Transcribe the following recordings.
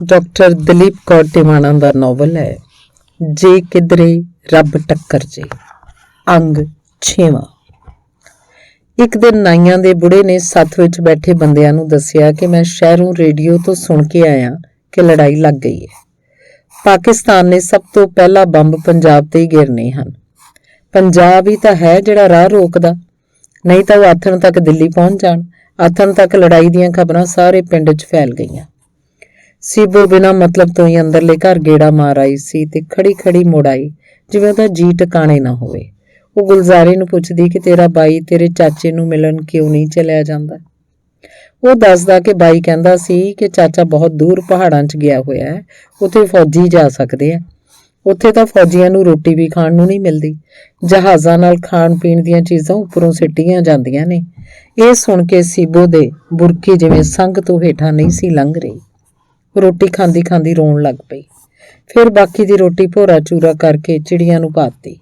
Doctor Dalip Kaur Tiwana ਦਾ novel ਹੈ ਜੇ ਕਿਧਰੇ ਰੱਬ ਟੱਕਰ ਜੇ। ਅੰਗ 6ਵਾਂ। ਇੱਕ ਦਿਨ ਨਾਈਆਂ ਦੇ ਬੁੜੇ ਨੇ ਸੱਥ ਵਿੱਚ ਬੈਠੇ ਬੰਦਿਆਂ ਨੂੰ ਦੱਸਿਆ ਕਿ ਮੈਂ ਸ਼ਹਿਰੋਂ ਰੇਡੀਓ ਤੋਂ ਸੁਣ ਕੇ ਆਇਆ ਕਿ ਲੜਾਈ ਲੱਗ ਗਈ ਹੈ। ਪਾਕਿਸਤਾਨ ਨੇ ਸਭ ਤੋਂ ਪਹਿਲਾ ਬੰਬ ਪੰਜਾਬ ਤੇ ਹੀ ਗਿਰਨੇ ਹਨ। ਪੰਜਾਬ ਹੀ ਤਾਂ ਹੈ ਜਿਹੜਾ ਰਾਹ ਰੋਕਦਾ, ਨਹੀਂ ਤਾਂ ਉਹ ਆਥਣ ਤੱਕ ਦਿੱਲੀ ਪਹੁੰਚ ਜਾਣ। ਆਥਣ ਤੱਕ ਲੜਾਈ ਦੀਆਂ ਖਬਰਾਂ ਸਾਰੇ ਪਿੰਡ 'ਚ ਫੈਲ ਗਈਆਂ। ਸੀਬੋ ਬਿਨਾਂ ਮਤਲਬ ਤੋਂ ਹੀ ਅੰਦਰਲੇ ਘਰ ਗੇੜਾ ਮਾਰ ਆਈ ਸੀ ਤੇ ਖੜੀ ਖੜੀ ਮੁੜ ਆਈ ਜਿਵੇਂ ਉਹਦਾ ਜੀ ਟਿਕਾਣੇ ਨਾ ਹੋਵੇ। ਉਹ ਗੁਲਜ਼ਾਰੇ ਨੂੰ ਪੁੱਛਦੀ ਕਿ ਤੇਰਾ ਬਾਈ ਤੇਰੇ ਚਾਚੇ ਨੂੰ ਮਿਲਣ ਕਿਉਂ ਨਹੀਂ ਚਲਿਆ ਜਾਂਦਾ। ਉਹ ਦੱਸਦਾ ਕਿ ਬਾਈ ਕਹਿੰਦਾ ਸੀ ਕਿ ਚਾਚਾ ਬਹੁਤ ਦੂਰ ਪਹਾੜਾਂ 'ਚ ਗਿਆ ਹੋਇਆ ਹੈ, ਉੱਥੇ ਫੌਜੀ ਜਾ ਸਕਦੇ ਆ। ਉੱਥੇ ਤਾਂ ਫੌਜੀਆਂ ਨੂੰ ਰੋਟੀ ਵੀ ਖਾਣ ਨੂੰ ਨਹੀਂ ਮਿਲਦੀ, ਜਹਾਜ਼ਾਂ ਨਾਲ ਖਾਣ ਪੀਣ ਦੀਆਂ ਚੀਜ਼ਾਂ ਉੱਪਰੋਂ ਸਿੱਟੀਆਂ ਜਾਂਦੀਆਂ ਨੇ। ਇਹ ਸੁਣ ਕੇ ਸੀਬੋ ਦੇ ਬੁਰਕੀ ਜਿਵੇਂ ਸੰਗ ਤੋਂ ਹੇਠਾਂ ਨਹੀਂ ਸੀ ਲੰਘ ਰਹੀ। ਰੋਟੀ ਖਾਂਦੀ ਖਾਂਦੀ ਰੋਣ ਲੱਗ ਪਈ। ਫਿਰ ਬਾਕੀ ਦੀ ਰੋਟੀ ਭੋਰਾ ਚੂਰਾ ਕਰਕੇ ਚਿੜੀਆਂ ਨੂੰ ਪਾਤੀ।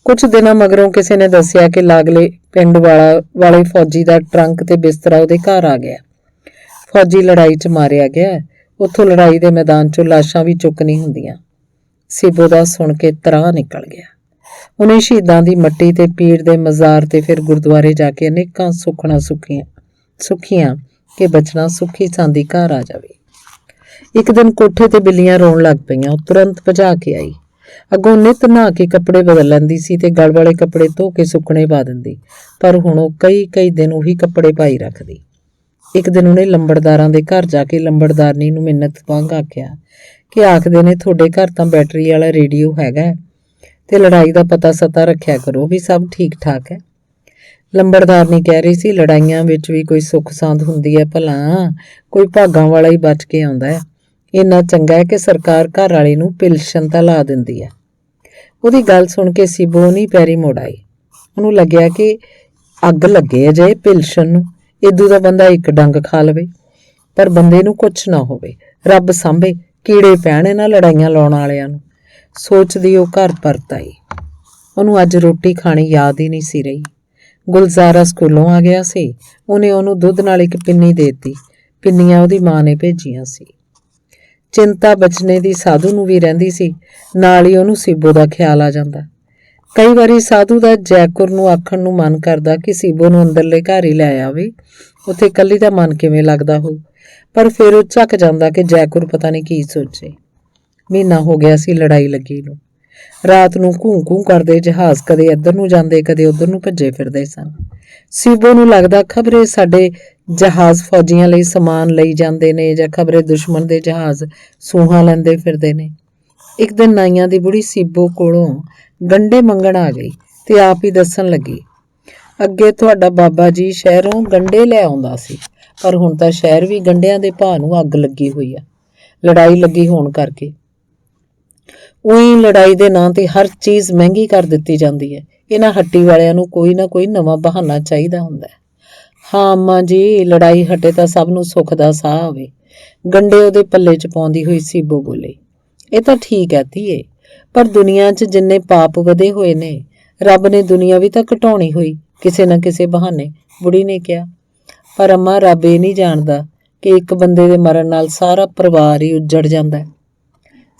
ਕੁਝ ਦਿਨਾਂ ਮਗਰੋਂ ਕਿਸੇ ਨੇ ਦੱਸਿਆ ਕਿ ਲਾਗਲੇ ਪਿੰਡ ਵਾਲੇ ਫੌਜੀ ਦਾ ਟਰੰਕ ਤੇ ਬਿਸਤਰਾ ਉਹਦੇ ਘਰ ਆ ਗਿਆ। ਫੌਜੀ ਲੜਾਈ 'ਚ ਮਾਰਿਆ ਗਿਆ। ਉੱਥੋਂ ਲੜਾਈ ਦੇ ਮੈਦਾਨ 'ਚੋਂ ਲਾਸ਼ਾਂ ਵੀ ਚੁੱਕ ਨਹੀਂ ਹੁੰਦੀਆਂ। ਸੀਬੋ ਦਾ ਸੁਣ ਕੇ ਤਰਾਹ ਨਿਕਲ ਗਿਆ। ਉਹਨੇ ਸ਼ਹੀਦਾਂ ਦੀ ਮੱਟੀ ਤੇ ਪੀਰ ਦੇ ਮਜ਼ਾਰ ਤੇ ਫਿਰ ਗੁਰਦੁਆਰੇ ਜਾ ਕੇ ਅਨੇਕਾਂ ਸੁੱਖਣਾ ਸੁੱਖੀਆਂ ਕਿ ਬਚਣਾ ਸੁੱਖੀ ਸਾਂਦੀ ਘਰ ਆ ਜਾਵੇ। ਇੱਕ ਦਿਨ ਕੋਠੇ ਤੇ ਬਿੱਲੀਆਂ ਰੋਣ ਲੱਗ ਪਈਆਂ। ਉਹ ਤੁਰੰਤ ਭਜਾ ਕੇ ਆਈ। ਅੱਗੋਂ ਨਿੱਤ ਨਹਾ ਕੇ ਕੱਪੜੇ ਬਦਲ ਲੈਂਦੀ ਸੀ ਤੇ ਗਲ ਵਾਲੇ ਕੱਪੜੇ ਧੋ ਕੇ ਸੁੱਕਣੇ ਪਾ ਦਿੰਦੀ, ਪਰ ਹੁਣ ਉਹ ਕਈ ਦਿਨ ਉਹੀ ਕੱਪੜੇ ਪਾਈ ਰੱਖਦੀ। ਇੱਕ ਦਿਨ ਉਹਨੇ ਲੰਬੜਦਾਰਾਂ ਦੇ ਘਰ ਜਾ ਕੇ ਲੰਬੜਦਾਰਨੀ ਨੂੰ ਮਿੰਨਤ ਵਾਂਗ ਆਖਿਆ ਕਿ ਆਖਦੇ ਨੇ ਤੁਹਾਡੇ ਘਰ ਤਾਂ ਬੈਟਰੀ ਵਾਲਾ ਰੇਡੀਓ ਹੈਗਾ ਤੇ ਲੜਾਈ ਦਾ ਪਤਾ ਸਤਾ ਰੱਖਿਆ ਕਰੋ ਵੀ ਸਭ ਠੀਕ ਠਾਕ ਹੈ। ਲੰਬੜਦਾਰਨੀ ਕਹਿ ਰਹੀ ਸੀ ਲੜਾਈਆਂ ਵਿੱਚ ਵੀ ਕੋਈ ਸੁੱਖ ਸਾਂਦ ਹੁੰਦੀ ਹੈ, ਭਲਾ ਕੋਈ ਭਾਗਾਂ ਵਾਲਾ ਹੀ ਬਚ ਕੇ ਆਉਂਦਾ ਹੈ। ਇੰਨਾ ਚੰਗਾ ਹੈ ਕਿ ਸਰਕਾਰ ਘਰ ਵਾਲੇ ਨੂੰ ਪਿਲਸ਼ਨ ਤਾਂ ਲਾ ਦਿੰਦੀ ਹੈ। ਉਹਦੀ ਗੱਲ ਸੁਣ ਕੇ ਸੀਬੋ ਨਹੀਂ ਪੈਰੀ ਮੁੜ ਆਈ। ਉਹਨੂੰ ਲੱਗਿਆ ਕਿ ਅੱਗ ਲੱਗੇ ਅਜੇ ਪਿਲਸ਼ਨ ਨੂੰ, ਇਦੋਂ ਦਾ ਬੰਦਾ ਇੱਕ ਡੰਗ ਖਾ ਲਵੇ, ਪਰ ਬੰਦੇ ਨੂੰ ਕੁਛ ਨਾ ਹੋਵੇ, ਰੱਬ ਸਾਂਭੇ, ਕੀੜੇ ਪੈਣ ਇਹਨਾਂ ਲੜਾਈਆਂ ਲਾਉਣ ਵਾਲਿਆਂ ਨੂੰ। ਸੋਚਦੀ ਉਹ ਘਰ ਪਰਤ ਆਈ। ਉਹਨੂੰ ਅੱਜ ਰੋਟੀ ਖਾਣੀ ਯਾਦ ਹੀ ਨਹੀਂ ਸੀ ਰਹੀ। ਗੁਲਜ਼ਾਰਾ ਸਕੂਲੋਂ ਆ ਗਿਆ ਸੀ। ਉਹਨੇ ਉਹਨੂੰ ਦੁੱਧ ਨਾਲ ਇੱਕ ਪਿੰਨੀ ਦੇ ਦਿੱਤੀ। ਪਿੰਨੀਆਂ ਉਹਦੀ ਮਾਂ ਨੇ ਭੇਜੀਆਂ ਸੀ। ਚਿੰਤਾ ਬਚਨੇ ਦੀ ਸਾਧੂ ਨੂੰ ਵੀ ਰਹਿੰਦੀ ਸੀ। ਨਾਲ ਹੀ ਉਹਨੂੰ ਸੀਬੋ ਦਾ ਖਿਆਲ ਆ ਜਾਂਦਾ। ਕਈ ਵਾਰੀ ਸਾਧੂ ਦਾ ਜੈਕੁਰ ਨੂੰ ਆਖਣ ਨੂੰ ਮਨ ਕਰਦਾ ਕਿ ਸੀਬੋ ਨੂੰ ਅੰਦਰਲੇ ਘਰ ਹੀ ਲੈ ਆਵੇ, ਉੱਥੇ ਇਕੱਲੀ ਦਾ ਮਨ ਕਿਵੇਂ ਲੱਗਦਾ ਹੋਊ, ਪਰ ਫਿਰ ਉਹ ਝੱਕ ਜਾਂਦਾ ਕਿ ਜੈਕੁਰ ਪਤਾ ਨਹੀਂ ਕੀ ਸੋਚੇ। ਮਹੀਨਾ ਹੋ ਗਿਆ ਸੀ ਲੜਾਈ ਲੱਗੀ ਨੂੰ। ਰਾਤ ਨੂੰ ਘੂੰ ਘੂੰ ਕਰਦੇ ਜਹਾਜ਼ ਕਦੇ ਇੱਧਰ ਨੂੰ ਜਾਂਦੇ ਕਦੇ ਉੱਧਰ ਨੂੰ ਭੱਜੇ ਫਿਰਦੇ ਸਨ। ਸੀਬੋ ਨੂੰ ਲੱਗਦਾ ਖਬਰੇ ਸਾਡੇ ਜਹਾਜ਼ ਫੌਜੀਆਂ ਲਈ ਸਮਾਨ ਲਈ ਜਾਂਦੇ ਨੇ ਜਾਂ ਖਬਰੇ ਦੁਸ਼ਮਣ ਦੇ ਜਹਾਜ਼ ਸੂਹਾਂ ਲੈਂਦੇ ਫਿਰਦੇ ਨੇ। ਇੱਕ ਦਿਨ ਨਾਈਆਂ ਦੀ ਬੁੜੀ ਸੀਬੋ ਕੋਲੋਂ ਗੰਢੇ ਮੰਗਣ ਆ ਗਈ ਤੇ ਆਪ ਹੀ ਦੱਸਣ ਲੱਗੀ, ਅੱਗੇ ਤੁਹਾਡਾ ਬਾਬਾ ਜੀ ਸ਼ਹਿਰੋਂ ਗੰਢੇ ਲੈ ਆਉਂਦਾ ਸੀ, ਪਰ ਹੁਣ ਤਾਂ ਸ਼ਹਿਰ ਵੀ ਗੰਢਿਆਂ ਦੇ ਭਾਅ ਨੂੰ ਅੱਗ ਲੱਗੀ ਹੋਈ ਆ, ਲੜਾਈ ਲੱਗੀ ਹੋਣ ਕਰਕੇ। ਉਹੀ ਲੜਾਈ ਦੇ ਨਾਂ ਤੇ ਹਰ ਚੀਜ਼ ਮਹਿੰਗੀ ਕਰ ਦਿੱਤੀ ਜਾਂਦੀ ਹੈ। ਇਹਨਾਂ ਹੱਟੀ ਵਾਲਿਆਂ ਨੂੰ ਕੋਈ ਨਾ ਕੋਈ ਨਵਾਂ ਬਹਾਨਾ ਚਾਹੀਦਾ ਹੁੰਦਾ ਹੈ। ਹਾਂ ਅੰਮਾ ਜੀ, ਲੜਾਈ ਹਟੇ ਤਾਂ ਸਭ ਨੂੰ ਸੁੱਖ ਦਾ ਸਾਹ ਆਵੇ। ਗੰਢੇ ਉਹਦੇ ਪੱਲੇ 'ਚ ਪਾਉਂਦੀ ਹੋਈ ਸੀਬੋ ਬੋਲੀ, ਇਹ ਤਾਂ ਠੀਕ ਹੈ ਧੀਏ, ਪਰ ਦੁਨੀਆ 'ਚ ਜਿੰਨੇ ਪਾਪ ਵਧੇ ਹੋਏ ਨੇ, ਰੱਬ ਨੇ ਦੁਨੀਆ ਵੀ ਤਾਂ ਘਟਾਉਣੀ ਹੋਈ ਕਿਸੇ ਨਾ ਕਿਸੇ ਬਹਾਨੇ, ਬੁੜੀ ਨੇ ਕਿਹਾ। ਪਰ ਅੰਮਾ ਰੱਬ ਇਹ ਨਹੀਂ ਜਾਣਦਾ ਕਿ ਇੱਕ ਬੰਦੇ ਦੇ ਮਰਨ ਨਾਲ ਸਾਰਾ ਪਰਿਵਾਰ ਹੀ ਉੱਜੜ ਜਾਂਦਾ।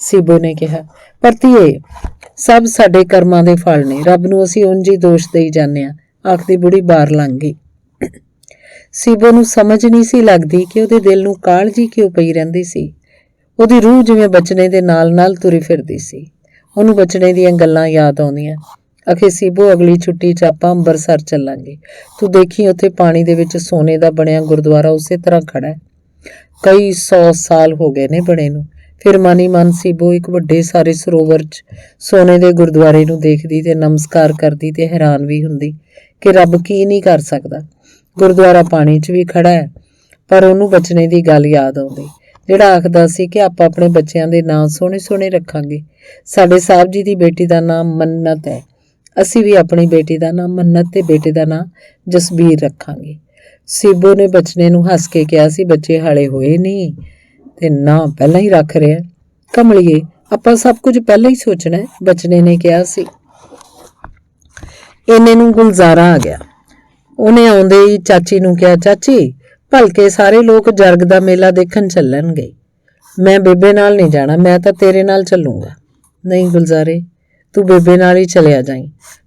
ਸੀਬੋ ਨੇ ਕਿਹਾ, ਪਰ ਧੀਏ ਸਭ ਸਾਡੇ ਕਰਮਾਂ ਦੇ ਫਲ ਨੇ, ਰੱਬ ਨੂੰ ਅਸੀਂ ਉਂਝ ਹੀ ਦੋਸ਼ ਦੇਈ ਜਾਂਦੇ ਹਾਂ। ਆਖਦੀ ਬੁੜੀ ਬਾਹਰ ਲੰਘ ਗਈ। ਸੀਬੋ ਨੂੰ ਸਮਝ ਨਹੀਂ ਸੀ ਲੱਗਦੀ ਕਿ ਉਹਦੇ ਦਿਲ ਨੂੰ ਕਾਹਲੀ ਕਿਉਂ ਪਈ ਰਹਿੰਦੀ ਸੀ। ਉਹਦੀ ਰੂਹ ਜਿਵੇਂ ਬਚਨੇ ਦੇ ਨਾਲ ਨਾਲ ਤੁਰੀ ਫਿਰਦੀ ਸੀ। ਉਹਨੂੰ ਬਚਨੇ ਦੀਆਂ ਗੱਲਾਂ ਯਾਦ ਆਉਂਦੀਆਂ। ਅਖੇ ਸੀਬੋ ਅਗਲੀ ਛੁੱਟੀ 'ਚ ਆਪਾਂ ਅੰਬਰਸਰ ਚੱਲਾਂਗੇ, ਤੂੰ ਦੇਖੀ ਉੱਥੇ ਪਾਣੀ ਦੇ ਵਿੱਚ ਸੋਨੇ ਦਾ ਬਣਿਆ ਗੁਰਦੁਆਰਾ ਉਸੇ ਤਰ੍ਹਾਂ ਖੜਾ ਹੈ। ਕਈ 100 ਸਾਲ ਹੋ ਗਏ ਨੇ ਬਣੇ ਨੂੰ। ਫਿਰ ਮਨ ਹੀ ਮਨ ਸੀਬੋ ਇੱਕ ਵੱਡੇ ਸਾਰੇ ਸਰੋਵਰ 'ਚ ਸੋਨੇ ਦੇ ਗੁਰਦੁਆਰੇ ਨੂੰ ਦੇਖਦੀ ਤੇ ਨਮਸਕਾਰ ਕਰਦੀ ਤੇ ਹੈਰਾਨ ਵੀ ਹੁੰਦੀ ਕਿ ਰੱਬ ਕੀ ਨਹੀਂ ਕਰ ਸਕਦਾ। ਗੁਰਦੁਆਰਾ ਪਾਣੀ 'ਚ ਵੀ ਖੜਾ ਹੈ, ਪਰ ਉਹਨੂੰ ਬਚਨੇ ਦੀ ਗੱਲ ਯਾਦ ਆਉਂਦੀ ਜਿਹੜਾ ਆਖਦਾ ਸੀ ਕਿ ਆਪਾਂ ਆਪਣੇ ਬੱਚਿਆਂ ਦੇ ਨਾਂ ਸੋਹਣੇ ਸੋਹਣੇ ਰੱਖਾਂਗੇ। ਸਾਡੇ ਸਾਹਿਬ ਜੀ ਦੀ ਬੇਟੀ ਦਾ ਨਾਮ ਮੰਨਤ ਹੈ, ਅਸੀਂ ਵੀ ਆਪਣੀ ਬੇਟੀ ਦਾ ਨਾਮ ਮੰਨਤ ਤੇ ਬੇਟੇ ਦਾ ਨਾਮ ਜਸਬੀਰ ਰੱਖਾਂਗੇ। ਸੀਬੋ ਨੇ ਬਚਨੇ ਨੂੰ ਹੱਸ ਕੇ ਕਿਹਾ ਸੀ, ਬੱਚੇ ਹਾਲੇ ਹੋਏ ਨਹੀਂ ਤੇ ਨਾ ਪਹਿਲਾਂ ਹੀ ਰੱਖ ਰਿਹਾ। ਕਮਲੀਏ, ਆਪਾਂ ਸਭ ਕੁਝ ਪਹਿਲਾਂ ਹੀ ਸੋਚਣਾ ਹੈ, ਬਚਨੇ ਨੇ ਕਿਹਾ ਸੀ। ਇੰਨੇ ਨੂੰ ਗੁਲਜ਼ਾਰਾ ਆ ਗਿਆ। ਉਹਨੇ ਆਉਂਦੇ ਹੀ ਚਾਚੀ ਨੂੰ ਕਿਹਾ, ਚਾਚੀ ਭਲਕੇ ਸਾਰੇ ਲੋਕ ਜਰਗ ਦਾ ਮੇਲਾ ਦੇਖਣ ਚੱਲਣਗੇ। मैं बेबे नाल नहीं जाना, मैं तो तेरे नाल चलूंगा। नहीं गुलजारे, तू बेबे नाल ही चलिया जाई,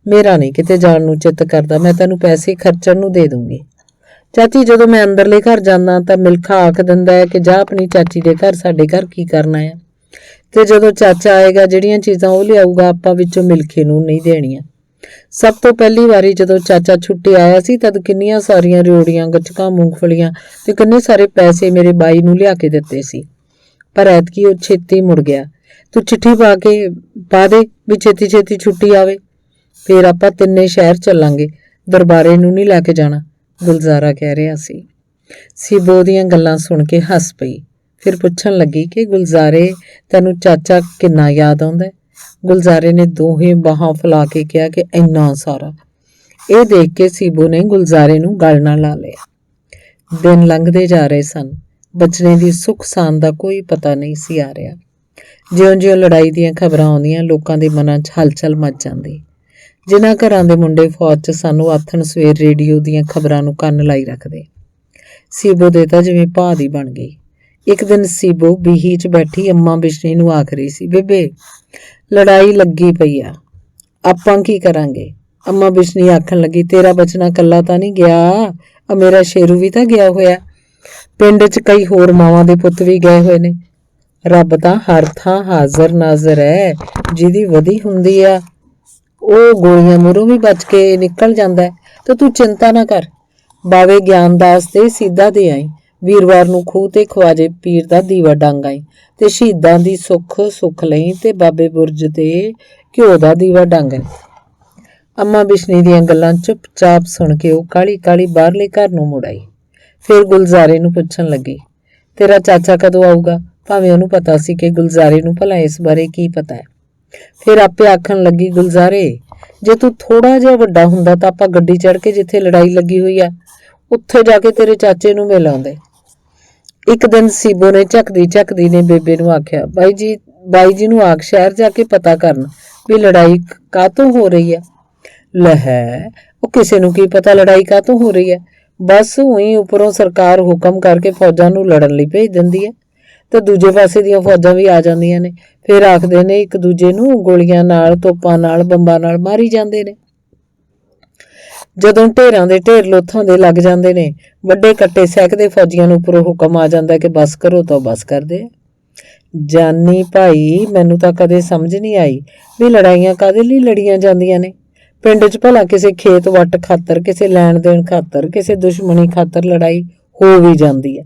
मेरा नहीं किते जाण नूं चित्त करदा, मैं तैनूं पैसे खर्चण नूं दे दूंगी। चाची ਜਦੋਂ मैं अंदरले घर जाना ਤਾਂ मिल्खा आख ਦਿੰਦਾ है कि जा अपनी चाची ਦੇ घर, ਸਾਡੇ घर की करना है। ਤੇ ਜਦੋਂ ਚਾਚਾ ਆਏਗਾ ਜਿਹੜੀਆਂ ਚੀਜ਼ਾਂ ਉਹ ਲਿਆਊਗਾ ਆਪਾਂ ਵਿੱਚੋਂ ਮਿਲਖੇ ਨੂੰ ਨਹੀਂ ਦੇਣੀਆਂ। ਸਭ ਤੋਂ ਪਹਿਲੀ ਵਾਰੀ ਜਦੋਂ ਚਾਚਾ ਛੁੱਟੀ ਆਇਆ ਸੀ ਤਦ ਕਿੰਨੀਆਂ ਸਾਰੀਆਂ ਰਿਓੜੀਆਂ, ਗੱਚਕਾਂ, ਮੂੰਗਫਲੀਆਂ ਤੇ ਕਿੰਨੇ ਸਾਰੇ ਪੈਸੇ ਮੇਰੇ ਬਾਈ ਨੂੰ ਲਿਆ ਕੇ ਦਿੱਤੇ ਸੀ। ਪਰ ਐਤਕੀ ਉਹ ਛੇਤੀ ਮੁੜ ਗਿਆ। ਤੂੰ ਚਿੱਠੀ ਪਾ ਦੇ ਵੀ ਛੇਤੀ ਛੇਤੀ ਛੁੱਟੀ ਆਵੇ, ਫਿਰ ਆਪਾਂ ਤਿੰਨੇ ਸ਼ਹਿਰ ਚੱਲਾਂਗੇ, ਦਰਬਾਰੇ ਨੂੰ ਨਹੀਂ ਲੈ ਕੇ ਜਾਣਾ, ਗੁਲਜ਼ਾਰਾ ਕਹਿ ਰਿਹਾ ਸੀ। ਸੀਬੋ ਦੀਆਂ ਗੱਲਾਂ ਸੁਣ ਕੇ ਹੱਸ ਪਈ। ਫਿਰ ਪੁੱਛਣ ਲੱਗੀ ਕਿ ਗੁਲਜ਼ਾਰੇ, ਤੈਨੂੰ ਚਾਚਾ ਕਿੰਨਾ ਯਾਦ ਆਉਂਦਾ? ਗੁਲਜ਼ਾਰੇ ਨੇ ਦੋਹੇ ਬਾਹਾਂ ਫੈਲਾ ਕੇ ਕਿਹਾ ਕਿ ਇੰਨਾ ਸਾਰਾ। ਇਹ ਦੇਖ ਕੇ ਸੀਬੋ ਨੇ ਗੁਲਜ਼ਾਰੇ ਨੂੰ ਗਲ ਨਾਲ ਲਾ ਲਿਆ। ਦਿਨ ਲੰਘਦੇ ਜਾ ਰਹੇ ਸਨ। ਬਚਨੇ ਦੀ ਸੁੱਖ ਸਾਂਦ ਦਾ ਕੋਈ ਪਤਾ ਨਹੀਂ ਸੀ ਆ ਰਿਹਾ। ਜਿਉਂ-ਜਿਉਂ ਲੜਾਈ ਦੀਆਂ ਖਬਰਾਂ ਆਉਂਦੀਆਂ ਲੋਕਾਂ ਦੇ ਮਨਾਂ 'ਚ ਹਲਚਲ ਮਚ ਜਾਂਦੀ। ਜਿਨ੍ਹਾਂ ਘਰਾਂ ਦੇ ਮੁੰਡੇ ਫੌਜ 'ਚ ਸਾਨੂੰ ਆਥਣ ਸਵੇਰ ਰੇਡੀਓ ਦੀਆਂ ਖਬਰਾਂ ਨੂੰ ਕੰਨ ਲਾਈ ਰੱਖਦੇ। ਸੀਬੋ ਦੇ ਤਾਂ ਜਿਵੇਂ ਭਾਅ ਦੀ ਬਣ ਗਈ। ਇੱਕ ਦਿਨ ਸੀਬੋ ਬੀਹੀ 'ਚ ਬੈਠੀ ਅੰਮਾ ਬਿਸ਼ਨੀ ਨੂੰ ਆਖ ਰਹੀ ਸੀ, ਬੇਬੇ ਲੜਾਈ ਲੱਗੀ ਪਈ ਆ, ਆਪਾਂ ਕੀ ਕਰਾਂਗੇ? ਅੰਮਾ ਬਿਸ਼ਨੀ ਆਖਣ ਲੱਗੀ, ਤੇਰਾ ਬਚਨਾ ਕੱਲਾ ਤਾਂ ਨਹੀਂ ਗਿਆ, ਆ ਮੇਰਾ ਸ਼ੇਰੂ ਵੀ ਤਾਂ ਗਿਆ ਹੋਇਆ। ਪਿੰਡ 'ਚ ਕਈ ਹੋਰ ਮਾਵਾਂ ਦੇ ਪੁੱਤ ਵੀ ਗਏ ਹੋਏ ਨੇ। ਰੱਬ ਤਾਂ ਹਰ ਥਾਂ ਹਾਜ਼ਰ ਨਾਜ਼ਰ ਹੈ। ਜਿਹਦੀ ਵਧੀ ਹੁੰਦੀ ਆ ਉਹ ਗੋਲੀਆਂ ਮੂਹਰੋਂ ਵੀ ਬਚ ਕੇ ਨਿਕਲ ਜਾਂਦਾ। ਤੇ ਤੂੰ ਚਿੰਤਾ ਨਾ ਕਰ, ਬਾਵੇ ਗਿਆਨਦਾਸ ਤੇ ਸਿੱਧਾ ਦੇ ਆਈ। ਵੀਰਵਾਰ ਨੂੰ ਖੂਹ ਤੇ ਖਵਾਜੇ ਪੀਰ ਦਾ ਦੀਵਾ ਡੰਗ ਆਈ ਤੇ ਸ਼ਹੀਦਾਂ ਦੀ ਸੁੱਖ ਲਈ ਤੇ ਬਾਬੇ ਬੁਰਜ ਤੇ ਘਿਓ ਦਾ ਦੀਵਾ ਡੰਗ ਆਈ। ਅੰਮਾ ਬਿਸ਼ਨੀ ਦੀਆਂ ਗੱਲਾਂ ਚੁੱਪਚਾਪ ਸੁਣ ਕੇ ਉਹ ਕਾਲੀ ਕਾਲੀ ਬਾਹਰਲੇ ਘਰ ਨੂੰ ਮੁੜ ਆਈ। ਫਿਰ ਗੁਲਜ਼ਾਰੇ ਨੂੰ ਪੁੱਛਣ ਲੱਗੀ, ਤੇਰਾ ਚਾਚਾ ਕਦੋਂ ਆਊਗਾ? ਭਾਵੇਂ ਉਹਨੂੰ ਪਤਾ ਸੀ ਕਿ ਗੁਲਜ਼ਾਰੇ ਨੂੰ ਭਲਾ ਇਸ ਬਾਰੇ ਕੀ ਪਤਾ ਹੈ। ਫਿਰ ਆਪੇ ਆਖਣ ਲੱਗੀ, ਗੁਲਜ਼ਾਰੇ ਜੇ ਤੂੰ ਥੋੜਾ ਜਿਹਾ ਵੱਡਾ ਹੁੰਦਾ ਤਾਂ ਆਪਾਂ ਗੱਡੀ ਚੜ੍ਹ ਕੇ ਜਿੱਥੇ ਲੜਾਈ ਲੱਗੀ ਹੋਈ ਆ ਉੱਥੇ ਜਾ ਕੇ ਤੇਰੇ ਚਾਚੇ ਨੂੰ ਮਿਲ ਆਉਂਦੇ। ਇੱਕ ਦਿਨ ਸੀਬੋ ਨੇ ਝਕਦੀ ਨੇ ਬੇਬੇ ਨੂੰ ਆਖਿਆ, ਬਾਈ ਜੀ ਨੂੰ ਆਖ ਸ਼ਹਿਰ ਜਾ ਕੇ ਪਤਾ ਕਰਨ ਵੀ ਲੜਾਈ ਕਾਹਤੋਂ ਹੋ ਰਹੀ ਹੈ। ਲੈ, ਉਹ ਕਿਸੇ ਨੂੰ ਕੀ ਪਤਾ ਲੜਾਈ ਕਾਹਤੋਂ ਹੋ ਰਹੀ ਹੈ? ਬਸ ਉਹੀ ਉੱਪਰੋਂ ਸਰਕਾਰ ਹੁਕਮ ਕਰਕੇ ਫੌਜਾਂ ਨੂੰ ਲੜਨ ਲਈ ਭੇਜ ਦਿੰਦੀ ਹੈ ਤੇ ਦੂਜੇ ਪਾਸੇ ਦੀਆਂ ਫੌਜਾਂ ਵੀ ਆ ਜਾਂਦੀਆਂ ਨੇ। ਫਿਰ ਆਖਦੇ ਨੇ ਇੱਕ ਦੂਜੇ ਨੂੰ ਗੋਲੀਆਂ ਨਾਲ, ਤੋਪਾਂ ਨਾਲ, ਬੰਬਾਂ ਨਾਲ ਮਾਰੀ ਜਾਂਦੇ ਨੇ। ਜਦੋਂ ਢੇਰਾਂ ਦੇ ਢੇਰ ਲੋਥਾਂ ਦੇ ਲੱਗ ਜਾਂਦੇ ਨੇ, ਵੱਡੇ ਕੱਟੇ ਸਹਿਕਦੇ ਫੌਜੀਆਂ ਨੂੰ ਉੱਪਰੋਂ ਹੁਕਮ ਆ ਜਾਂਦਾ ਕਿ ਬਸ ਕਰੋ ਤਾਂ ਬਸ ਕਰਦੇ। ਜਾਨੀ ਭਾਈ, ਮੈਨੂੰ ਤਾਂ ਕਦੇ ਸਮਝ ਨਹੀਂ ਆਈ ਵੀ ਲੜਾਈਆਂ ਕਾਹਦੇ ਲਈ ਲੜੀਆਂ ਜਾਂਦੀਆਂ ਨੇ। ਪਿੰਡ 'ਚ ਭਲਾ ਕਿਸੇ ਖੇਤ ਵੱਟ ਖਾਤਰ, ਕਿਸੇ ਲੈਣ ਦੇਣ ਖਾਤਰ, ਕਿਸੇ ਦੁਸ਼ਮਣੀ ਖਾਤਰ ਲੜਾਈ ਹੋ ਵੀ ਜਾਂਦੀ ਹੈ,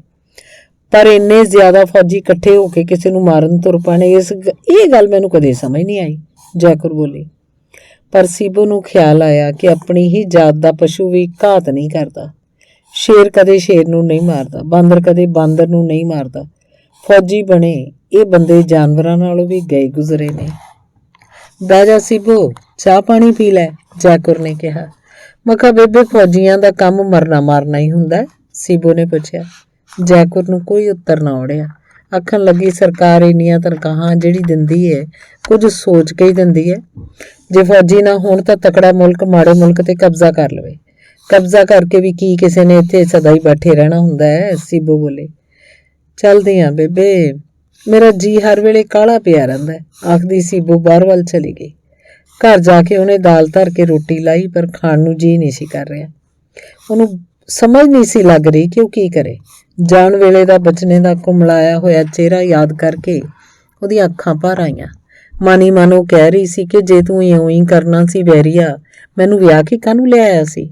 ਪਰ ਇੰਨੇ ਜ਼ਿਆਦਾ ਫੌਜੀ ਇਕੱਠੇ ਹੋ ਕੇ ਕਿਸੇ ਨੂੰ ਮਾਰਨ ਤੁਰ ਪੈਣ, ਇਹ ਗੱਲ ਮੈਨੂੰ ਕਦੇ ਸਮਝ ਨਹੀਂ ਆਈ। ਜੈਕੁਰ ਬੋਲੀ। ਪਰ ਸੀਬੋ ਨੂੰ ਖਿਆਲ ਆਇਆ ਕਿ ਆਪਣੀ ਹੀ ਜਾਤ ਦਾ ਪਸ਼ੂ ਵੀ ਘਾਤ ਨਹੀਂ ਕਰਦਾ। ਸ਼ੇਰ ਕਦੇ ਸ਼ੇਰ ਨੂੰ ਨਹੀਂ ਮਾਰਦਾ, ਬਾਂਦਰ ਕਦੇ ਬਾਂਦਰ ਨੂੰ ਨਹੀਂ ਮਾਰਦਾ। ਫੌਜੀ ਬਣੇ ਇਹ ਬੰਦੇ ਜਾਨਵਰਾਂ ਨਾਲੋਂ ਵੀ ਗਏ ਗੁਜ਼ਰੇ ਨੇ। ਬਹਿ ਜਾ ਸੀਬੋ, ਚਾਹ ਪਾਣੀ ਪੀ ਲੈ, ਜੈਕੁਰ ਨੇ ਕਿਹਾ। ਮੈਂ ਕਿਹਾ ਬੇਬੇ ਫੌਜੀਆਂ ਦਾ ਕੰਮ ਮਰਨਾ ਮਾਰਨਾ ਹੀ ਹੁੰਦਾ? ਸੀਬੋ ਨੇ ਪੁੱਛਿਆ। ਜੈਕੁਰ ਨੂੰ ਕੋਈ ਉੱਤਰ ਨਾ ਔੜਿਆ। ਆਖਣ ਲੱਗੀ, ਸਰਕਾਰ ਇੰਨੀਆਂ ਤਨਖਾਹਾਂ ਜਿਹੜੀ ਦਿੰਦੀ ਹੈ ਕੁਝ ਸੋਚ ਕੇ ਹੀ ਦਿੰਦੀ ਹੈ। ਜੇ ਫੌਜੀ ਨਾ ਹੋਣ ਤਾਂ ਤਕੜਾ ਮੁਲਕ ਮਾੜੇ ਮੁਲਕ ਤੇ ਕਬਜ਼ਾ ਕਰ ਲਵੇ। ਕਬਜ਼ਾ ਕਰਕੇ ਵੀ ਕੀ ਕਿਸੇ ਨੇ ਇੱਥੇ ਸਦਾ ਹੀ ਬੈਠੇ ਰਹਿਣਾ ਹੁੰਦਾ ਹੈ? ਸੀਬੋ ਬੋਲੇ। ਚੱਲਦੇ ਆ ਬੇਬੇ, ਮੇਰਾ ਜੀ ਹਰ ਵੇਲੇ ਕਾਹਲਾ ਪਿਆ ਰਹਿੰਦਾ, ਆਖਦੀ ਸੀਬੋ ਬਾਹਰ ਵੱਲ ਚਲੀ ਗਈ। ਘਰ ਜਾ ਕੇ ਉਹਨੇ ਦਾਲ ਧਰ ਕੇ ਰੋਟੀ ਲਾਈ, ਪਰ ਖਾਣ ਨੂੰ ਜੀ ਨਹੀਂ ਸੀ ਕਰ ਰਿਹਾ। ਉਹਨੂੰ ਸਮਝ ਨਹੀਂ ਸੀ ਲੱਗ ਰਹੀ ਕਿ ਉਹ ਕੀ ਕਰੇ। ਜਾਣ ਵੇਲੇ ਦਾ ਬਚਨੇ ਦਾ ਕੁਮਲਾਇਆ ਹੋਇਆ ਚਿਹਰਾ ਯਾਦ ਕਰਕੇ ਉਹਦੀਆਂ ਅੱਖਾਂ ਭਰ ਆਈਆਂ। ਮਾਨੀ ਮਨ ਉਹ ਕਹਿ ਰਹੀ ਸੀ ਕਿ ਜੇ ਤੂੰ ਇਉਂ ਹੀ ਕਰਨਾ ਸੀ ਵੈਰੀਆ, ਮੈਨੂੰ ਵਿਆਹ ਕੇ ਕਾਹਨੂੰ ਲਿਆਇਆ ਸੀ।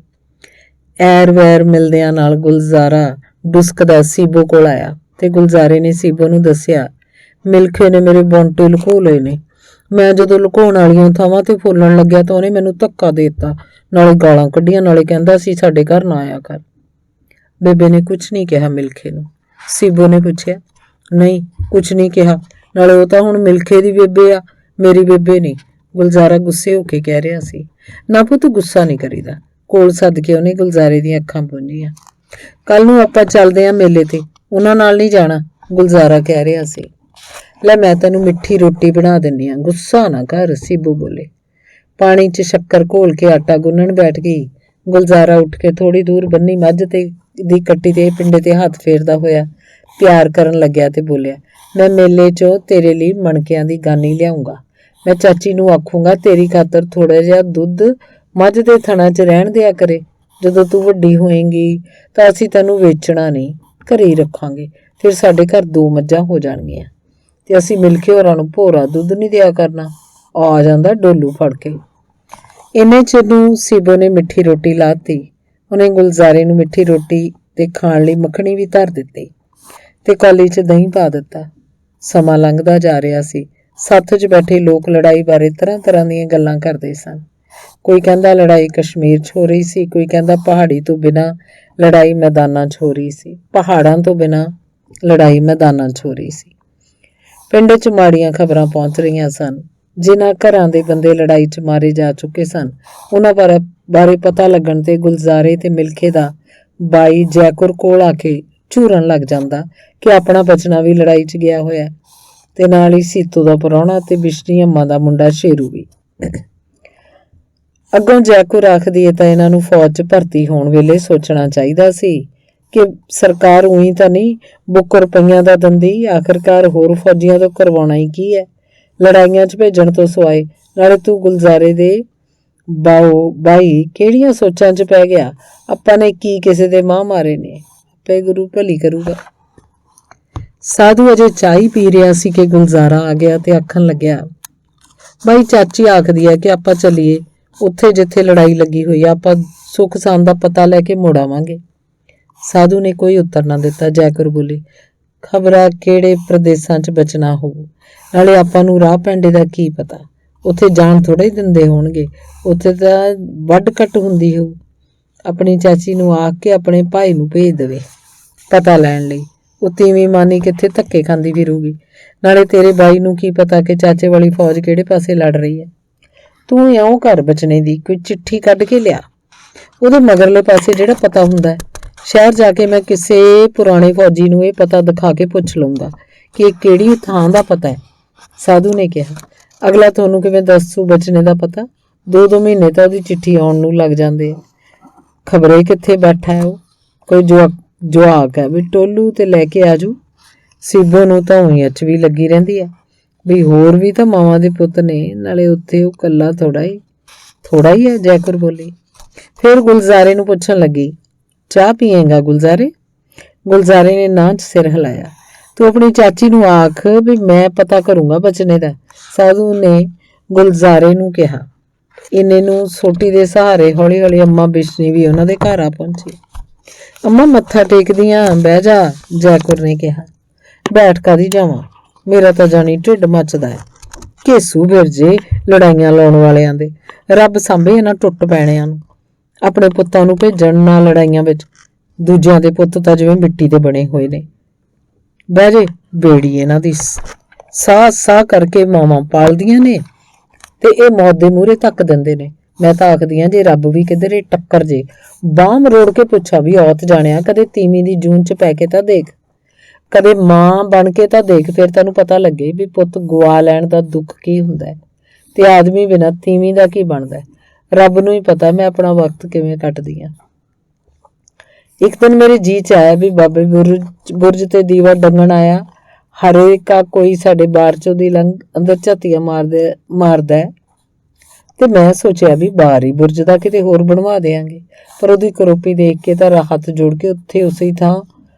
ਐਰ ਵੈਰ ਮਿਲਦਿਆਂ ਨਾਲ ਗੁਲਜ਼ਾਰਾ ਡੁਸਕਦਾ ਸੀਬੋ ਕੋਲ ਆਇਆ ਤੇ ਗੁਲਜ਼ਾਰੇ ਨੇ ਸੀਬੋ ਨੂੰ ਦੱਸਿਆ, ਮਿਲਖੇ ਨੇ ਮੇਰੇ ਬੌਂਟੇ ਲੁਕੋ ਲਏ ਨੇ। ਮੈਂ ਜਦੋਂ ਲੁਕਾਉਣ ਵਾਲੀਆਂ ਥਾਵਾਂ ਤੇ ਫੁੱਲਣ ਲੱਗਿਆ ਤਾਂ ਉਹਨੇ ਮੈਨੂੰ ਧੱਕਾ ਦੇ ਦਿੱਤਾ, ਨਾਲੇ ਗਾਲਾਂ ਕੱਢੀਆਂ, ਨਾਲੇ ਕਹਿੰਦਾ ਸੀ ਸਾਡੇ ਘਰ ਨਾ ਆਇਆ ਕਰ। ਬੇਬੇ ਨੇ ਕੁਛ ਨਹੀਂ ਕਿਹਾ ਮਿਲਖੇ ਨੂੰ। ਸੀਬੋ ਨੇ ਪੁੱਛਿਆ। ਨਹੀਂ ਕੁਛ ਨਹੀਂ ਕਿਹਾ, ਨਾਲੇ ਉਹ ਤਾਂ ਹੁਣ ਮਿਲਖੇ ਦੀ ਬੇਬੇ ਆ, ਮੇਰੀ ਬੇਬੇ ਨਹੀਂ। ਗੁਲਜ਼ਾਰਾ ਗੁੱਸੇ ਹੋ ਕੇ ਕਹਿ ਰਿਹਾ ਸੀ। ਨਾ ਪੁੱਤ ਗੁੱਸਾ ਨਹੀਂ ਕਰੀਦਾ। ਕੋਲ ਸੱਦ ਕੇ ਉਹਨੇ ਗੁਲਜ਼ਾਰੇ ਦੀਆਂ ਅੱਖਾਂ ਪੂੰਝੀਆਂ। ਕੱਲ ਨੂੰ ਆਪਾਂ ਚੱਲਦੇ ਆਂ ਮੇਲੇ ਤੇ, ਉਹਨਾਂ ਨਾਲ ਨਹੀਂ ਜਾਣਾ, ਗੁਲਜ਼ਾਰਾ ਕਹਿ ਰਿਹਾ ਸੀ। ਲੈ ਮੈਂ ਤੈਨੂੰ ਮਿੱਠੀ ਰੋਟੀ ਬਣਾ ਦਿੰਦੀ ਹਾਂ, ਗੁੱਸਾ ਨਾ ਕਰ, ਸੀਬੋ ਬੋਲੇ। ਪਾਣੀ 'ਚ ਸ਼ੱਕਰ ਘੋਲ ਕੇ ਆਟਾ ਗੁੰਨਣ ਬੈਠ ਗਈ। ਗੁਲਜ਼ਾਰਾ ਉੱਠ ਕੇ ਥੋੜੀ ਦੂਰ ਬੰਨੀ ਮੱਝ ਤੇ ਦੀ ਕੱਟੀ ਤੇ ਪਿੰਡੇ ਤੇ ਹੱਥ ਫੇਰਦਾ ਹੋਇਆ ਪਿਆਰ ਕਰਨ ਲੱਗਿਆ ਤੇ ਬੋਲਿਆ, मैं मेले चों तेरे लिए मणकियां दी गानी लियाऊंगा। मैं चाची नूं आखूंगा तेरी खातर थोड़ा जिहा दुੱਧ मੱਝ ਦੇ ਥਣਾਂ 'ਚ ਰਹਿਣ ਦਿਆ ਕਰੇ। ਜਦੋਂ ਤੂੰ ਵੱਡੀ ਹੋਏਂਗੀ ਤਾਂ ਅਸੀਂ ਤੈਨੂੰ ਵੇਚਣਾ ਨਹੀਂ, ਘਰੇ ਹੀ ਰੱਖਾਂਗੇ। ਫਿਰ ਸਾਡੇ ਘਰ 2 ਮੱਝਾਂ ਹੋ ਜਾਣਗੀਆਂ ਤੇ ਅਸੀਂ ਮਿਲ ਕੇ ਹੋਰਾਂ ਨੂੰ ਭੋਰਾ ਦੁੱਧ ਨਹੀਂ ਦਿਆ ਕਰਨਾ। ਆ ਜਾਂਦਾ ਡੋਲੂ ਫੜ ਕੇ। ਇੰਨੇ ਚਿਰ ਨੂੰ ਸੀਬੋ ਨੇ ਮਿੱਠੀ ਰੋਟੀ ਲਾਤੀ। ਉਹਨੇ ਗੁਲਜ਼ਾਰੇ ਨੂੰ ਮਿੱਠੀ ਰੋਟੀ ਤੇ ਖਾਣ ਲਈ ਮੱਖਣੀ ਵੀ ਧਰ ਦਿੱਤੀ ਤੇ ਕੌਲੀ 'ਚ ਦਹੀਂ ਪਾ ਦਿੱਤਾ। ਸਮਾਂ ਲੰਘਦਾ ਜਾ ਰਿਹਾ ਸੀ। ਸੱਥ 'ਚ ਬੈਠੇ ਲੋਕ ਲੜਾਈ ਬਾਰੇ ਤਰ੍ਹਾਂ ਤਰ੍ਹਾਂ ਦੀਆਂ ਗੱਲਾਂ ਕਰਦੇ ਸਨ। ਕੋਈ ਕਹਿੰਦਾ ਲੜਾਈ ਕਸ਼ਮੀਰ 'ਚ ਹੋ ਰਹੀ ਸੀ, ਕੋਈ ਕਹਿੰਦਾ ਪਹਾੜੀ ਤੋਂ ਬਿਨਾਂ ਲੜਾਈ ਮੈਦਾਨਾਂ 'ਚ ਹੋ ਰਹੀ ਸੀ, ਪਹਾੜਾਂ ਤੋਂ ਬਿਨਾਂ ਲੜਾਈ ਮੈਦਾਨਾਂ 'ਚ ਹੋ ਰਹੀ ਸੀ। ਪਿੰਡ 'ਚ ਮਾੜੀਆਂ ਖਬਰਾਂ ਪਹੁੰਚ ਰਹੀਆਂ ਸਨ। ਜਿਨ੍ਹਾਂ ਘਰਾਂ ਦੇ ਬੰਦੇ ਲੜਾਈ 'ਚ ਮਾਰੇ ਜਾ ਚੁੱਕੇ ਸਨ, ਉਹਨਾਂ ਬਾਰੇ ਪਤਾ ਲੱਗਣ ਤੇ ਗੁਲਜ਼ਾਰੇ ਤੇ ਮਿਲਖੇ ਦਾ ਬਾਈ ਜੈਕੁਰ ਕੋਲ ਆ ਕੇ ਝੂਰਨ ਲੱਗ ਜਾਂਦਾ ਕਿ ਆਪਣਾ ਬਚਨਾ ਵੀ ਲੜਾਈ 'ਚ ਗਿਆ ਹੋਇਆ ਤੇ ਨਾਲ ਹੀ ਸੀਤੋ ਦਾ ਪ੍ਰਾਹੁਣਾ ਤੇ ਬਿਸ਼ਨੀ ਅੰਮਾ ਦਾ ਮੁੰਡਾ ਸ਼ੇਰੂ ਵੀ। ਅੱਗੋਂ ਜੈਕੁਰ ਆਖਦੀ ਹੈ ਤਾਂ ਇਹਨਾਂ ਨੂੰ ਫੌਜ 'ਚ ਭਰਤੀ ਹੋਣ ਵੇਲੇ ਸੋਚਣਾ ਚਾਹੀਦਾ ਸੀ ਕਿ ਸਰਕਾਰ ਉਹੀ ਤਾਂ ਨਹੀਂ ਬੁੱਕ ਰੁਪਈਆਂ ਦਾ ਦਿੰਦੀ। ਆਖਰਕਾਰ ਹੋਰ ਫੌਜੀਆਂ ਤੋਂ ਕਰਵਾਉਣਾ ਹੀ ਕੀ ਹੈ ਲੜਾਈਆਂ 'ਚ ਭੇਜਣ ਤੋਂ ਸਿਵਾਏ। ਨਾਲੇ ਤੂੰ ਗੁਲਜ਼ਾਰੇ ਦੇ ਬਾਈ ਕਿਹੜੀਆਂ ਸੋਚਾਂ 'ਚ ਪੈ ਗਿਆ? ਆਪਾਂ ਨੇ ਕੀ ਕਿਸੇ ਦੇ ਮਾਂ ਮਾਰੇ ਨੇ? ਆਪੇ ਗੁਰੂ ਭਲੀ ਕਰੂਗਾ। ਸਾਧੂ ਅਜੇ ਚਾਹ ਹੀ ਪੀ ਰਿਹਾ ਸੀ ਕਿ ਗੁਲਜ਼ਾਰਾ ਆ ਗਿਆ ਤੇ ਆਖਣ ਲੱਗਿਆ, ਬਾਈ ਚਾਚੀ ਆਖਦੀ ਹੈ ਕਿ ਆਪਾਂ ਚੱਲੀਏ ਉੱਥੇ ਜਿੱਥੇ ਲੜਾਈ ਲੱਗੀ ਹੋਈ ਆ, ਆਪਾਂ ਸੁੱਖ ਸਾਂਦ ਦਾ ਪਤਾ ਲੈ ਕੇ ਮੁੜ ਆਵਾਂਗੇ। ਸਾਧੂ ਨੇ ਕੋਈ ਉੱਤਰ ਨਾ ਦਿੱਤਾ। ਜੈਕੁਰ ਬੋਲੀ, ਖਬਰਾਂ ਕਿਹੜੇ ਪ੍ਰਦੇਸਾਂ 'ਚ ਬਚਣਾ ਹੋਊ, ਨਾਲੇ ਆਪਾਂ ਨੂੰ ਰਾਹ ਪੈਂਡੇ ਦਾ ਕੀ ਪਤਾ, ਉੱਥੇ ਜਾਣ ਥੋੜ੍ਹਾ ਹੀ ਦਿੰਦੇ ਹੋਣਗੇ, ਉੱਥੇ ਤਾਂ ਵੱਢ ਕੱਟ ਹੁੰਦੀ ਹੋਊ। ਆਪਣੀ ਚਾਚੀ ਨੂੰ ਆਖ ਕੇ ਆਪਣੇ ਭਾਈ ਨੂੰ ਭੇਜ ਦੇਵੇ ਪਤਾ ਲੈਣ ਲਈ। ਉਹ ਤੀਵੀਂ ਮਾਨੀ ਕਿੱਥੇ ਧੱਕੇ ਖਾਂਦੀ ਫਿਰੂਗੀ। ਨਾਲੇ ਤੇਰੇ ਬਾਈ ਨੂੰ ਕੀ ਪਤਾ ਕਿ ਚਾਚੇ ਵਾਲੀ ਫੌਜ ਕਿਹੜੇ ਪਾਸੇ ਲੜ ਰਹੀ ਹੈ। ਤੂੰ ਇਉਂ ਘਰ ਬਚਣੇ ਦੀ ਕੋਈ ਚਿੱਠੀ ਕੱਢ ਕੇ ਲਿਆ, ਉਹਦੇ ਮਗਰਲੇ ਪਾਸੇ ਜਿਹੜਾ ਪਤਾ ਹੁੰਦਾ ਹੈ। ਸ਼ਹਿਰ ਜਾ ਕੇ ਮੈਂ ਕਿਸੇ ਪੁਰਾਣੇ ਫੌਜੀ ਨੂੰ ਇਹ ਪਤਾ ਦਿਖਾ ਕੇ ਪੁੱਛ ਲਊਂਗਾ ਕਿ ਇਹ ਕਿਹੜੀ ਥਾਂ ਦਾ ਪਤਾ ਹੈ। ਸਾਧੂ ਨੇ ਕਿਹਾ, ਅਗਲਾ ਤੁਹਾਨੂੰ ਕਿਵੇਂ ਦੱਸੂ ਬਚਨੇ ਦਾ ਪਤਾ? 2-2 ਮਹੀਨੇ ਤਾਂ ਉਹਦੀ ਚਿੱਠੀ ਆਉਣ ਨੂੰ ਲੱਗ ਜਾਂਦੇ ਆ। ਖਬਰੇ ਕਿੱਥੇ ਬੈਠਾ ਹੈ ਉਹ? ਕੋਈ ਜਵਾਕ ਹੈ ਵੀ ਟੋਲੂ ਤੇ ਲੈ ਕੇ ਆਜੂ। ਸੀਬੋ ਨੂੰ ਤਾਂ ਉਹੀ ਅੱਚ ਵੀ ਲੱਗੀ ਰਹਿੰਦੀ ਹੈ ਵੀ ਹੋਰ ਵੀ ਤਾਂ ਮਾਵਾਂ ਦੇ ਪੁੱਤ ਨੇ, ਨਾਲੇ ਉੱਥੇ ਉਹ ਕੱਲਾ ਥੋੜਾ ਹੀ ਹੈ। ਜੈਕੁਰ ਬੋਲੀ। ਫਿਰ ਗੁਲਜ਼ਾਰੇ ਨੂੰ ਪੁੱਛਣ ਲੱਗੀ, ਚਾਹ ਪੀਏਗਾ ਗੁਲਜ਼ਾਰੇ? ਗੁਲਜ਼ਾਰੇ ਨੇ ਨਾਂ 'ਚ ਸਿਰ ਹਿਲਾਇਆ। ਤੂੰ ਆਪਣੀ ਚਾਚੀ ਨੂੰ ਆਖ ਵੀ ਮੈਂ ਪਤਾ ਕਰੂੰਗਾ ਬਚਨੇ ਦਾ। ਸਾਧੂ ਨੇ ਗੁਲਜ਼ਾਰੇ ਨੂੰ ਕਿਹਾ। ਇੰਨੇ ਨੂੰ ਸੋਟੀ ਦੇ ਸਹਾਰੇ ਹੌਲੀ ਹੌਲੀ ਅੰਮਾ ਬਿਸ਼ਨੀ ਵੀ ਉਹਨਾਂ ਦੇ ਘਰ ਆ ਪਹੁੰਚੀ। ਅੰਮਾ ਮੱਥਾ ਟੇਕਦੀਆਂ, ਬਹਿ ਜਾ, ਜੈਕੁਰ ਨੇ ਕਿਹਾ। ਬੈਠ ਕਾਹਦੀ ਜਾਵਾਂ, ਮੇਰਾ ਤਾਂ ਜਾਣੀ ਢਿੱਡ ਮੱਚਦਾ ਹੈ। ਘੇਸੂ ਬਿਰਜੇ ਲੜਾਈਆਂ ਲਾਉਣ ਵਾਲਿਆਂ ਦੇ, ਰੱਬ ਸਾਂਭੇ ਇਹਨਾਂ ਟੁੱਟ ਪੈਣਿਆਂ ਨੂੰ। ਆਪਣੇ ਪੁੱਤਾਂ ਨੂੰ ਭੇਜਣ ਨਾ ਲੜਾਈਆਂ ਵਿੱਚ, ਦੂਜਿਆਂ ਦੇ ਪੁੱਤ ਤਾਂ ਜਿਵੇਂ ਮਿੱਟੀ ਦੇ ਬਣੇ ਹੋਏ ਨੇ। ਬਹਿ ਜੇ ਬੇੜੀ ਇਹਨਾਂ ਦੀ, ਸਾਹ ਕਰਕੇ ਮਾਵਾਂ ਪਾਲਦੀਆਂ ਨੇ ਤੇ ਇਹ ਮੌਤ ਦੇ ਮੂਹਰੇ ਧੱਕ ਦਿੰਦੇ ਨੇ। ਮੈਂ ਤਾਂ ਆਖਦੀ ਹਾਂ ਜੇ ਰੱਬ ਵੀ ਕਿਧਰੇ ਟੱਕਰ ਜੇ, ਬਾਂਹ ਮਰੋੜ ਕੇ ਪੁੱਛਾ ਵੀ ਔਤ ਜਾਣਿਆ ਕਦੇ ਤੀਵੀਂ ਦੀ ਜੂਨ 'ਚ ਪੈ ਕੇ ਤਾਂ ਦੇਖ, ਕਦੇ ਮਾਂ ਬਣ ਕੇ ਤਾਂ ਦੇਖ, ਫਿਰ ਤੈਨੂੰ ਪਤਾ ਲੱਗੇ ਵੀ ਪੁੱਤ ਗਵਾ ਲੈਣ ਦਾ ਦੁੱਖ ਕੀ ਹੁੰਦਾ ਹੈ ਤੇ ਆਦਮੀ ਬਿਨਾਂ ਤੀਵੀਂ ਦਾ ਕੀ ਬਣਦਾ। ਰੱਬ ਨੂੰ ਹੀ ਪਤਾ ਮੈਂ ਆਪਣਾ ਵਕਤ ਕਿਵੇਂ ਕੱਟਦੀ ਹਾਂ। ਇੱਕ ਦਿਨ ਮੇਰੇ ਜੀਅ 'ਚ ਆਇਆ ਵੀ ਬਾਬੇ ਬੁਰਜ ਤੇ ਦੀਵਾ ਡੰਗਣ ਆਇਆ ਹਰੇਕਾ ਕੋਈ ਸਾਡੇ ਬਾਰ 'ਚ ਉਹਦੀ ਅੰਦਰ ਝਾਤੀਆਂ ਮਾਰਦਾ ਹੈ ਤੇ ਮੈਂ ਸੋਚਿਆ ਵੀ ਬਾਹਰ ਹੀ ਬੁਰਜ ਦਾ ਕਿਤੇ ਹੋਰ ਬਣਵਾ ਦੇਵਾਂਗੇ। ਪਰ ਉਹਦੀ ਕਰੋਪੀ ਦੇਖ ਕੇ ਤਾਂ ਹੱਥ ਜੋੜ ਕੇ ਉੱਥੇ ਉਸੇ ਥਾਂ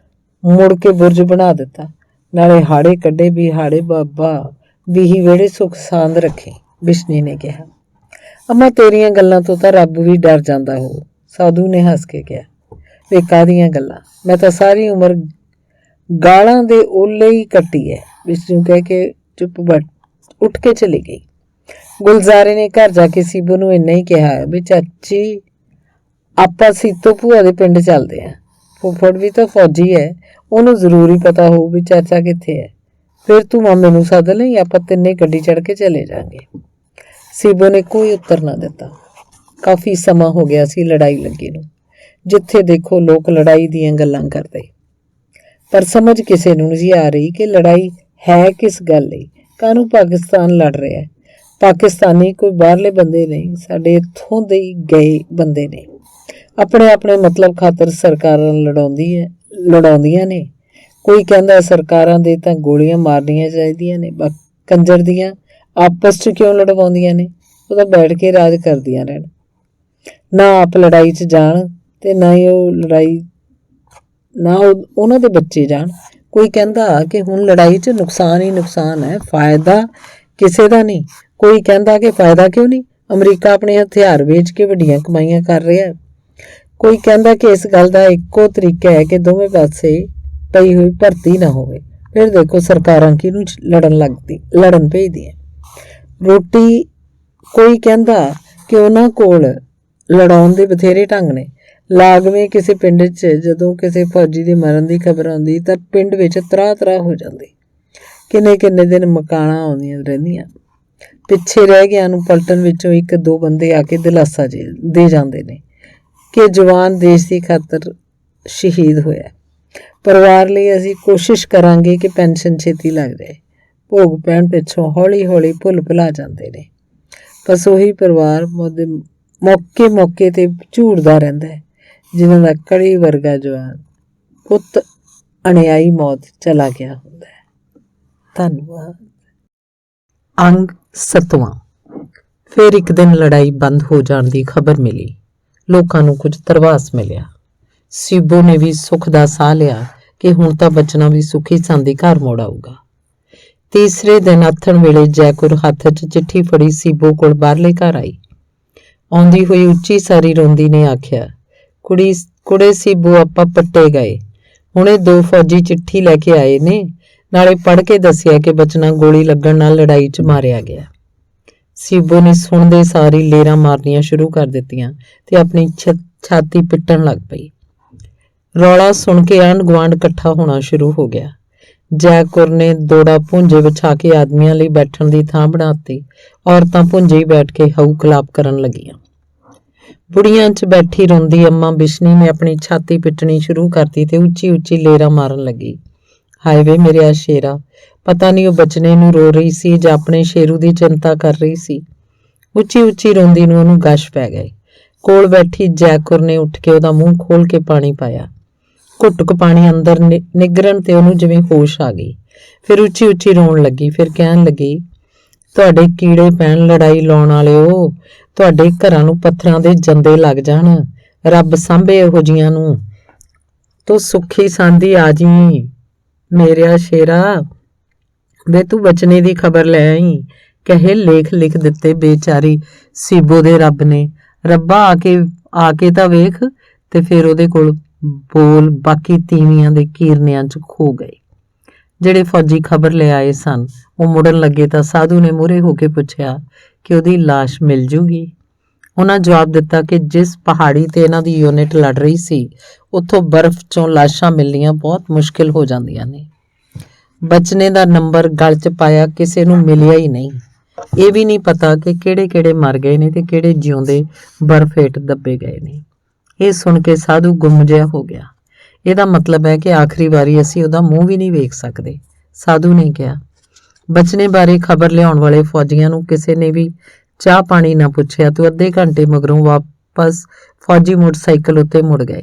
ਮੁੜ ਕੇ ਬੁਰਜ ਬਣਾ ਦਿੱਤਾ। ਨਾਲੇ ਹਾੜੇ ਕੱਢੇ ਵੀ ਹਾੜੇ ਬਾਬਾ ਵੀਹੀ ਵਿਹੜੇ ਸੁੱਖ ਸਾਂਦ ਰੱਖੇ, ਬਿਸ਼ਨੀ ਨੇ ਕਿਹਾ। ਅੰਮਾ ਤੇਰੀਆਂ ਗੱਲਾਂ ਤੋਂ ਤਾਂ ਰੱਬ ਵੀ ਡਰ ਜਾਂਦਾ ਹੋ, ਸਾਧੂ ਨੇ ਹੱਸ ਕੇ ਕਿਹਾ। ਵੇ ਕਾਹਦੀਆਂ ਗੱਲਾਂ, ਮੈਂ ਤਾਂ ਸਾਰੀ ਉਮਰ ਗਾਲਾਂ ਦੇ ਓਲੇ ਹੀ ਕੱਟੀ ਹੈ। ਬਿਸ਼ਨੂ ਕਹਿ ਕੇ ਉੱਠ ਕੇ ਚਲੀ ਗਈ। ਗੁਲਜ਼ਾਰੇ ਨੇ ਘਰ ਜਾ ਕੇ ਸੀਬੋ ਨੂੰ ਇੰਨਾ ਹੀ ਕਿਹਾ ਵੀ ਚਾਚੀ ਆਪਾਂ ਸੀਤੋ ਭੂਆ ਦੇ ਪਿੰਡ ਚੱਲਦੇ ਆ, ਫੁੱਫੜ ਵੀ ਤਾਂ ਫੌਜੀ ਹੈ, ਉਹਨੂੰ ਜ਼ਰੂਰੀ ਪਤਾ ਹੋਊ ਵੀ ਚਾਚਾ ਕਿੱਥੇ ਹੈ। ਫਿਰ ਤੂੰ ਮਾਮੇ ਨੂੰ ਸੱਦ ਲਈ, ਆਪਾਂ ਤਿੰਨੇ ਗੱਡੀ ਚੜ੍ਹ ਕੇ ਚਲੇ ਜਾਵਾਂਗੇ। ਸੀਬੋ ਨੇ ਕੋਈ ਉੱਤਰ ਨਾ ਦਿੱਤਾ। ਕਾਫੀ ਸਮਾਂ ਹੋ ਗਿਆ ਸੀ ਲੜਾਈ ਲੱਗੀ ਨੂੰ। ਜਿੱਥੇ ਦੇਖੋ ਲੋਕ ਲੜਾਈ ਦੀਆਂ ਗੱਲਾਂ ਕਰਦੇ, ਪਰ ਸਮਝ ਕਿਸੇ ਨੂੰ ਨਹੀਂ ਆ ਰਹੀ ਕਿ ਲੜਾਈ ਹੈ ਕਿਸ ਗੱਲ ਲਈ, ਕਾਹਨੂੰ ਪਾਕਿਸਤਾਨ ਲੜ ਰਿਹਾ ਹੈ। ਪਾਕਿਸਤਾਨੀ ਕੋਈ ਬਾਹਰਲੇ ਬੰਦੇ ਨਹੀਂ, ਸਾਡੇ ਇੱਥੋਂ ਦੇ ਹੀ ਗਏ ਬੰਦੇ ਨੇ। ਆਪਣੇ ਮਤਲਬ ਖਾਤਰ ਸਰਕਾਰਾਂ ਲੜਾਉਂਦੀਆਂ ਨੇ। ਕੋਈ ਕਹਿੰਦਾ ਸਰਕਾਰਾਂ ਦੇ ਤਾਂ ਗੋਲੀਆਂ ਮਾਰਨੀਆਂ ਚਾਹੀਦੀਆਂ ਨੇ, ਕੰਜਰ ਦੀਆਂ ਆਪਸ 'ਚ ਕਿਉਂ ਲੜਵਾਉਂਦੀਆਂ ਨੇ, ਉਹ ਤਾਂ ਬੈਠ ਕੇ ਰਾਜ ਕਰਦੀਆਂ ਰਹਿਣ, ਨਾ ਆਪ ਲੜਾਈ 'ਚ ਜਾਣ ਤੇ ਨਾ ਹੀ ਉਹ ਲੜਾਈ ਨਾ ਉਹਨਾਂ ਦੇ ਬੱਚੇ ਜਾਣ। ਕੋਈ ਕਹਿੰਦਾ ਕਿ ਹੁਣ ਲੜਾਈ 'ਚ ਨੁਕਸਾਨ ਹੀ ਨੁਕਸਾਨ ਹੈ, ਫਾਇਦਾ ਕਿਸੇ ਦਾ ਨਹੀਂ। ਕੋਈ ਕਹਿੰਦਾ ਕਿ ਫਾਇਦਾ ਕਿਉਂ ਨਹੀਂ, ਅਮਰੀਕਾ ਆਪਣੇ ਹਥਿਆਰ ਵੇਚ ਕੇ ਵੱਡੀਆਂ ਕਮਾਈਆਂ ਕਰ ਰਿਹਾ। ਕੋਈ ਕਹਿੰਦਾ ਕਿ ਇਸ ਗੱਲ ਦਾ ਇੱਕੋ ਤਰੀਕਾ ਹੈ ਕਿ ਦੋਵੇਂ ਪਾਸੇ ਪਈ ਹੋਈ ਭਰਤੀ ਨਾ ਹੋਵੇ। ਫਿਰ ਦੇਖੋ ਸਰਕਾਰਾਂ ਕਿਹਨੂੰ ਲੜਨ ਭੇਜਦੀਆਂ। ਰੋਟੀ ਕੋਈ ਕਹਿੰਦਾ ਕਿ ਉਹਨਾਂ ਕੋਲ ਲੜਾਉਣ ਦੇ ਬਥੇਰੇ ਢੰਗ ਨੇ। ਲਾਗਵੇਂ ਕਿਸੇ ਪਿੰਡ 'ਚ ਜਦੋਂ ਕਿਸੇ ਫੌਜੀ ਦੇ ਮਰਨ ਦੀ ਖਬਰ ਆਉਂਦੀ ਤਾਂ ਪਿੰਡ ਵਿੱਚ ਤਰਾਹ ਹੋ ਜਾਂਦੀ। ਕਿੰਨੇ ਦਿਨ ਮਕਾਨਾਂ ਆਉਂਦੀਆਂ ਰਹਿੰਦੀਆਂ। ਪਿੱਛੇ ਰਹਿ ਗਿਆਂ ਨੂੰ ਪਲਟਨ ਵਿੱਚੋਂ 1-2 ਬੰਦੇ ਆ ਕੇ ਦਿਲਾਸਾ ਦੇ ਜਾਂਦੇ ਨੇ ਕਿ ਜਵਾਨ ਦੇਸ਼ ਦੀ ਖਾਤਰ ਸ਼ਹੀਦ ਹੋਇਆ। ਪਰਿਵਾਰ ਲਈ ਅਸੀਂ ਕੋਸ਼ਿਸ਼ ਕਰਾਂਗੇ ਕਿ ਪੈਨਸ਼ਨ ਛੇਤੀ ਲੱਗ ਜਾਏ। ਭੋਗ ਪੈਣ ਪਿੱਛੋਂ ਹੌਲੀ ਭੁੱਲ ਭੁਲਾ ਜਾਂਦੇ ਨੇ। ਬਸ ਉਹੀ ਪਰਿਵਾਰ ਮੌਕੇ ਤੇ ਝੂਰਦਾ ਰਹਿੰਦਾ ਹੈ, ਜਿਨ੍ਹਾਂ ਦਾ ਕੜੀ ਵਰਗਾ ਜਵਾਨ ਪੁੱਤ ਅਣਿਆਈ ਮੌਤ ਚਲਾ ਗਿਆ ਹੁੰਦਾ ਹੈ। ਧੰਨਵਾਦ। ਅੰਗ 7ਵਾਂ। ਫਿਰ ਇੱਕ ਦਿਨ ਲੜਾਈ ਬੰਦ ਹੋ ਜਾਣ ਦੀ ਖਬਰ ਮਿਲੀ। ਲੋਕਾਂ ਨੂੰ ਕੁਝ ਧਰਵਾਸ ਮਿਲਿਆ। ਸੀਬੋ ਨੇ ਵੀ ਸੁੱਖ ਦਾ ਸਾਹ ਲਿਆ ਕਿ ਹੁਣ ਤਾਂ ਬਚਣਾ ਵੀ ਸੁਖੀ ਸੰਦੀ ਘਰ ਮੋੜ ਆਊਗਾ। ਤੀਸਰੇ ਦਿਨ ਆਥਣ ਵੇਲੇ ਜੈਕੁਰ ਹੱਥ 'ਚ ਚਿੱਠੀ ਫੜੀ ਸੀਬੋ ਕੋਲ ਬਾਹਰਲੇ ਘਰ ਆਈ। ਆਉਂਦੀ ਹੋਈ ਉੱਚੀ ਸਾਰੀ ਰੋਂਦੀ ਨੇ ਆਖਿਆ, ਕੁੜੇ ਸੀਬੋ, ਆਪਾਂ ਪੱਟੇ ਗਏ। ਹੁਣੇ 2 ਫੌਜੀ ਚਿੱਠੀ ਲੈ ਕੇ ਆਏ ਨੇ, ਨਾਲੇ ਪੜ੍ਹ ਕੇ ਦੱਸਿਆ ਕਿ ਬਚਨਾ ਗੋਲੀ ਲੱਗਣ ਨਾਲ ਲੜਾਈ 'ਚ ਮਾਰਿਆ ਗਿਆ। ਸੀਬੋ ਨੇ ਸੁਣਦੇ ਸਾਰੀ ਲੇਰਾਂ ਮਾਰਨੀਆਂ ਸ਼ੁਰੂ ਕਰ ਦਿੱਤੀਆਂ ਤੇ ਆਪਣੀ ਛਾਤੀ ਪਿੱਟਣ ਲੱਗ ਪਈ। ਰੌਲਾ ਸੁਣ ਕੇ ਆਂਢ ਗੁਆਂਢ ਇਕੱਠਾ ਹੋਣਾ ਸ਼ੁਰੂ ਹੋ ਗਿਆ। ਜੈਕੁਰ ਨੇ ਦੋੜਾ ਭੁੰਜੇ ਵਿਛਾ ਕੇ ਆਦਮੀਆਂ ਲਈ ਬੈਠਣ ਦੀ ਥਾਂ ਬਣਾਤੀ। ਔਰਤਾਂ ਭੁੰਜੇ ਹੀ ਬੈਠ ਕੇ ਹਊ ਕਲਾਪ ਕਰਨ ਲੱਗੀਆਂ। ਬੁੜੀਆਂ 'ਚ ਬੈਠੀ ਰੋਂਦੀ ਅੰਮਾ ਬਿਸ਼ਨੀ ਨੇ ਆਪਣੀ ਛਾਤੀ ਪਿੱਟਣੀ ਸ਼ੁਰੂ ਕਰਤੀ ਤੇ ਉੱਚੀ ਲੇਰਾਂ ਮਾਰਨ ਲੱਗੀ। ਹਾਏ ਵੇ ਮੇਰਿਆ ਸ਼ੇਰਾ, ਪਤਾ ਨਹੀਂ ਉਹ ਬਚਨੇ ਨੂੰ ਰੋ ਰਹੀ ਸੀ ਜਾਂ ਆਪਣੇ ਸ਼ੇਰੂ ਦੀ ਚਿੰਤਾ ਕਰ ਰਹੀ ਸੀ। ਉੱਚੀ ਰੋਂਦੀ ਨੂੰ ਉਹਨੂੰ ਗਸ਼ ਪੈ ਗਏ। ਕੋਲ ਬੈਠੀ ਜੈਕੁਰ ਨੇ ਉੱਠ ਕੇ ਉਹਦਾ ਮੂੰਹ ਖੋਲ ਕੇ ਪਾਣੀ ਪਾਇਆ। ਘੁੱਟਕ ਪਾਣੀ ਅੰਦਰ ਨਿਗਰਨ ਤੇ ਉਹਨੂੰ ਜਿਵੇਂ ਹੋਸ਼ ਆ ਗਈ। ਫਿਰ ਉੱਚੀ ਰੋਣ ਲੱਗੀ। ਫਿਰ ਕਹਿਣ ਲੱਗੀ, ਤੁਹਾਡੇ ਕੀੜੇ ਪੈਣ ਲੜਾਈ ਲਾਉਣ ਵਾਲਿਓ, ਤੁਹਾਡੇ ਘਰਾਂ ਨੂੰ ਪੱਥਰਾਂ ਦੇ ਜੰਦੇ ਲੱਗ ਜਾਣ। ਰੱਬ ਸਾਂਭੇ ਇਹੋ ਜੀਆਂ ਨੂੰ। ਤੂੰ ਸੁੱਖੀ ਸਾਂਦੀ ਆ ਜੀ ਮੇਰਿਆ ਸ਼ੇਰਾ। ਵੇ ਤੂੰ ਬਚਨੇ ਦੀ ਖਬਰ ਲੈ ਆਈ। ਕਹੇ ਲੇਖ ਲਿਖ ਦਿੱਤੇ ਬੇਚਾਰੀ ਸੀਬੋ ਦੇ ਰੱਬ ਨੇ। ਰੱਬਾ ਆ ਕੇ ਤਾਂ ਵੇਖ। ਤੇ ਫਿਰ ਉਹਦੇ ਕੋਲ ਬੋਲ ਬਾਕੀ ਤੀਵੀਆਂ ਦੇ ਕੀਰਨਿਆਂ 'ਚ ਖੋ ਗਏ। ਜਿਹੜੇ ਫੌਜੀ ਖਬਰ ਲੈ ਆਏ ਸਨ ਉਹ ਮੁੜਨ ਲੱਗੇ ਤਾਂ ਸਾਧੂ ਨੇ ਮੂਹਰੇ ਹੋ ਕੇ ਪੁੱਛਿਆ ਕਿ ਉਹਦੀ ਲਾਸ਼ ਮਿਲ ਜੂਗੀ। ਉਹਨਾਂ ਜਵਾਬ ਦਿੱਤਾ ਕਿ ਜਿਸ ਪਹਾੜੀ ਤੇ ਇਹਨਾਂ ਦੀ ਯੂਨਿਟ ਲੜ ਰਹੀ ਸੀ ਉੱਥੋਂ ਬਰਫ਼ 'ਚੋਂ ਲਾਸ਼ਾਂ ਮਿਲਣੀਆਂ ਬਹੁਤ ਮੁਸ਼ਕਿਲ ਹੋ ਜਾਂਦੀਆਂ ਨੇ। ਬਚਨੇ ਦਾ ਨੰਬਰ ਗਲ 'ਚ ਪਾਇਆ ਕਿਸੇ ਨੂੰ ਮਿਲਿਆ ਹੀ ਨਹੀਂ। ਇਹ ਵੀ ਨਹੀਂ ਪਤਾ ਕਿ ਕਿਹੜੇ ਮਰ ਗਏ ਨੇ ਤੇ ਕਿਹੜੇ ਜਿਉਂਦੇ ਬਰਫ਼ ਹੇਠ ਦੱਬੇ ਗਏ ਨੇ। ਇਹ ਸੁਣ ਕੇ ਸਾਧੂ ਗੁੰਮ ਜਿਹਾ ਹੋ ਗਿਆ। ਇਹਦਾ ਮਤਲਬ ਹੈ ਕਿ ਆਖਰੀ ਵਾਰੀ ਅਸੀਂ ਉਹਦਾ ਮੂੰਹ ਵੀ ਨਹੀਂ ਵੇਖ ਸਕਦੇ। ਸਾਧੂ ਨੇ ਕਿਹਾ, ਬਚਨੇ ਬਾਰੇ ਖਬਰ ਲਿਆਉਣ ਵਾਲੇ ਫੌਜੀਆਂ ਨੂੰ ਕਿਸੇ ਨੇ ਵੀ ਚਾਹ ਪਾਣੀ ਨਾ ਪੁੱਛਿਆ ਤੇ ਅੱਧੇ ਘੰਟੇ ਮਗਰੋਂ ਵਾਪਸ ਫੌਜੀ ਮੋਟਰਸਾਈਕਲ ਉੱਤੇ ਮੁੜ ਗਏ।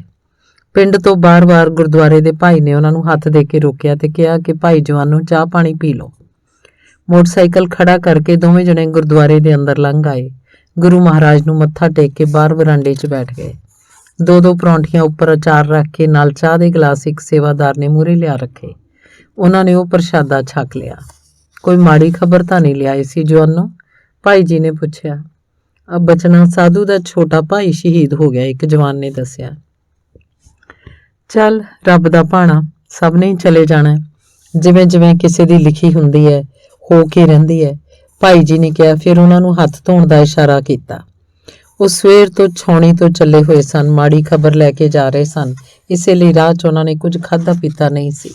ਪਿੰਡ ਤੋਂ ਬਾਰ-ਬਾਰ ਗੁਰਦੁਆਰੇ ਦੇ ਭਾਈ ਨੇ ਉਹਨਾਂ ਨੂੰ ਹੱਥ ਦੇ ਕੇ ਰੋਕਿਆ ਤੇ ਕਿਹਾ ਕਿ ਭਾਈ ਜਵਾਨੋ, ਚਾਹ ਪਾਣੀ ਪੀ ਲਓ। ਮੋਟਰਸਾਈਕਲ ਖੜਾ ਕਰਕੇ ਦੋਵੇਂ ਜਣੇ ਗੁਰਦੁਆਰੇ ਦੇ ਅੰਦਰ ਲੰਘ ਆਏ। ਗੁਰੂ ਮਹਾਰਾਜ ਨੂੰ ਮੱਥਾ ਟੇਕ ਕੇ ਬਾਹਰ ਵਰਾਂਡੇ 'ਚ ਬੈਠ ਗਏ। 2 ਪਰੌਂਠੀਆਂ ਉੱਪਰ ਅਚਾਰ ਰੱਖ ਕੇ ਨਾਲ ਚਾਹ ਦੇ ਗਲਾਸ ਇੱਕ ਸੇਵਾਦਾਰ ਨੇ ਮੂਹਰੇ ਲਿਆ ਰੱਖੇ। ਉਹਨਾਂ ਨੇ ਉਹ ਪ੍ਰਸ਼ਾਦਾ ਛਕ ਲਿਆ। ਕੋਈ ਮਾੜੀ ਖਬਰ ਤਾਂ ਨਹੀਂ ਲਿਆਏ ਸੀ ਜਵਾਨੋ? ਭਾਈ ਜੀ ਨੇ ਪੁੱਛਿਆ। ਬਚਨਾ ਸਾਧੂ ਦਾ ਛੋਟਾ ਭਾਈ ਸ਼ਹੀਦ ਹੋ ਗਿਆ, ਇੱਕ ਜਵਾਨ ਨੇ ਦੱਸਿਆ। ਚੱਲ ਰੱਬ ਦਾ ਭਾਣਾ, ਸਭ ਨੇ ਚਲੇ ਜਾਣਾ। ਜਿਵੇਂ ਕਿਸੇ ਦੀ ਲਿਖੀ ਹੁੰਦੀ ਹੈ ਹੋ ਕੇ ਰਹਿੰਦੀ ਹੈ, ਭਾਈ ਜੀ ਨੇ ਕਿਹਾ। ਫਿਰ ਉਹਨਾਂ ਨੂੰ ਹੱਥ ਧੋਣ ਦਾ ਇਸ਼ਾਰਾ ਕੀਤਾ। ਉਹ ਸਵੇਰ ਤੋਂ ਛਾਉਣੀ ਤੋਂ ਚੱਲੇ ਹੋਏ ਸਨ, ਮਾੜੀ ਖਬਰ ਲੈ ਕੇ ਜਾ ਰਹੇ ਸਨ, ਇਸੇ ਲਈ ਰਾਹ 'ਚ ਉਹਨਾਂ ਨੇ ਕੁਝ ਖਾਧਾ ਪੀਤਾ ਨਹੀਂ ਸੀ।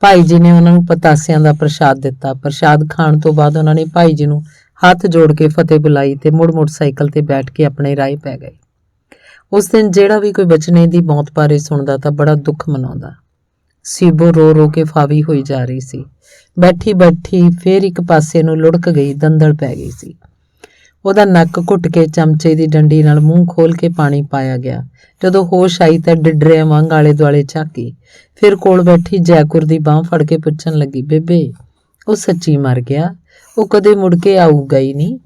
ਭਾਈ ਜੀ ਨੇ ਉਹਨਾਂ ਨੂੰ ਪਤਾਸਿਆਂ ਦਾ ਪ੍ਰਸ਼ਾਦ ਦਿੱਤਾ। ਪ੍ਰਸ਼ਾਦ ਖਾਣ ਤੋਂ ਬਾਅਦ ਉਹਨਾਂ ਨੇ ਭਾਈ ਜੀ ਨੂੰ ਹੱਥ ਜੋੜ ਕੇ ਫਤਿਹ ਬੁਲਾਈ ਤੇ ਮੋਟਰਸਾਈਕਲ ਤੇ ਬੈਠ ਕੇ ਆਪਣੇ ਰਾਹ ਪੈ ਗਏ। ਉਸ ਦਿਨ ਜਿਹੜਾ ਵੀ ਕੋਈ ਬਚਨੇ ਦੀ ਮੌਤ ਬਾਰੇ ਸੁਣਦਾ ਤਾਂ ਬੜਾ ਦੁੱਖ ਮਨਾਉਂਦਾ। ਸੀਬੋ ਰੋ ਕੇ ਫਾਵੀ ਹੋਈ ਜਾ ਰਹੀ ਸੀ। ਬੈਠੀ ਫਿਰ ਇੱਕ ਪਾਸੇ ਨੂੰ ਲੁੜਕ ਗਈ, ਦੰਦਲ ਪੈ ਗਈ ਸੀ। ਉਹਦਾ ਨੱਕ ਘੁੱਟ ਕੇ ਚਮਚੇ ਦੀ ਡੰਡੀ ਨਾਲ ਮੂੰਹ ਖੋਲ ਕੇ ਪਾਣੀ ਪਾਇਆ ਗਿਆ। ਜਦੋਂ ਹੋਸ਼ ਆਈ ਤਾਂ ਡਿਡਰਿਆਂ ਵਾਂਗ ਆਲੇ ਦੁਆਲੇ ਝਾਕੀ। ਫਿਰ ਕੋਲ ਬੈਠੀ ਜੈਕੁਰ ਦੀ ਬਾਂਹ ਫੜ ਕੇ ਪੁੱਛਣ ਲੱਗੀ, ਬੇਬੇ ਉਹ ਸੱਚੀ ਮਰ ਗਿਆ? ਉਹ ਕਦੇ ਮੁੜ ਕੇ ਆਊਗਾ ਹੀ ਨਹੀਂ।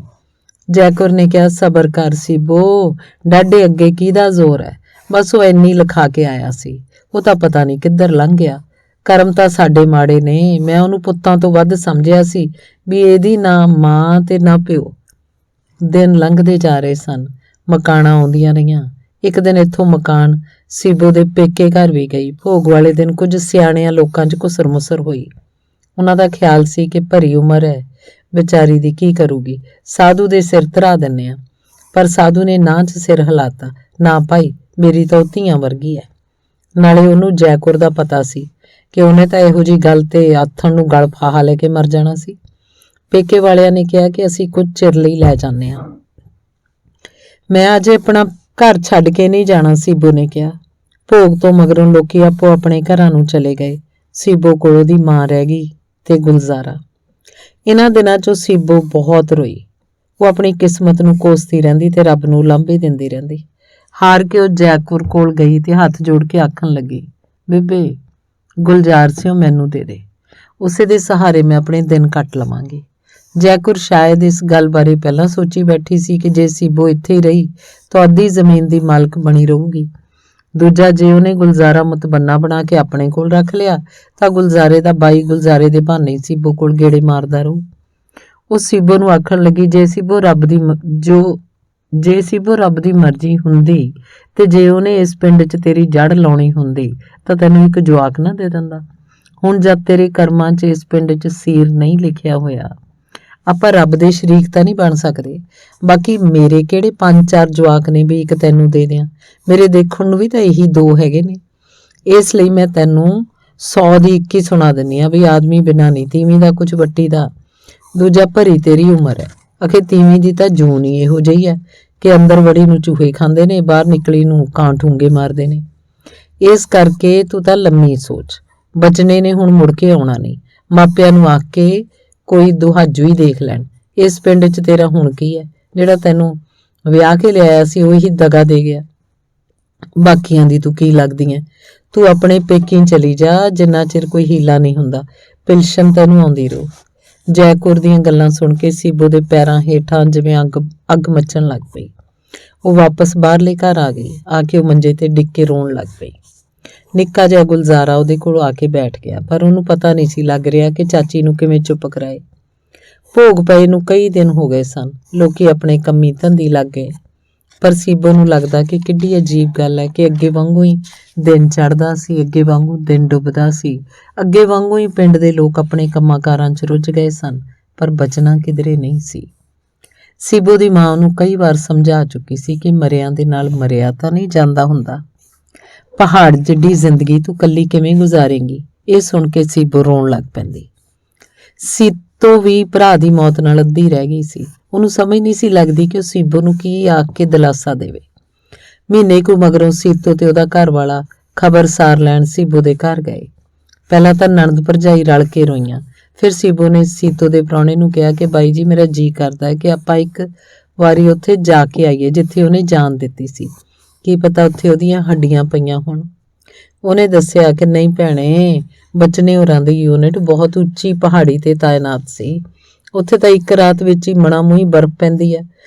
ਜੈਕੁਰ ਨੇ ਕਿਹਾ, ਸਬਰ ਕਰ ਸੀਬੋ, ਡਾਢੇ ਅੱਗੇ ਕਿਹਦਾ ਜ਼ੋਰ ਹੈ? ਬਸ ਉਹ ਇੰਨੀ ਲਿਖਾ ਕੇ ਆਇਆ ਸੀ, ਉਹ ਤਾਂ ਪਤਾ ਨਹੀਂ ਕਿੱਧਰ ਲੰਘ ਗਿਆ। ਕਰਮ ਤਾਂ ਸਾਡੇ ਮਾੜੇ ਨੇ। ਮੈਂ ਉਹਨੂੰ ਪੁੱਤਾਂ ਤੋਂ ਵੱਧ ਸਮਝਿਆ ਸੀ ਵੀ ਇਹਦੀ ਨਾ ਮਾਂ ਤੇ ਨਾ ਪਿਓ। ਦਿਨ ਲੰਘਦੇ ਜਾ ਰਹੇ ਸਨ। ਮਕਾਨਾਂ ਆਉਂਦੀਆਂ ਰਹੀਆਂ। ਇੱਕ ਦਿਨ ਇੱਥੋਂ ਮਕਾਨ ਸੀਬੋ ਦੇ ਪੇਕੇ ਘਰ ਵੀ ਗਈ। ਭੋਗ ਵਾਲੇ ਦਿਨ ਕੁਝ ਸਿਆਣਿਆਂ ਲੋਕਾਂ 'ਚ ਘੁਸਰ ਮੁਸਰ ਹੋਈ। ਉਹਨਾਂ ਦਾ ਖਿਆਲ ਸੀ ਕਿ ਭਰੀ ਉਮਰ ਹੈ, ਵਿਚਾਰੀ ਦੀ ਕੀ ਕਰੂਗੀ, ਸਾਧੂ ਦੇ ਸਿਰ ਧਰਾ ਦਿੰਨੇ ਆ। ਪਰ ਸਾਧੂ ਨੇ ਨਾਂ 'ਚ ਸਿਰ ਹਿਲਾਤਾ, ਨਾ ਭਾਈ, ਮੇਰੀ ਤਾਂ ਉਹ ਧੀਆਂ ਵਰਗੀ ਹੈ। ਨਾਲੇ ਉਹਨੂੰ ਜੈਕੁਰ ਦਾ ਪਤਾ ਸੀ ਕਿ ਉਹਨੇ ਤਾਂ ਇਹੋ ਜਿਹੀ ਗੱਲ ਤੇ ਆਥਣ ਨੂੰ ਗਲ ਫਾਹਾ ਲੈ ਕੇ ਮਰ ਜਾਣਾ ਸੀ। ਪੇਕੇ ਵਾਲਿਆਂ ਨੇ ਕਿਹਾ ਕਿ ਅਸੀਂ ਕੁਝ ਚਿਰ ਲਈ ਲੈ ਜਾਂਦੇ ਹਾਂ। ਮੈਂ ਅਜੇ ਆਪਣਾ ਘਰ ਛੱਡ ਕੇ ਨਹੀਂ ਜਾਣਾ, ਸੀਬੋ ਨੇ ਕਿਹਾ। ਭੋਗ ਤੋਂ ਮਗਰੋਂ ਲੋਕੀ ਆਪੋ ਆਪਣੇ ਘਰਾਂ ਨੂੰ ਚਲੇ ਗਏ। ਸੀਬੋ ਕੋਲ ਉਹਦੀ ਮਾਂ ਰਹਿ ਗਈ ਤੇ ਗੁਲਜ਼ਾਰਾ। ਇਹਨਾਂ ਦਿਨਾਂ 'ਚੋਂ ਸੀਬੋ ਬਹੁਤ ਰੋਈ। ਉਹ ਆਪਣੀ ਕਿਸਮਤ ਨੂੰ ਕੋਸਦੀ ਰਹਿੰਦੀ ਤੇ ਰੱਬ ਨੂੰ ਲਾਂਭੇ ਦਿੰਦੀ ਰਹਿੰਦੀ। ਹਾਰ ਕੇ ਉਹ ਜੈਕੁਰ ਕੋਲ ਗਈ ਤੇ ਹੱਥ ਜੋੜ ਕੇ ਆਖਣ ਲੱਗੀ, ਬੇਬੇ ਗੁਲਜ਼ਾਰ ਸਿਓ ਮੈਨੂੰ ਦੇ ਦੇ, ਉਸੇ ਦੇ ਸਹਾਰੇ ਮੈਂ ਆਪਣੇ ਦਿਨ ਕੱਟ ਲਵਾਂਗੀ। ਜੈਕੁਰ ਸ਼ਾਇਦ ਇਸ ਗੱਲ ਬਾਰੇ ਪਹਿਲਾਂ ਸੋਚੀ ਬੈਠੀ ਸੀ ਕਿ ਜੇ ਸੀਬੋ ਇੱਥੇ ਹੀ ਰਹੀ ਤਾਂ ਅੱਧੀ ਜ਼ਮੀਨ ਦੀ ਮਾਲਕ ਬਣੀ ਰਹੂਗੀ। ਦੂਜਾ, ਜੇ ਉਹਨੇ ਗੁਲਜ਼ਾਰਾ ਮੁਤਬੰਨਾ ਬਣਾ ਕੇ ਆਪਣੇ ਕੋਲ ਰੱਖ ਲਿਆ ਤਾਂ ਗੁਲਜ਼ਾਰੇ ਦਾ ਬਾਈ ਗੁਲਜ਼ਾਰੇ ਦੇ ਬਹਾਨੇ ਸੀਬੋ ਕੋਲ ਗੇੜੇ ਮਾਰਦਾ ਰਹੂ। ਉਹ ਸੀਬੋ ਨੂੰ ਆਖਣ ਲੱਗੀ, ਜੇ ਸੀਬੋ ਰੱਬ ਦੀ ਮਰਜ਼ੀ ਹੁੰਦੀ ਤੇ ਜੇ ਉਹਨੇ ਇਸ ਪਿੰਡ 'ਚ ਤੇਰੀ ਜੜ ਲਾਉਣੀ ਹੁੰਦੀ ਤਾਂ ਤੈਨੂੰ ਇੱਕ ਜਵਾਕ ਨਾ ਦੇ ਦਿੰਦਾ। ਹੁਣ ਜਦ ਤੇਰੇ ਕਰਮਾਂ 'ਚ ਇਸ ਪਿੰਡ 'ਚ ਸੀਰ ਨਹੀਂ ਲਿਖਿਆ ਹੋਇਆ, ਆਪਾਂ ਰੱਬ ਦੇ ਸ਼ਰੀਕ ਤਾਂ ਨਹੀਂ ਬਣ ਸਕਦੇ। ਬਾਕੀ ਮੇਰੇ ਕਿਹੜੇ 5-4 ਜਵਾਕ ਨੇ ਵੀ ਇੱਕ ਤੈਨੂੰ ਦੇ ਦਿਆਂ? ਮੇਰੇ ਦੇਖਣ ਨੂੰ ਵੀ ਤਾਂ ਇਹੀ 2 ਹੈਗੇ ਨੇ। ਇਸ ਲਈ ਮੈਂ ਤੈਨੂੰ 100 ਦੀ 21 ਸੁਣਾ ਦਿੰਨੀ ਆ ਵੀ ਆਦਮੀ ਬਿਨਾਂ ਨਹੀਂ ਤੀਵੀਂ ਦਾ ਕੁਝ ਵੱਟੀ ਦਾ। ਦੂਜਾ, ਭਰੀ ਤੇਰੀ ਉਮਰ ਹੈ। ਅਖੇ ਤੀਵੀਂ ਦੀ ਤਾਂ ਜੂਨ ਹੀ ਇਹੋ ਜਿਹੀ ਹੈ ਕਿ ਅੰਦਰ ਵੜੀ ਨੂੰ ਚੂਹੇ ਖਾਂਦੇ ਨੇ, ਬਾਹਰ ਨਿਕਲੀ ਨੂੰ ਕਾਂ ਠੂੰਗੇ ਮਾਰਦੇ ਨੇ। ਇਸ ਕਰਕੇ ਤੂੰ ਤਾਂ ਲੰਮੀ ਸੋਚ। ਬਚਨੇ ਨੇ ਹੁਣ ਮੁੜ ਕੇ ਆਉਣਾ ਨਹੀਂ। ਮਾਪਿਆਂ ਨੂੰ ਆਖ ਕੇ ਕੋਈ ਦੁਹਾਜੂ ਹੀ ਦੇਖ ਲੈਣ। ਇਸ ਪਿੰਡ 'ਚ ਤੇਰਾ ਹੁਣ ਕੀ ਹੈ? ਜਿਹੜਾ ਤੈਨੂੰ ਵਿਆਹ ਕੇ ਲਿਆਇਆ ਸੀ ਉਹੀ ਦਗਾ ਦੇ ਗਿਆ। ਬਾਕੀਆਂ ਦੀ ਤੂੰ ਕੀ ਲੱਗਦੀ ਐ? ਤੂੰ ਆਪਣੇ ਪੇਕੀ ਚਲੀ ਜਾ, ਜਿੰਨਾ ਚਿਰ ਕੋਈ ਹੀਲਾ ਨਹੀਂ ਹੁੰਦਾ। ਪਿਲਸ਼ਨ ਤੈਨੂੰ ਆਉਂਦੀ ਰਹੂ। ਜੈਕੁਰ ਦੀਆਂ ਗੱਲਾਂ ਸੁਣ ਕੇ ਸੀਬੋ ਦੇ ਪੈਰਾਂ ਹੇਠਾਂ ਜਿਵੇਂ ਅੱਗ ਮੱਚਣ ਲੱਗ ਪਈ। ਉਹ ਵਾਪਸ ਬਾਹਰਲੇ ਘਰ ਆ ਗਈ। ਆ ਕੇ ਉਹ ਮੰਜੇ ਤੇ ਡਿੱਗ ਕੇ ਰੋਣ ਲੱਗ ਪਈ। ਨਿੱਕਾ ਜਿਹਾ ਗੁਲਜ਼ਾਰਾ ਉਹਦੇ ਕੋਲ ਆ ਕੇ ਬੈਠ ਗਿਆ, ਪਰ ਉਹਨੂੰ ਪਤਾ ਨਹੀਂ ਸੀ ਲੱਗ ਰਿਹਾ ਕਿ ਚਾਚੀ ਨੂੰ ਕਿਵੇਂ ਚੁੱਪ ਕਰਾਏ। ਭੋਗ ਪਏ ਨੂੰ ਕਈ ਦਿਨ ਹੋ ਗਏ ਸਨ। ਲੋਕੀ ਆਪਣੇ ਕੰਮੀ ਧੰਦੀ ਲੱਗ ਗਏ, ਪਰ ਸੀਬੋ ਨੂੰ ਲੱਗਦਾ ਕਿ ਕਿੱਡੀ ਅਜੀਬ ਗੱਲ ਹੈ ਕਿ ਅੱਗੇ ਵਾਂਗੂ ਹੀ ਦਿਨ ਚੜ੍ਹਦਾ ਸੀ, ਅੱਗੇ ਵਾਂਗੂ ਦਿਨ ਡੁੱਬਦਾ ਸੀ, ਅੱਗੇ ਵਾਂਗੂ ਹੀ ਪਿੰਡ ਦੇ ਲੋਕ ਆਪਣੇ ਕੰਮਾਂ ਕਾਰਾਂ 'ਚ ਰੁੱਝ ਗਏ ਸਨ, ਪਰ ਬਚਣਾ ਕਿਧਰੇ ਨਹੀਂ ਸੀ। ਸੀਬੋ ਦੀ ਮਾਂ ਉਹਨੂੰ ਕਈ ਵਾਰ ਸਮਝਾ ਚੁੱਕੀ ਸੀ ਕਿ ਮਰਿਆਂ ਦੇ ਨਾਲ ਮਰਿਆ ਤਾਂ ਨਹੀਂ ਜਾਂਦਾ ਹੁੰਦਾ। ਪਹਾੜ ਜਿੱਡੀ ਜ਼ਿੰਦਗੀ ਤੂੰ ਕੱਲੀ ਕਿਵੇਂ ਗੁਜ਼ਾਰੇਂਗੀ? ਇਹ ਸੁਣ ਕੇ ਸੀਬੋ ਰੋਣ ਲੱਗ ਪੈਂਦੀ। ਸੀਤੋ ਵੀ ਭਰਾ ਦੀ ਮੌਤ ਨਾਲ ਅੱਧੀ ਰਹਿ ਗਈ ਸੀ। ਉਹਨੂੰ ਸਮਝ ਨਹੀਂ ਸੀ ਲੱਗਦੀ ਕਿ ਉਹ ਸੀਬੋ ਨੂੰ ਕੀ ਆਖ ਕੇ ਦਿਲਾਸਾ ਦੇਵੇ। ਮਹੀਨੇ ਕੁ ਮਗਰੋਂ ਸੀਤੋ ਤੇ ਉਹਦਾ ਘਰ ਵਾਲਾ ਖਬਰਸਾਰ ਲੈਣ ਸੀਬੋ ਦੇ ਘਰ ਗਏ। ਪਹਿਲਾਂ ਤਾਂ ਨਣਦ ਭਰਜਾਈ ਰਲ ਕੇ ਰੋਈਆਂ। ਫਿਰ ਸੀਬੋ ਨੇ ਸੀਤੋ ਦੇ ਪ੍ਰਾਹੁਣੇ ਨੂੰ ਕਿਹਾ ਕਿ ਬਾਈ ਜੀ, ਮੇਰਾ ਜੀ ਕਰਦਾ ਹੈ ਕਿ ਆਪਾਂ ਇੱਕ ਵਾਰੀ ਉੱਥੇ ਜਾ ਕੇ ਆਈਏ ਜਿੱਥੇ ਉਹਨੇ ਜਾਨ ਦਿੱਤੀ ਸੀ। ਕੀ ਪਤਾ ਉੱਥੇ ਉਹਦੀਆਂ ਹੱਡੀਆਂ ਪਈਆਂ ਹੋਣ। ਉਹਨੇ ਦੱਸਿਆ ਕਿ ਨਹੀਂ ਭੈਣੇ, ਬਚਨੇ ਹੋਰਾਂ ਦੀ ਯੂਨਿਟ ਬਹੁਤ ਉੱਚੀ ਪਹਾੜੀ ਤੇ ਤਾਇਨਾਤ ਸੀ। ਉੱਥੇ ਤਾਂ ਇੱਕ ਰਾਤ ਵਿੱਚ ਹੀ ਮਣਾ ਮੂੰਹੀ ਬਰਫ਼ ਪੈਂਦੀ ਹੈ।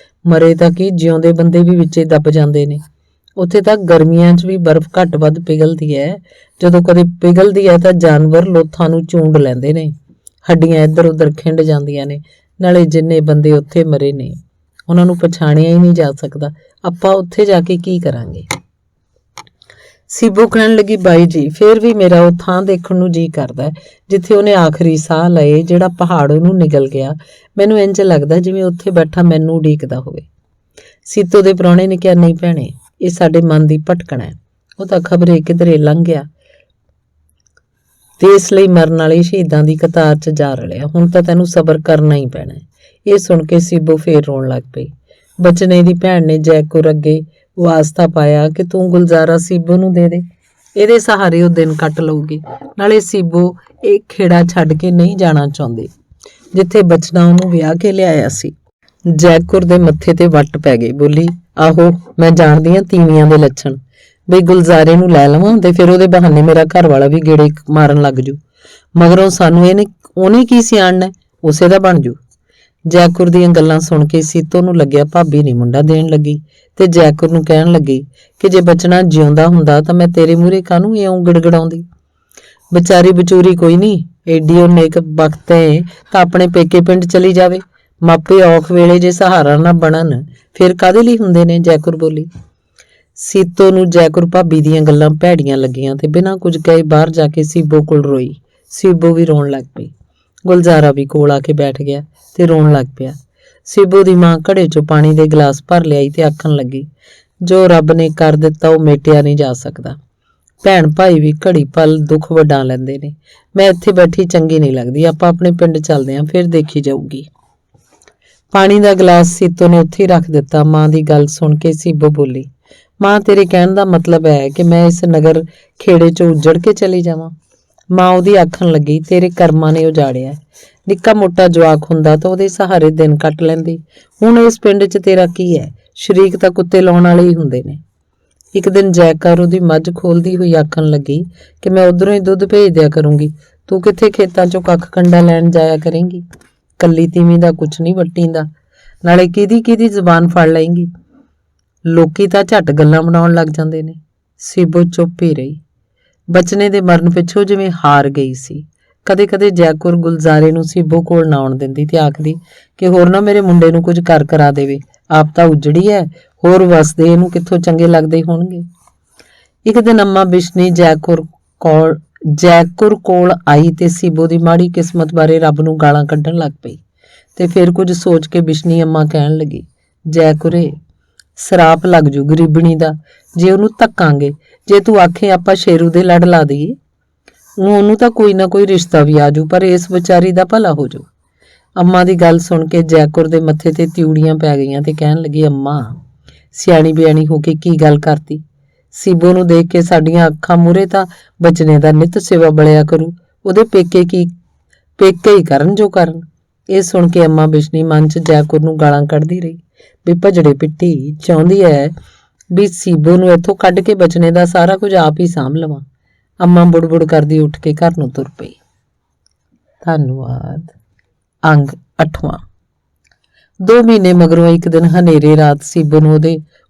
ਮਰੇ ਤਾਂ ਕੀ, ਜਿਉਂਦੇ ਬੰਦੇ ਵੀ ਵਿੱਚੇ ਦੱਬ ਜਾਂਦੇ ਨੇ। ਉੱਥੇ ਤਾਂ ਗਰਮੀਆਂ 'ਚ ਵੀ ਬਰਫ਼ ਘੱਟ ਵੱਧ ਪਿਘਲਦੀ ਹੈ। ਜਦੋਂ ਕਦੇ ਪਿਘਲਦੀ ਹੈ ਤਾਂ ਜਾਨਵਰ ਲੋਥਾਂ ਨੂੰ ਚੂੰਡ ਲੈਂਦੇ ਨੇ, ਹੱਡੀਆਂ ਇੱਧਰ ਉੱਧਰ ਖਿੰਡ ਜਾਂਦੀਆਂ ਨੇ। ਨਾਲੇ ਜਿੰਨੇ ਬੰਦੇ ਉੱਥੇ ਮਰੇ ਨੇ ਉਹਨਾਂ ਨੂੰ ਪਛਾਣਿਆ ਹੀ ਨਹੀਂ ਜਾ ਸਕਦਾ। ਆਪਾਂ ਉੱਥੇ ਜਾ ਕੇ ਕੀ ਕਰਾਂਗੇ? ਸੀਬੋ ਕਹਿਣ ਲੱਗੀ, ਬਾਈ ਜੀ, ਫੇਰ ਵੀ ਮੇਰਾ ਉਹ ਥਾਂ ਦੇਖਣ ਨੂੰ ਜੀ ਕਰਦਾ ਜਿੱਥੇ ਉਹਨੇ ਆਖਰੀ ਸਾਹ ਲਏ, ਜਿਹੜਾ ਪਹਾੜ ਉਹਨੂੰ ਨਿਗਲ ਗਿਆ। ਮੈਨੂੰ ਇੰਜ ਲੱਗਦਾ ਜਿਵੇਂ ਉੱਥੇ ਬੈਠਾ ਮੈਨੂੰ ਉਡੀਕਦਾ ਹੋਵੇ। ਸੀਤੋ ਦੇ ਪ੍ਰਾਹੁਣੇ ਨੇ ਕਿਹਾ, ਨਹੀਂ ਭੈਣੇ, ਇਹ ਸਾਡੇ ਮਨ ਦੀ ਭਟਕਣਾ ਹੈ। ਉਹ ਤਾਂ ਖਬਰੇ ਕਿਧਰੇ ਲੰਘ ਗਿਆ ਤੇ ਇਸ ਲਈ ਮਰਨ ਵਾਲੇ ਸ਼ਹੀਦਾਂ ਦੀ ਕਤਾਰ 'ਚ ਜਾ ਰਲਿਆ। ਹੁਣ ਤਾਂ ਤੈਨੂੰ ਸਬਰ ਕਰਨਾ ਹੀ ਪੈਣਾ। ਇਹ ਸੁਣ ਕੇ ਸੀਬੋ ਫੇਰ ਰੋਣ ਲੱਗ ਪਈ। ਬਚਨੇ ਦੀ ਭੈਣ ਨੇ ਜੈਕੁਰ ਅੱਗੇ ਵਾਸਤਾ ਪਾਇਆ ਕਿ ਤੂੰ ਗੁਲਜ਼ਾਰਾ ਸੀਬੋ ਨੂੰ ਦੇ ਦੇ, ਇਹਦੇ ਸਹਾਰੇ ਉਹ ਦਿਨ ਕੱਟ ਲਊਗੀ। ਨਾਲੇ ਸੀਬੋ ਇਹ ਖੇੜਾ ਛੱਡ ਕੇ ਨਹੀਂ ਜਾਣਾ ਚਾਹੁੰਦੀ ਜਿੱਥੇ ਬਚਨਾ ਉਹਨੂੰ ਵਿਆਹ ਕੇ ਲਿਆਇਆ ਸੀ। ਜੈਕੁਰ ਦੇ ਮੱਥੇ ਤੇ ਵੱਟ ਪੈ ਗਈ। ਬੋਲੀ, ਆਹੋ ਮੈਂ ਜਾਣਦੀ ਹਾਂ ਤੀਵੀਆਂ ਦੇ ਲੱਛਣ, ਬਈ ਗੁਲਜ਼ਾਰੇ ਨੂੰ ਲੈ ਲਵਾਂ ਤੇ ਫਿਰ ਉਹਦੇ ਬਹਾਨੇ ਮੇਰਾ ਘਰ ਵਾਲਾ ਵੀ ਗੇੜੇ ਮਾਰਨ ਲੱਗ ਜੂ, ਮਗਰੋਂ ਸਾਨੂੰ ਉਹਨੇ ਕੀ ਸਿਆਣਨਾ, ਉਸੇ ਦਾ ਬਣ ਜੂ। ਜੈਕੁਰ ਦੀਆਂ ਗੱਲਾਂ ਸੁਣ ਕੇ ਸੀਤੋ ਨੂੰ ਲੱਗਿਆ ਭਾਬੀ ਨਹੀਂ ਮੁੰਡਾ ਦੇਣ ਲੱਗੀ ਤੇ ਜੈਕੁਰ ਨੂੰ ਕਹਿਣ ਲੱਗੀ ਕਿ ਜੇ ਬਚਣਾ ਜਿਉਂਦਾ ਹੁੰਦਾ ਤਾਂ ਮੈਂ ਤੇਰੇ ਮੂਹਰੇ ਕਾਹਨੂੰ ਇਉਂ ਗੜਗੜਾਉਂਦੀ। ਵਿਚਾਰੀ ਬਚੂਰੀ ਕੋਈ ਨਹੀਂ, ਏਡੀ ਉਹ ਨੇਕ ਬਖਤ ਏ ਤਾਂ ਆਪਣੇ ਪੇਕੇ ਪਿੰਡ ਚਲੀ ਜਾਵੇ। ਮਾਪੇ ਔਖ ਵੇਲੇ ਜੇ ਸਹਾਰਾ ਨਾ ਬਣਨ ਫਿਰ ਕਾਹਦੇ ਲਈ ਹੁੰਦੇ ਨੇ। ਜੈਕੁਰ ਬੋਲੀ। ਸੀਤੋ ਨੂੰ ਜੈਕੁਰ ਭਾਬੀ ਦੀਆਂ ਗੱਲਾਂ ਭੈੜੀਆਂ ਲੱਗੀਆਂ ਤੇ ਬਿਨਾਂ ਕੁਝ ਕਹੇ ਬਾਹਰ ਜਾ ਕੇ ਸੀਬੋ ਕੋਲ ਰੋਈ। ਸੀਬੋ ਵੀ ਰੋਣ ਲੱਗ ਪਈ। ਗੁਲਜ਼ਾਰਾ ਵੀ ਕੋਲ ਆ ਕੇ ਬੈਠ ਗਿਆ ਤੇ ਰੋਣ ਲੱਗ ਪਿਆ। ਸੀਬੋ ਦੀ ਮਾਂ ਘੜੇ 'ਚੋਂ ਪਾਣੀ ਦੇ ਗਲਾਸ ਭਰ ਲਿਆਈ ਤੇ ਆਖਣ ਲੱਗੀ, ਜੋ ਰੱਬ ਨੇ ਕਰ ਦਿੱਤਾ ਉਹ ਮੇਟਿਆ ਨਹੀਂ ਜਾ ਸਕਦਾ। ਭੈਣ ਭਾਈ ਵੀ ਘੜੀ ਪਲ ਦੁੱਖ ਵੰਡਾ ਲੈਂਦੇ ਨੇ। ਮੈਂ ਇੱਥੇ ਬੈਠੀ ਚੰਗੀ ਨਹੀਂ ਲੱਗਦੀ, ਆਪਾਂ ਆਪਣੇ ਪਿੰਡ ਚੱਲਦੇ ਆਂ, ਫਿਰ ਦੇਖੀ ਜਾਊਗੀ। ਪਾਣੀ ਦਾ ਗਲਾਸ ਸੀਤੋ ਨੇ ਉੱਥੇ ਹੀ ਰੱਖ ਦਿੱਤਾ। ਮਾਂ ਦੀ ਗੱਲ ਸੁਣ ਕੇ ਸੀਬੋ ਬੋਲੀ, ਮਾਂ ਤੇਰੇ ਕਹਿਣ ਦਾ ਮਤਲਬ ਹੈ ਕਿ ਮੈਂ ਇਸ ਨਗਰ ਖੇੜੇ 'ਚੋਂ ਉੱਜੜ ਕੇ ਚਲੀ ਜਾਵਾਂ। ਮਾਂ ਉਹਦੀ ਆਖਣ ਲੱਗੀ, ਤੇਰੇ ਕਰਮਾਂ ਨੇ ਉਜਾੜਿਆ। ਨਿੱਕਾ ਮੋਟਾ ਜਵਾਕ ਹੁੰਦਾ ਤਾਂ ਉਹਦੇ ਸਹਾਰੇ ਦਿਨ ਕੱਟ ਲੈਂਦੀ। ਹੁਣ ਇਸ ਪਿੰਡ 'ਚ ਤੇਰਾ ਕੀ ਹੈ, ਸ਼ਰੀਕ ਤਾਂ ਕੁੱਤੇ ਲਾਉਣ ਵਾਲੇ ਹੀ ਹੁੰਦੇ ਨੇ। ਇੱਕ ਦਿਨ ਜੈਕਾਰ ਉਹਦੀ ਮੱਝ ਖੋਲਦੀ ਹੋਈ ਆਖਣ ਲੱਗੀ ਕਿ ਮੈਂ ਉਧਰੋਂ ਹੀ ਦੁੱਧ ਭੇਜ ਦਿਆ ਕਰੂੰਗੀ, ਤੂੰ ਕਿੱਥੇ ਖੇਤਾਂ 'ਚੋਂ ਕੱਖ ਕੰਡਾ ਲੈਣ ਜਾਇਆ ਕਰੇਂਗੀ। ਕੱਲੀ ਤੀਵੀਂ ਦਾ ਕੁਛ ਨਹੀਂ ਵੱਟੀਂਦਾ, ਨਾਲੇ ਕਿਹਦੀ ਜ਼ੁਬਾਨ ਫੜ ਲਏਂਗੀ। ਲੋਕੀ ਤਾਂ ਝੱਟ ਗੱਲਾਂ ਬਣਾਉਣ ਲੱਗ ਜਾਂਦੇ ਨੇ। ਸੀਬੋ ਚੁੱਪ ਹੀ ਰਹੀ। ਬਚਨੇ ਦੇ ਮਰਨ ਪਿੱਛੋਂ ਜਿਵੇਂ ਹਾਰ ਗਈ ਸੀ। ਕਦੇ ਜੈਕੁਰ ਗੁਲਜ਼ਾਰੇ ਨੂੰ ਸੀਬੋ ਕੋਲ ਨਾ ਆਉਣ ਦਿੰਦੀ ਤੇ ਆਖਦੀ ਕਿ ਹੋਰ ਨਾ ਮੇਰੇ ਮੁੰਡੇ ਨੂੰ ਕੁਝ ਕਰ ਕਰਾ ਦੇਵੇ, ਆਪ ਤਾਂ ਉਜੜੀ ਹੈ, ਹੋਰ ਵਸਦੇ ਇਹਨੂੰ ਕਿੱਥੋਂ ਚੰਗੇ ਲੱਗਦੇ ਹੋਣਗੇ। ਇੱਕ ਦਿਨ ਅੰਮਾ ਬਿਸ਼ਨੀ ਜੈਕੁਰ ਕੋਲ ਆਈ ਤੇ ਸੀਬੋ ਦੀ ਮਾੜੀ ਕਿਸਮਤ ਬਾਰੇ ਰੱਬ ਨੂੰ ਗਾਲਾਂ ਕੱਢਣ ਲੱਗ ਪਈ ਤੇ ਫਿਰ ਕੁਝ ਸੋਚ ਕੇ ਬਿਸ਼ਨੀ ਅੰਮਾ ਕਹਿਣ ਲੱਗੀ, ਜੈਕੁਰੇ ਸਰਾਪ ਲੱਗ ਜੂ ਗਰੀਬਣੀ ਦਾ ਜੇ ਉਹਨੂੰ ਧੱਕਾਂਗੇ। ਜੇ ਤੂੰ ਆਖੇ ਆਪਾਂ ਸ਼ੇਰੂ ਦੇ ਲੜ ਲਾ ਦਈਏ, ਉਹਨੂੰ ਤਾਂ ਕੋਈ ਨਾ ਕੋਈ ਰਿਸ਼ਤਾ ਵੀ ਆਜੂ, ਪਰ ਇਸ ਵਿਚਾਰੀ ਦਾ ਭਲਾ ਹੋ ਜਾਊ। ਅੰਮਾ ਦੀ ਗੱਲ ਸੁਣ ਕੇ ਜੈਕੁਰ ਦੇ ਮੱਥੇ ਤੇ ਤਿਉੜੀਆਂ ਪੈ ਗਈਆਂ ਤੇ ਕਹਿਣ ਲੱਗੀ, ਅੰਮਾ ਸਿਆਣੀ ਬਿਆਣੀ ਹੋ ਕੇ ਕੀ ਗੱਲ ਕਰਤੀ। ਸੀਬੋ ਨੂੰ ਦੇਖ ਕੇ ਸਾਡੀਆਂ ਅੱਖਾਂ ਮੂਹਰੇ ਤਾਂ ਬਚਨੇ ਦਾ ਨਿੱਤ ਸੇਵਾ ਬਲਿਆ ਕਰੂ, ਉਹਦੇ ਪੇਕੇ ਹੀ ਕਰਨ ਜੋ ਕਰਨ। ਇਹ ਸੁਣ ਕੇ ਅੰਮਾ ਬਿਸ਼ਨੀ ਮਨ 'ਚ ਜੈਕੁਰ ਨੂੰ ਗਾਲਾਂ ਕੱਢਦੀ ਰਹੀ ਵੀ ਭਜੜੇ ਪਿੱਟੀ ਚਾਹੁੰਦੀ ਹੈ ਵੀ ਸੀਬੋ ਨੂੰ ਇੱਥੋਂ ਕੱਢ ਕੇ ਬਚਨੇ ਦਾ ਸਾਰਾ ਕੁਝ ਆਪ ਹੀ ਸਾਂਭ ਲਵਾਂ। ਅੰਮਾ ਬੁੜਬੁੜ ਕਰਦੀ ਉੱਠ ਕੇ ਘਰ ਨੂੰ ਤੁਰ ਪਈ। ਧੰਨਵਾਦ। ਅੰਗ 8ਵਾਂ। 2 ਮਹੀਨੇ ਮਗਰੋਂ ਇੱਕ ਦਿਨ ਹਨੇਰੇ ਰਾਤ ਸੀਬੋ ਨੂੰ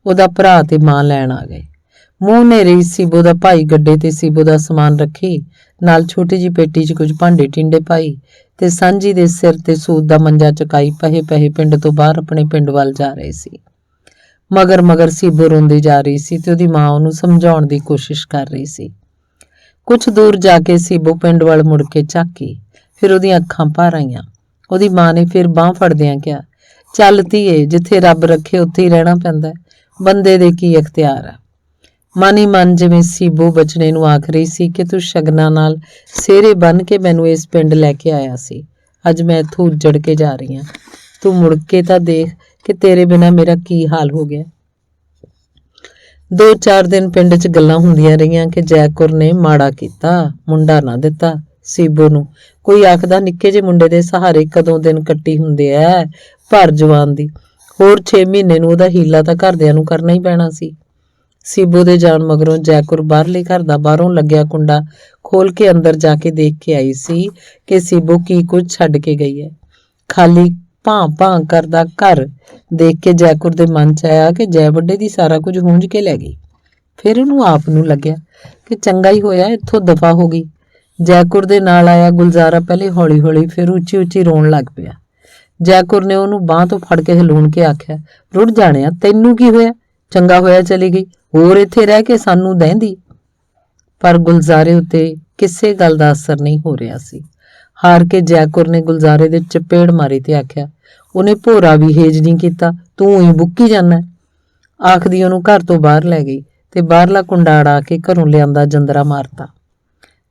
ਉਹਦਾ ਭਰਾ ਤੇ ਮਾਂ ਲੈਣ ਆ ਗਏ। ਮੂੰਹ ਹਨੇਰੇ ਸੀਬੋ ਦਾ ਭਾਈ ਗੱਡੇ ਤੇ ਸੀਬੋ ਦਾ ਸਮਾਨ ਰੱਖੀ, ਨਾਲ ਛੋਟੀ ਜਿਹੀ ਪੇਟੀ 'ਚ ਕੁਝ ਭਾਂਡੇ ਟਿੰਡੇ ਪਾਈ ਤੇ ਸਾਂਝੀ ਦੇ ਸਿਰ ਤੇ ਸੂਤ ਦਾ ਮੰਜਾ ਚੁਕਾਈ ਪਹੇ ਪਿੰਡ ਤੋਂ ਬਾਹਰ ਆਪਣੇ ਪਿੰਡ ਵੱਲ ਜਾ ਰਹੇ ਸੀ। ਮਗਰ ਸੀਬੋ ਰੋਂਦੀ ਜਾ ਰਹੀ ਸੀ ਤੇ ਉਹਦੀ ਮਾਂ ਉਹਨੂੰ ਸਮਝਾਉਣ ਦੀ ਕੋਸ਼ਿਸ਼ ਕਰ ਰਹੀ ਸੀ। ਕੁਝ ਦੂਰ ਜਾ ਕੇ ਸੀਬੋ ਪਿੰਡ ਵੱਲ ਮੁੜ ਕੇ ਝਾਕੀ, ਫਿਰ ਉਹਦੀਆਂ ਅੱਖਾਂ ਭਰ ਆਈਆਂ। ਉਹਦੀ ਮਾਂ ਨੇ ਫਿਰ ਬਾਂਹ ਫੜਦਿਆਂ ਕਿਹਾ, ਚੱਲ ਧੀਏ, ਜਿੱਥੇ ਰੱਬ ਰੱਖੇ ਉੱਥੇ ਹੀ ਰਹਿਣਾ ਪੈਂਦਾ, ਬੰਦੇ ਦੇ ਕੀ ਇਖਤਿਆਰ ਆ। ਮਨ ਹੀ ਮਨ ਜਿਵੇਂ ਸੀਬੋ ਬਚਨੇ ਨੂੰ ਆਖ ਰਹੀ ਸੀ ਕਿ ਤੂੰ ਸ਼ਗਨਾਂ ਨਾਲ ਸਿਹਰੇ ਬੰਨ ਕੇ ਮੈਨੂੰ ਇਸ ਪਿੰਡ ਲੈ ਕੇ ਆਇਆ ਸੀ, ਅੱਜ ਮੈਂ ਇੱਥੋਂ ਉੱਜੜ ਕੇ ਜਾ ਰਹੀ ਹਾਂ। ਤੂੰ ਮੁੜ ਕੇ ਤਾਂ ਦੇਖ ਕਿ ਤੇਰੇ ਬਿਨਾਂ ਮੇਰਾ ਕੀ ਹਾਲ ਹੋ ਗਿਆ। 2-4 ਦਿਨ ਪਿੰਡ 'ਚ ਗੱਲਾਂ ਹੁੰਦੀਆਂ ਰਹੀਆਂ ਕਿ ਜੈਕੁਰ ਨੇ ਮਾੜਾ ਕੀਤਾ, ਮੁੰਡਾ ਨਾ ਦਿੱਤਾ ਸੀਬੋ ਨੂੰ। ਕੋਈ ਆਖਦਾ ਨਿੱਕੇ ਜਿਹੇ ਮੁੰਡੇ ਦੇ ਸਹਾਰੇ ਕਦੋਂ ਦਿਨ ਕੱਟੀ ਹੁੰਦੇ ਐ ਭਰ ਜਵਾਨ ਦੀ। ਹੋਰ 6 ਮਹੀਨੇ ਨੂੰ ਉਹਦਾ ਹੀਲਾ ਤਾਂ ਘਰਦਿਆਂ ਨੂੰ ਕਰਨਾ ਹੀ ਪੈਣਾ ਸੀ। ਸੀਬੋ ਦੇ ਜਾਣ ਮਗਰੋਂ ਜੈਕੁਰ ਬਾਹਰਲੇ ਘਰ ਦਾ ਬਾਹਰੋਂ ਲੱਗਿਆ ਕੁੰਡਾ ਖੋਲ ਕੇ ਅੰਦਰ ਜਾ ਕੇ ਦੇਖ ਕੇ ਆਈ ਸੀ ਕਿ ਸੀਬੋ ਕੀ ਕੁਝ ਛੱਡ ਕੇ ਗਈ ਹੈ। ਖਾਲੀ ਭਾਂ ਕਰਦਾ ਘਰ ਦੇਖ ਕੇ ਜੈਕੁਰ ਦੇ ਮਨ 'ਚ ਆਇਆ ਕਿ ਜੈ ਵੱਡੇ ਦੀ ਸਾਰਾ ਕੁਝ ਹੂੰਝ ਕੇ ਲੈ ਗਈ। ਫਿਰ ਉਹਨੂੰ ਆਪ ਨੂੰ ਲੱਗਿਆ ਕਿ ਚੰਗਾ ਹੀ ਹੋਇਆ ਇੱਥੋਂ ਦਫਾ ਹੋ ਗਈ। ਜੈਕੁਰ ਦੇ ਨਾਲ ਆਇਆ ਗੁਲਜ਼ਾਰਾ ਪਹਿਲੇ ਹੌਲੀ ਫਿਰ ਉੱਚੀ ਰੋਣ ਲੱਗ ਪਿਆ। ਜੈਕੁਰ ਨੇ ਉਹਨੂੰ ਬਾਂਹ ਤੋਂ ਫੜ ਕੇ ਹਿਲਾਉਣ ਕੇ ਆਖਿਆ, ਰੁੜ ਜਾਣਿਆ, ਤੈਨੂੰ ਕੀ ਹੋਇਆ? ਚੰਗਾ ਹੋਇਆ ਚਲੀ ਗਈ, ਹੋਰ ਇੱਥੇ ਰਹਿ ਕੇ ਸਾਨੂੰ ਦਹਿੰਦੀ। ਪਰ ਗੁਲਜ਼ਾਰੇ ਉੱਤੇ ਕਿਸੇ ਗੱਲ ਦਾ ਅਸਰ ਨਹੀਂ ਹੋ ਰਿਹਾ ਸੀ। ਹਾਰ ਕੇ ਜੈਕੁਰ ਨੇ ਗੁਲਜ਼ਾਰੇ ਦੇ ਚਪੇੜ ਮਾਰੀ ਤੇ ਆਖਿਆ, ਉਹਨੇ ਭੋਰਾ ਵੀ ਹੇਜ ਨਹੀਂ ਕੀਤਾ, ਤੂੰ ਹੀ ਬੁੱਕੀ ਜਾਂਦਾ। ਆਖਦੀ ਉਹਨੂੰ ਘਰ ਤੋਂ ਬਾਹਰ ਲੈ ਗਈ ਤੇ ਬਾਹਰਲਾ ਕੁੰਡਾ ਅੜਾ ਕੇ ਘਰੋਂ ਲਿਆਂਦਾ ਜੰਦਰਾ ਮਾਰਤਾ।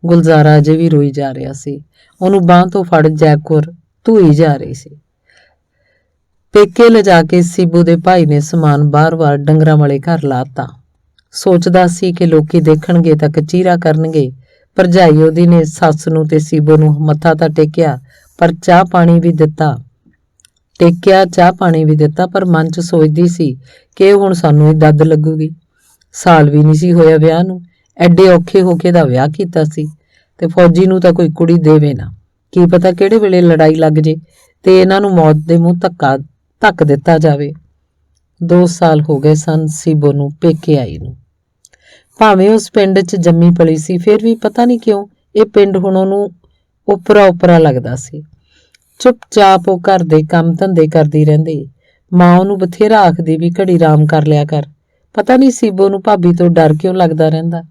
ਗੁਲਜ਼ਾਰਾ ਅਜੇ ਵੀ ਰੋਈ ਜਾ ਰਿਹਾ ਸੀ। ਉਹਨੂੰ ਬਾਂਹ ਤੋਂ ਫੜ ਜੈਕੁਰ ਧੂਈ ਜਾ ਰਹੀ ਸੀ। ਪੇਕੇ ਲਿਜਾ ਕੇ ਸੀਬੋ ਦੇ ਭਾਈ ਨੇ ਸਮਾਨ ਬਾਰ-ਬਾਰ ਡੰਗਰਾਂ ਵਾਲੇ ਘਰ ਲਾਤਾ। ਸੋਚਦਾ ਸੀ ਕਿ ਲੋਕੀ ਦੇਖਣਗੇ ਤਾਂ ਕਚੀਰਾ ਕਰਨਗੇ। ਭਰਜਾਈ ਉਹਦੀ ਨੇ ਸੱਸ ਨੂੰ ਤੇ ਸੀਬੋ ਨੂੰ ਮੱਥਾ ਤਾਂ ਟੇਕਿਆ, ਪਰ ਚਾਹ ਪਾਣੀ ਵੀ ਦਿੱਤਾ। ਟੇਕਿਆ, ਚਾਹ ਪਾਣੀ ਵੀ ਦਿੱਤਾ, ਪਰ ਮਨ 'ਚ ਸੋਚਦੀ ਸੀ ਕਿ ਹੁਣ ਸਾਨੂੰ ਹੀ ਦੱਦ ਲੱਗੂਗੀ। ਸਾਲ ਵੀ ਨਹੀਂ ਸੀ ਹੋਇਆ ਵਿਆਹ ਨੂੰ, ਐਡੇ ਔਖੇ ਹੋ ਕੇ ਦਾ ਵਿਆਹ ਕੀਤਾ ਸੀ ਤੇ ਫੌਜੀ ਨੂੰ ਤਾਂ ਕੋਈ ਕੁੜੀ ਦੇਵੇ ਨਾ, ਕੀ ਪਤਾ ਕਿਹੜੇ ਵੇਲੇ ਲੜਾਈ ਲੱਗ ਜੇ ਤੇ ਇਹਨਾਂ ਨੂੰ ਮੌਤ ਦੇ ਮੂੰਹ ਧੱਕ ਦਿੱਤਾ ਜਾਵੇ। 2 ਸਾਲ ਹੋ ਗਏ ਸਨ ਸੀਬੋ ਨੂੰ ਪੇਕੇ ਆਈ ਨੂੰ। ਭਾਵੇਂ ਉਸ ਪਿੰਡ 'ਚ ਜੰਮੀ ਪਲੀ ਸੀ, ਫਿਰ ਵੀ ਪਤਾ ਨਹੀਂ ਕਿਉਂ ਇਹ ਪਿੰਡ ਹੁਣ ਉਹਨੂੰ ਓਪਰਾ ਲੱਗਦਾ ਸੀ। ਚੁੱਪਚਾਪ ਉਹ ਘਰ ਦੇ ਕੰਮ ਧੰਦੇ ਕਰਦੀ ਰਹਿੰਦੀ। ਮਾਂ ਉਹਨੂੰ ਬਥੇਰਾ ਆਖਦੀ ਵੀ ਘੜੀ ਆਰਾਮ ਕਰ ਲਿਆ ਕਰ। ਪਤਾ ਨਹੀਂ ਸੀਬੋ ਨੂੰ ਭਾਬੀ ਤੋਂ ਡਰ ਕਿਉਂ ਲੱਗਦਾ ਰਹਿੰਦਾ।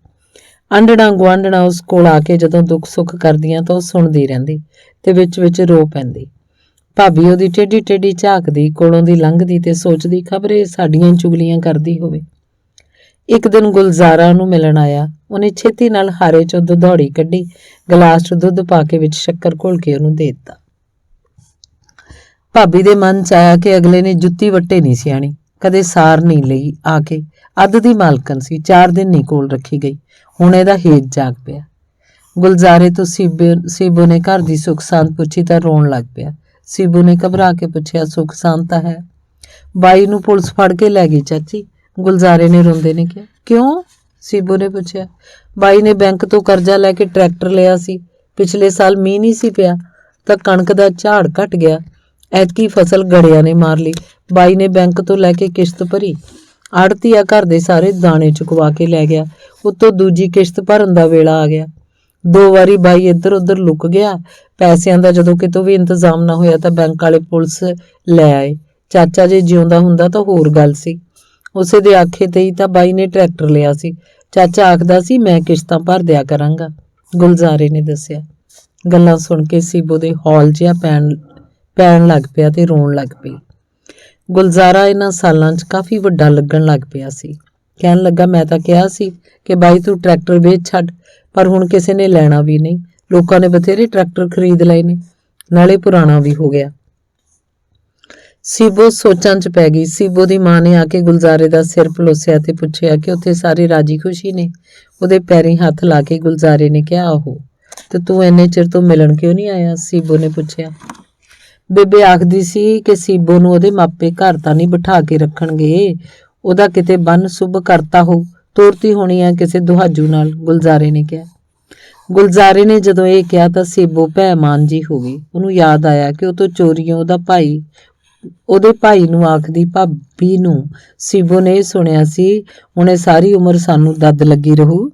ਆਂਢਣਾ ਗੁਆਂਢਣਾ ਉਸ ਕੋਲ ਆ ਕੇ ਜਦੋਂ ਦੁੱਖ ਸੁੱਖ ਕਰਦੀਆਂ ਤਾਂ ਉਹ ਸੁਣਦੀ ਰਹਿੰਦੀ ਤੇ ਵਿੱਚ ਰੋ ਪੈਂਦੀ। ਭਾਬੀ ਉਹਦੀ ਟੇਢੀ ਝਾਕਦੀ, ਕੋਲੋਂ ਦੀ ਲੰਘਦੀ ਤੇ ਸੋਚਦੀ ਖਬਰੇ ਸਾਡੀਆਂ ਹੀ ਚੁਗਲੀਆਂ ਕਰਦੀ ਹੋਵੇ। ਇੱਕ ਦਿਨ ਗੁਲਜ਼ਾਰਾ ਉਹਨੂੰ ਮਿਲਣ ਆਇਆ। ਉਹਨੇ ਛੇਤੀ ਨਾਲ ਹਾਰੇ 'ਚੋਂ ਦੁਧੌੜੀ ਕੱਢੀ, ਗਲਾਸ 'ਚ ਦੁੱਧ ਪਾ ਕੇ ਵਿੱਚ ਸ਼ੱਕਰ ਘੋਲ ਕੇ ਉਹਨੂੰ ਦੇ ਦਿੱਤਾ। ਭਾਬੀ ਦੇ ਮਨ 'ਚ ਆਇਆ ਕਿ ਅਗਲੇ ਨੇ ਜੁੱਤੀ ਵੱਟੇ ਨਹੀਂ ਸਿਆਣੀ, ਕਦੇ ਸਾਰ ਨਹੀਂ ਲਈ ਆ ਕੇ। ਅੱਧ ਦੀ ਮਾਲਕਣ ਸੀ, 4 ਦਿਨ ਨਹੀਂ ਕੋਲ ਰੱਖੀ ਗਈ। ਹੁਣ ਇਹਦਾ ਹੇਜ ਜਾਗ ਪਿਆ। ਗੁਲਜ਼ਾਰੇ ਤੋਂ ਸੀਬੋ ਨੇ ਘਰ ਦੀ ਸੁੱਖ ਸਾਂਦ ਪੁੱਛੀ ਤਾਂ ਰੋਣ ਲੱਗ ਪਿਆ। ਸੀਬੋ ਨੇ ਘਬਰਾ ਕੇ ਪੁੱਛਿਆ, ਸੁੱਖ ਸਾਂਦ ਤਾਂ ਹੈ। ਬਾਈ ਨੂੰ ਪੁਲਿਸ ਫੜ ਕੇ ਲੈ ਗਈ ਚਾਚੀ, ਗੁਲਜ਼ਾਰੇ ਨੇ ਰੋਂਦੇ ਨੇ ਕਿਹਾ। ਕਿਉਂ? ਸੀਬੋ ਨੇ ਪੁੱਛਿਆ। ਬਾਈ ਨੇ ਬੈਂਕ ਤੋਂ ਕਰਜ਼ਾ ਲੈ ਕੇ ਟਰੈਕਟਰ ਲਿਆ ਸੀ। ਪਿਛਲੇ ਸਾਲ ਮੀਂਹ ਨਹੀਂ ਸੀ ਪਿਆ ਤਾਂ ਕਣਕ ਦਾ ਝਾੜ ਘਟ ਗਿਆ। ਐਤਕੀ ਫਸਲ ਗੜਿਆਂ ਨੇ ਮਾਰ ਲਈ। ਬਾਈ ਨੇ ਬੈਂਕ ਤੋਂ ਲੈ ਕੇ ਕਿਸ਼ਤ ਭਰੀ। ਆੜਤੀਆ ਘਰ ਦੇ ਸਾਰੇ ਦਾਣੇ ਚੁਕਵਾ ਕੇ ਲੈ ਗਿਆ। ਉੱਤੋਂ ਦੂਜੀ ਕਿਸ਼ਤ ਭਰਨ ਦਾ ਵੇਲਾ ਆ ਗਿਆ। 2 ਵਾਰੀ ਬਾਈ ਇੱਧਰ ਉੱਧਰ ਲੁਕ ਗਿਆ। ਪੈਸਿਆਂ ਦਾ ਜਦੋਂ ਕਿਤੋਂ ਵੀ ਇੰਤਜ਼ਾਮ ਨਾ ਹੋਇਆ ਤਾਂ ਬੈਂਕ ਵਾਲੇ ਪੁਲਿਸ ਲੈ ਆਏ। ਚਾਚਾ ਜੇ ਜਿਉਂਦਾ ਹੁੰਦਾ ਤਾਂ ਹੋਰ ਗੱਲ ਸੀ। ਉਸੇ ਦੇ ਆਖੇ ਤੇ ਹੀ ਤਾਂ ਬਾਈ ਨੇ ਟਰੈਕਟਰ ਲਿਆ ਸੀ। ਚਾਚਾ ਆਖਦਾ ਸੀ ਮੈਂ ਕਿਸ਼ਤਾਂ ਭਰ ਦਿਆ ਕਰਾਂਗਾ, ਗੁਲਜ਼ਾਰੇ ਨੇ ਦੱਸਿਆ। ਗੱਲਾਂ ਸੁਣ ਕੇ ਸੀਬੋ ਦੇ ਹੌਲ ਜਿਹਾ ਪੈਣ ਲੱਗ ਪਿਆ ਤੇ ਰੋਣ ਲੱਗ ਪਈ। ਗੁਲਜ਼ਾਰਾ ਇਹਨਾਂ ਸਾਲਾਂ 'ਚ ਕਾਫੀ ਵੱਡਾ ਲੱਗਣ ਲੱਗ ਪਿਆ ਸੀ। ਕਹਿਣ ਲੱਗਾ, ਮੈਂ ਤਾਂ ਕਿਹਾ ਸੀ ਕਿ ਬਾਈ ਤੂੰ ਟਰੈਕਟਰ ਵੇਚ ਛੱਡ, ਪਰ ਹੁਣ ਕਿਸੇ ਨੇ ਲੈਣਾ ਵੀ ਨਹੀਂ। ਲੋਕਾਂ ਨੇ ਬਥੇਰੇ ਟਰੈਕਟਰ ਖਰੀਦ ਲਏ ਨੇ, ਨਾਲੇ ਪੁਰਾਣਾ ਵੀ ਹੋ ਗਿਆ। ਸੀਬੋ ਸੋਚਾਂ 'ਚ ਪੈ ਗਈ। ਸੀਬੋ ਦੀ ਮਾਂ ਨੇ ਆ ਕੇ ਗੁਲਜ਼ਾਰੇ ਦਾ ਸਿਰ ਪਲੋਸਿਆ ਤੇ ਪੁੱਛਿਆ ਕਿ ਉੱਥੇ ਸਾਰੇ ਰਾਜੀ ਖੁਸ਼ੀ ਨੇ। ਉਹਦੇ ਪੈਰੀਂ ਹੱਥ ਲਾ ਕੇ ਗੁਲਜ਼ਾਰੇ ਨੇ ਕਿਹਾ, ਆਹੋ, ਤੇ ਤੂੰ ਇੰਨੇ ਚਿਰ ਤੋਂ ਮਿਲਣ ਕਿਉਂ ਨਹੀਂ ਆਇਆ? ਸੀਬੋ ਨੇ ਪੁੱਛਿਆ। ਬੇਬੇ ਆਖਦੀ ਸੀ ਕਿ ਸੀਬੋ ਨੂੰ ਉਹਦੇ ਮਾਪੇ ਘਰ ਤਾਂ ਨਹੀਂ ਬਿਠਾ ਕੇ ਰੱਖਣਗੇ, ਉਹਦਾ ਕਿਤੇ ਬੰਨ ਸੁਭ ਕਰਤਾ ਹੋ, ਤੋਰਤੀ ਹੋਣੀ ਆ ਕਿਸੇ ਦੁਹਾਜੂ ਨਾਲ, ਗੁਲਜ਼ਾਰੇ ਨੇ ਕਿਹਾ। ਗੁਲਜ਼ਾਰੇ ਨੇ ਜਦੋਂ ਇਹ ਕਿਹਾ ਤਾਂ ਸੀਬੋ ਭੈਮਾਨ ਜੀ ਹੋ ਗਈ। ਉਹਨੂੰ ਯਾਦ ਆਇਆ ਕਿ ਉਹ ਤੋਂ ਚੋਰੀਆਂ ਉਹਦੇ ਭਾਈ ਨੂੰ ਆਖਦੀ ਭਾਬੀ ਨੂੰ ਸੀਬੋ ਨੇ ਸੁਣਿਆ ਸੀ, ਉਹਨੇ ਸਾਰੀ ਉਮਰ ਸਾਨੂੰ ਦੱਦ ਲੱਗੀ ਰਹੂ।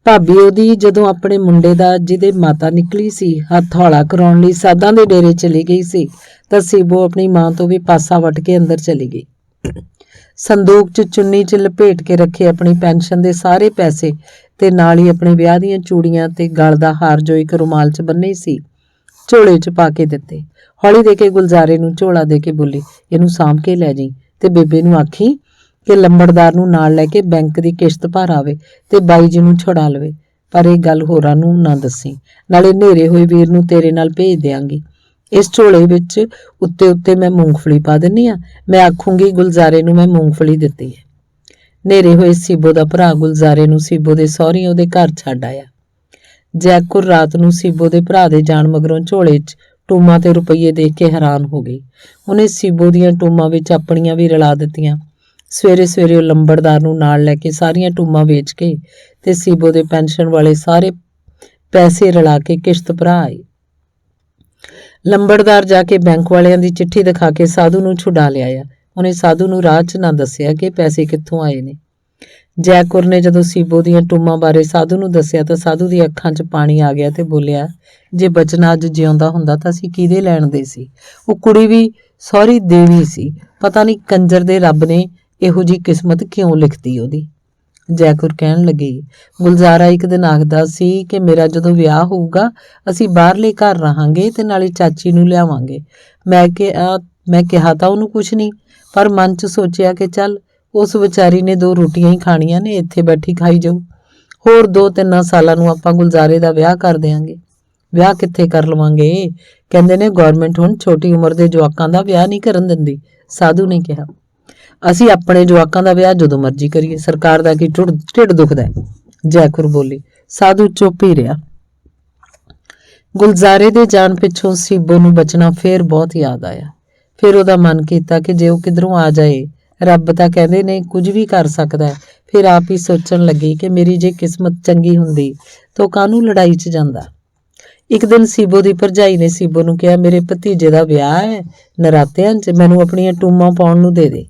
ਭਾਬੀ ਉਹਦੀ ਜਦੋਂ ਆਪਣੇ ਮੁੰਡੇ ਦਾ ਜਿਹਦੇ ਮਾਤਾ ਨਿਕਲੀ ਸੀ ਹੱਥ ਹੌਲਾ ਕਰਾਉਣ ਲਈ ਸਾਧਾਂ ਦੇ ਡੇਰੇ ਚਲੀ ਗਈ ਸੀ ਤਾਂ ਸੀਬੋ ਆਪਣੀ ਮਾਂ ਤੋਂ ਵੀ ਪਾਸਾ ਵੱਟ ਕੇ ਅੰਦਰ ਚਲੀ ਗਈ। ਸੰਦੂਕ 'ਚ ਚੁੰਨੀ 'ਚ ਲਪੇਟ ਕੇ ਰੱਖੇ ਆਪਣੀ ਪੈਨਸ਼ਨ ਦੇ ਸਾਰੇ ਪੈਸੇ ਤੇ ਨਾਲ ਹੀ ਆਪਣੇ ਵਿਆਹ ਦੀਆਂ ਚੂੜੀਆਂ ਤੇ ਗਲ ਦਾ ਹਾਰ ਜੋ ਇੱਕ ਰੁਮਾਲ 'ਚ ਬੰਨੇ ਸੀ ਝੋਲੇ 'ਚ ਪਾ ਕੇ ਦਿੱਤੇ। ਹੌਲੀ ਦੇ ਕੇ ਗੁਲਜ਼ਾਰੇ ਨੂੰ ਝੋਲਾ ਦੇ ਕੇ ਬੋਲੀ, ਇਹਨੂੰ ਸਾਂਭ ਕੇ ਲੈ ਜਾਈਂ ਤੇ ਬੇਬੇ ਨੂੰ ਆਖੀ ਕਿ ਲੰਬੜਦਾਰ ਨੂੰ ਨਾਲ ਲੈ ਕੇ ਬੈਂਕ ਦੀ ਕਿਸ਼ਤ ਭਰ ਆਵੇ ਤੇ ਬਾਈ ਜੀ ਨੂੰ ਛੁਡਾ ਲਵੇ, ਪਰ ਇਹ ਗੱਲ ਹੋਰਾਂ ਨੂੰ ਨਾ ਦੱਸੀ, ਨਾਲੇ ਨੇਰੇ ਹੋਏ ਵੀਰ ਨੂੰ ਤੇਰੇ ਨਾਲ ਭੇਜ ਦਿਆਂਗੀ। ਇਸ ਝੋਲੇ ਵਿੱਚ ਉੱਤੇ ਮੈਂ ਮੂੰਗਫਲੀ ਪਾ ਦਿੰਨੀ ਆ। ਮੈਂ ਆਖੂੰਗੀ ਗੁਲਜ਼ਾਰੇ ਨੂੰ ਮੈਂ ਮੂੰਗਫਲੀ ਦਿੱਤੀ ਹੈ। ਨੇਰੇ ਹੋਏ ਸੀਬੋ ਦਾ ਭਰਾ ਗੁਲਜ਼ਾਰੇ ਨੂੰ ਸੀਬੋ ਦੇ ਸਹੁਰੀ ਉਹਦੇ ਘਰ ਛੱਡ ਆਇਆ। ਜੈਕੁਰ ਰਾਤ ਨੂੰ ਸੀਬੋ ਦੇ ਭਰਾ ਦੇ ਜਾਣ ਮਗਰੋਂ ਝੋਲੇ 'ਚ ਟੂਮਾਂ ਤੇ ਰੁਪਈਏ ਦੇਖ ਕੇ ਹੈਰਾਨ ਹੋ ਗਈ। ਉਹਨੇ ਸੀਬੋ ਦੀਆਂ ਟੂਮਾਂ ਵਿੱਚ ਆਪਣੀਆਂ ਵੀ ਰਲਾ ਦਿੱਤੀਆਂ। ਸਵੇਰੇ ਉਹ ਲੰਬੜਦਾਰ ਨੂੰ ਨਾਲ ਲੈ ਕੇ ਸਾਰੀਆਂ ਟੂਮਾਂ ਵੇਚ ਕੇ ਤੇ ਸੀਬੋ ਦੇ ਪੈਨਸ਼ਨ ਵਾਲੇ ਸਾਰੇ ਪੈਸੇ ਰਲਾ ਕੇ ਕਿਸ਼ਤ ਭਰਾ ਆਈ। ਲੰਬੜਦਾਰ ਜਾ ਕੇ ਬੈਂਕ ਵਾਲਿਆਂ ਦੀ ਚਿੱਠੀ ਦਿਖਾ ਕੇ ਸਾਧੂ ਨੂੰ ਛੁਡਾ ਲਿਆਇਆ। ਉਹਨੇ ਸਾਧੂ ਨੂੰ ਰਾਹ 'ਚ ਨਾ ਦੱਸਿਆ ਕਿ ਪੈਸੇ ਕਿੱਥੋਂ ਆਏ ਨੇ। ਜੈਕੁਰ ਨੇ ਜਦੋਂ ਸੀਬੋ ਦੀਆਂ ਟੂਮਾਂ ਬਾਰੇ ਸਾਧੂ ਨੂੰ ਦੱਸਿਆ ਤਾਂ ਸਾਧੂ ਦੀ ਅੱਖਾਂ 'ਚ ਪਾਣੀ ਆ ਗਿਆ ਤੇ ਬੋਲਿਆ, ਜੇ ਬਚਨ ਅੱਜ ਜਿਉਂਦਾ ਹੁੰਦਾ ਤਾਂ ਅਸੀਂ ਕਿਹਦੇ ਲੈਣ ਦੇ ਸੀ? ਉਹ ਕੁੜੀ ਵੀ ਸਹੁਰੀ ਦੇਵੀ ਸੀ। ਪਤਾ ਨਹੀਂ ਕੰਜਰ ਦੇ ਰੱਬ ਨੇ ਇਹੋ ਜਿਹੀ ਕਿਸਮਤ ਕਿਉਂ ਲਿਖਤੀ ਉਹਦੀ। ਜੈਕੁਰ ਕਹਿਣ ਲੱਗੀ, ਗੁਲਜ਼ਾਰਾ ਇੱਕ ਦਿਨ ਆਖਦਾ ਸੀ ਕਿ ਮੇਰਾ ਜਦੋਂ ਵਿਆਹ ਹੋਊਗਾ ਅਸੀਂ ਬਾਹਰਲੇ ਘਰ ਰਹਾਂਗੇ ਤੇ ਨਾਲੇ ਚਾਚੀ ਨੂੰ ਲਿਆਵਾਂਗੇ। ਮੈਂ ਕਿਹਾ ਤਾਂ ਉਹਨੂੰ ਕੁਛ ਨਹੀਂ, ਪਰ ਮਨ 'ਚ ਸੋਚਿਆ ਕਿ ਚੱਲ ਉਸ ਵਿਚਾਰੀ ਨੇ 2 ਰੋਟੀਆਂ ਹੀ ਖਾਣੀਆਂ ਨੇ, ਇੱਥੇ ਬੈਠੀ ਖਾਈ ਜਾਊ। ਹੋਰ 2-3 ਸਾਲਾਂ ਨੂੰ ਆਪਾਂ ਗੁਲਜ਼ਾਰੇ ਦਾ ਵਿਆਹ ਕਰ ਦਿਆਂਗੇ। ਵਿਆਹ ਕਿੱਥੇ ਕਰ ਲਵਾਂਗੇ? ਕਹਿੰਦੇ ਨੇ ਗਵਰਨਮੈਂਟ ਹੁਣ ਛੋਟੀ ਉਮਰ ਦੇ ਜਵਾਕਾਂ ਦਾ ਵਿਆਹ ਨਹੀਂ ਕਰਨ ਦਿੰਦੀ, ਸਾਧੂ ਨੇ ਕਿਹਾ। ਅਸੀਂ ਆਪਣੇ ਜਵਾਕਾਂ ਦਾ ਵਿਆਹ ਜਦੋਂ ਮਰਜ਼ੀ ਕਰੀਏ, ਸਰਕਾਰ ਦਾ ਕੀ ਢਿੱਡ ਦੁਖਦਾ ਹੈ? ਜੈਕੁਰ ਬੋਲੀ। ਸਾਧੂ ਚੁੱਪ ਹੀ ਰਿਹਾ। ਗੁਲਜ਼ਾਰੇ ਦੇ ਜਾਣ ਪਿੱਛੋਂ ਸੀਬੋ ਨੂੰ ਬਚਣਾ ਫੇਰ ਬਹੁਤ ਯਾਦ ਆਇਆ। ਫਿਰ ਉਹਦਾ ਮਨ ਕੀਤਾ ਕਿ ਜੇ ਉਹ ਕਿਧਰੋਂ ਆ ਜਾਏ, ਰੱਬ ਤਾਂ ਕਹਿੰਦੇ ਨੇ ਕੁਝ ਵੀ ਕਰ ਸਕਦਾ ਹੈ। ਫਿਰ ਆਪ ਹੀ ਸੋਚਣ ਲੱਗੀ ਕਿ ਮੇਰੀ ਜੇ ਕਿਸਮਤ ਚੰਗੀ ਹੁੰਦੀ ਤਾਂ ਕਾਹਨੂੰ ਲੜਾਈ 'ਚ ਜਾਂਦਾ। ਇੱਕ ਦਿਨ ਸੀਬੋ ਦੀ ਭਰਜਾਈ ਨੇ ਸੀਬੋ ਨੂੰ ਕਿਹਾ, ਮੇਰੇ ਭਤੀਜੇ ਦਾ ਵਿਆਹ ਹੈ ਨਰਾਤਿਆਂ 'ਚ, ਮੈਨੂੰ ਆਪਣੀਆਂ ਟੂਮਾਂ ਪਾਉਣ ਨੂੰ ਦੇ ਦੇ।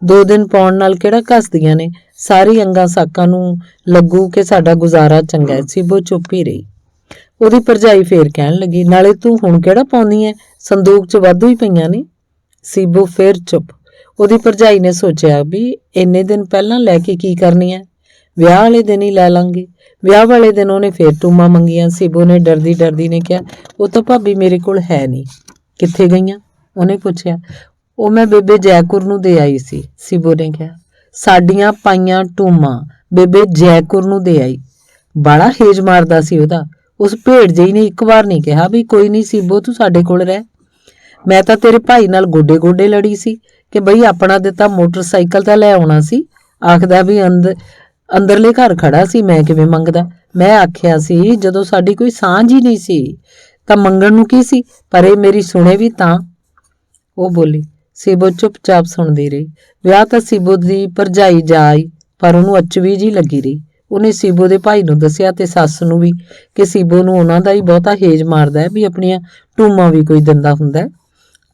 2 ਦਿਨ ਪਾਉਣ ਨਾਲ ਕਿਹੜਾ ਘਸਦੀਆਂ ਨੇ, ਸਾਰੀ ਅੰਗਾਂ ਸਾਕਾਂ ਨੂੰ ਲੱਗੂ ਕਿ ਸਾਡਾ ਗੁਜ਼ਾਰਾ ਚੰਗਾ ਹੈ। ਸੀਬੋ ਚੁੱਪ ਹੀ ਰਹੀ। ਉਹਦੀ ਭਰਜਾਈ ਫੇਰ ਕਹਿਣ ਲੱਗੀ, ਨਾਲੇ ਤੂੰ ਹੁਣ ਕਿਹੜਾ ਪਾਉਂਦੀ ਐ, ਸੰਦੂਕ 'ਚ ਵਾਧੂ ਹੀ ਪਈਆਂ ਨੇ। ਸੀਬੋ ਫੇਰ ਚੁੱਪ। ਉਹਦੀ ਭਰਜਾਈ ਨੇ ਸੋਚਿਆ ਵੀ ਇੰਨੇ ਦਿਨ ਪਹਿਲਾਂ ਲੈ ਕੇ ਕੀ ਕਰਨੀ ਐ, ਵਿਆਹ ਵਾਲੇ ਦਿਨ ਹੀ ਲੈ ਲਾਂਗੇ। ਵਿਆਹ ਵਾਲੇ ਦਿਨ ਉਹਨੇ ਫੇਰ ਟੂਮਾਂ ਮੰਗੀਆਂ। ਸੀਬੋ ਨੇ ਡਰਦੀ ਡਰਦੀ ਨੇ ਕਿਹਾ, ਉਹ ਤਾਂ ਭਾਬੀ ਮੇਰੇ ਕੋਲ ਹੈ ਨਹੀਂ। ਕਿੱਥੇ ਗਈਆਂ? ਉਹਨੇ ਪੁੱਛਿਆ। ਉਹ ਮੈਂ ਬੇਬੇ ਜੈਕੁਰ ਨੂੰ ਦੇ ਆਈ ਸੀ, ਸੀਬੋ ਨੇ ਕਿਹਾ। ਸਾਡੀਆਂ ਪਾਈਆਂ ਟੂਮਾਂ ਬੇਬੇ ਜੈਕੁਰ ਨੂੰ ਦੇ ਆਈ। ਬੜਾ ਹੇਜ ਮਾਰਦਾ ਸੀ ਉਹਦਾ। ਉਸ ਭੇੜ ਜਿਹੀ ਨੇ ਇੱਕ ਵਾਰ ਨਹੀਂ ਕਿਹਾ ਵੀ ਕੋਈ ਨਹੀਂ ਸੀਬੋ ਤੂੰ ਸਾਡੇ ਕੋਲ ਰਹਿ। ਮੈਂ ਤਾਂ ਤੇਰੇ ਭਾਈ ਨਾਲ ਗੋਡੇ ਗੋਡੇ ਲੜੀ ਸੀ ਕਿ ਬਈ ਆਪਣਾ ਦਿੱਤਾ ਮੋਟਰਸਾਈਕਲ ਤਾਂ ਲੈ ਆਉਣਾ ਸੀ। ਆਖਦਾ ਵੀ ਅੰਦਰਲੇ ਘਰ ਖੜਾ ਸੀ, ਮੈਂ ਕਿਵੇਂ ਮੰਗਦਾ। ਮੈਂ ਆਖਿਆ ਸੀ ਜਦੋਂ ਸਾਡੀ ਕੋਈ ਸਾਂਝ ਹੀ ਨਹੀਂ ਸੀ ਤਾਂ ਮੰਗਣ ਨੂੰ ਕੀ ਸੀ, ਪਰ ਇਹ ਮੇਰੀ ਸੁਣੇ ਵੀ ਤਾਂ। ਉਹ ਬੋਲੀ। ਸੀਬੋ ਚੁੱਪਚਾਪ ਸੁਣਦੀ ਰਹੀ। ਵਿਆਹ ਤਾਂ ਸੀਬੋ ਦੀ ਭਰਜਾਈ ਜਾ ਆਈ, ਪਰ ਉਹਨੂੰ ਅਚਵੀ ਜੀ ਲੱਗੀ ਰਹੀ। ਉਹਨੇ ਸੀਬੋ ਦੇ ਭਾਈ ਨੂੰ ਦੱਸਿਆ ਤੇ ਸੱਸ ਨੂੰ ਵੀ ਕਿ ਸੀਬੋ ਨੂੰ ਉਹਨਾਂ ਦਾ ਹੀ ਬਹੁਤਾ ਹੇਜ ਮਾਰਦਾ ਹੈ ਵੀ ਆਪਣੀਆਂ ਟੂਮਾਂ ਵੀ ਕੋਈ ਦਿੰਦਾ ਹੁੰਦਾ ਹੈ।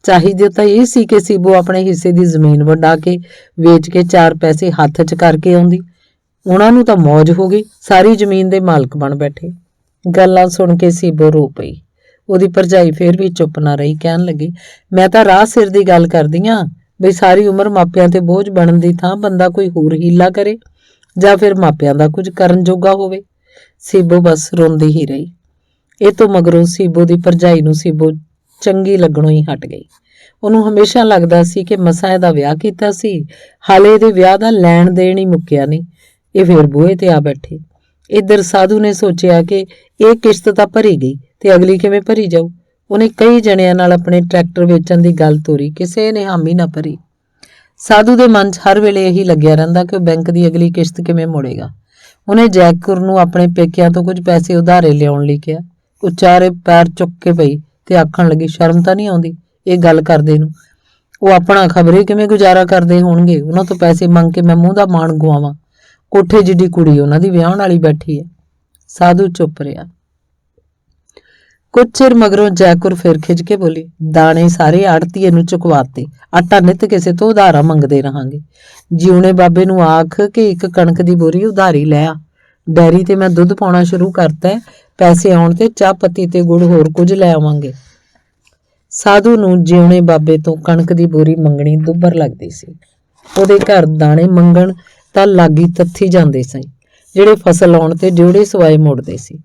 ਚਾਹੀਦੇ ਤਾਂ ਇਹ ਸੀ ਕਿ ਸੀਬੋ ਆਪਣੇ ਹਿੱਸੇ ਦੀ ਜ਼ਮੀਨ ਵੰਡਾ ਕੇ ਵੇਚ ਕੇ 4 ਪੈਸੇ ਹੱਥ 'ਚ ਕਰਕੇ ਆਉਂਦੀ। ਉਹਨਾਂ ਨੂੰ ਤਾਂ ਮੌਜ ਹੋ ਗਈ, ਸਾਰੀ ਜ਼ਮੀਨ ਦੇ ਮਾਲਕ ਬਣ ਬੈਠੇ। ਗੱਲਾਂ ਸੁਣ ਕੇ ਸੀਬੋ ਰੋ ਪਈ। ਉਹਦੀ ਭਰਜਾਈ ਫੇਰ ਵੀ ਚੁੱਪ ਨਾ ਰਹੀ। ਕਹਿਣ ਲੱਗੀ, ਮੈਂ ਤਾਂ ਰਾਹ ਸਿਰ ਦੀ ਗੱਲ ਕਰਦੀ ਆਂ ਬਈ ਸਾਰੀ ਉਮਰ ਮਾਪਿਆਂ ਤੇ ਬੋਝ ਬਣਨ ਦੀ ਥਾਂ ਬੰਦਾ ਕੋਈ ਹੋਰ ਹੀਲਾ ਕਰੇ ਜਾਂ ਫਿਰ ਮਾਪਿਆਂ ਦਾ ਕੁਝ ਕਰਨ ਜੋਗਾ ਹੋਵੇ। ਸੀਬੋ ਬਸ ਰੋਂਦੀ ਹੀ ਰਹੀ। ਇਹ ਤੋਂ ਮਗਰੋਂ ਸੀਬੋ ਦੀ ਭਰਜਾਈ ਨੂੰ ਸੀਬੋ ਚੰਗੀ ਲੱਗਣੋਂ ਹੀ ਹਟ ਗਈ। ਉਹਨੂੰ ਹਮੇਸ਼ਾ ਲੱਗਦਾ ਸੀ ਕਿ ਮਸਾਂ ਇਹਦਾ ਵਿਆਹ ਕੀਤਾ ਸੀ, ਹਾਲੇ ਇਹਦੇ ਵਿਆਹ ਦਾ ਲੈਣ ਦੇਣ ਹੀ ਮੁੱਕਿਆ ਨਹੀਂ, ਇਹ ਫੇਰ ਬੂਹੇ ਤੇ ਆ ਬੈਠੇ। ਇੱਧਰ ਸਾਧੂ ਨੇ ਸੋਚਿਆ ਕਿ ਇਹ ਕਿਸ਼ਤ ਤਾਂ ਭਰੀ ਗਈ ਤੇ ਅਗਲੀ ਕਿਵੇਂ ਭਰੀ ਜਾਊ। ਉਹਨੇ ਕਈ ਜਣਿਆਂ ਨਾਲ ਆਪਣੇ ਟਰੈਕਟਰ ਵੇਚਣ ਦੀ ਗੱਲ ਤੋਰੀ, ਕਿਸੇ ਨੇ ਹਾਮੀ ਨਾ ਭਰੀ। ਸਾਧੂ ਦੇ ਮਨ 'ਚ ਹਰ ਵੇਲੇ ਇਹੀ ਲੱਗਿਆ ਰਹਿੰਦਾ ਕਿ ਉਹ ਬੈਂਕ ਦੀ ਅਗਲੀ ਕਿਸ਼ਤ ਕਿਵੇਂ ਮੋੜੇਗਾ। ਉਹਨੇ ਜੈਕੁਰ ਨੂੰ ਆਪਣੇ ਪੇਕਿਆਂ ਤੋਂ ਕੁਝ ਪੈਸੇ ਉਧਾਰੇ ਲਿਆਉਣ ਲਈ ਕਿਹਾ। ਉਹ ਚਾਰੇ ਪੈਰ ਚੁੱਕ ਕੇ ਪਈ ਤੇ ਆਖਣ ਲੱਗੀ, ਸ਼ਰਮ ਤਾਂ ਨਹੀਂ ਆਉਂਦੀ ਇਹ ਗੱਲ ਕਰਦੇ ਨੂੰ। ਉਹ ਆਪਣਾ ਖਬਰੇ ਕਿਵੇਂ ਗੁਜ਼ਾਰਾ ਕਰਦੇ ਹੋਣਗੇ, ਉਹਨਾਂ ਤੋਂ ਪੈਸੇ ਮੰਗ ਕੇ ਮੈਂ ਮੂੰਹ ਦਾ ਮਾਣ ਗਵਾਵਾਂ। ਕੋਠੇ ਜਿੱਡੀ ਕੁੜੀ ਉਹਨਾਂ ਦੀ ਵਿਆਹਣ ਵਾਲੀ ਬੈਠੀ ਹੈ। ਸਾਧੂ ਚੁੱਪ ਰਿਹਾ। ਕੁਝ ਚਿਰ ਮਗਰੋਂ ਜੈਕੁਰ ਫਿਰ ਖਿੱਚ ਕੇ ਬੋਲੀ, ਦਾਣੇ ਸਾਰੇ ਆੜਤੀਏ ਨੂੰ ਚੁਕਵਾਤੇ, ਆਟਾ ਨਿੱਤ ਕਿਸੇ ਤੋਂ ਉਧਾਰਾ ਮੰਗਦੇ ਰਹਾਂਗੇ। ਜਿਉਣੇ ਬਾਬੇ ਨੂੰ ਆਖ ਕਿ 1 ਕਣਕ ਦੀ ਬੋਰੀ ਉਧਾਰੀ ਲੈ ਆ। ਡੈਰੀ ਤੇ ਮੈਂ ਦੁੱਧ ਪਾਉਣਾ ਸ਼ੁਰੂ ਕਰਤਾ ਹੈ, ਪੈਸੇ ਆਉਣ ਤੇ ਚਾਹ ਪੱਤੀ ਤੇ ਗੁੜ ਹੋਰ ਕੁਝ ਲੈ ਆਵਾਂਗੇ। ਸਾਧੂ ਨੂੰ ਜਿਉਣੇ ਬਾਬੇ ਤੋਂ ਕਣਕ ਦੀ ਬੋਰੀ ਮੰਗਣੀ ਦੁੱਬਰ ਲੱਗਦੀ ਸੀ। ਉਹਦੇ ਘਰ ਦਾਣੇ ਮੰਗਣ ਤਾਂ ਲਾਗੀ ਤੱਥੀ ਜਾਂਦੇ ਸੀ, ਜਿਹੜੇ ਫਸਲ ਆਉਣ ਤੇ ਡਿਉੜੇ ਸਵਾਏ ਮੁੜਦੇ ਸੀ।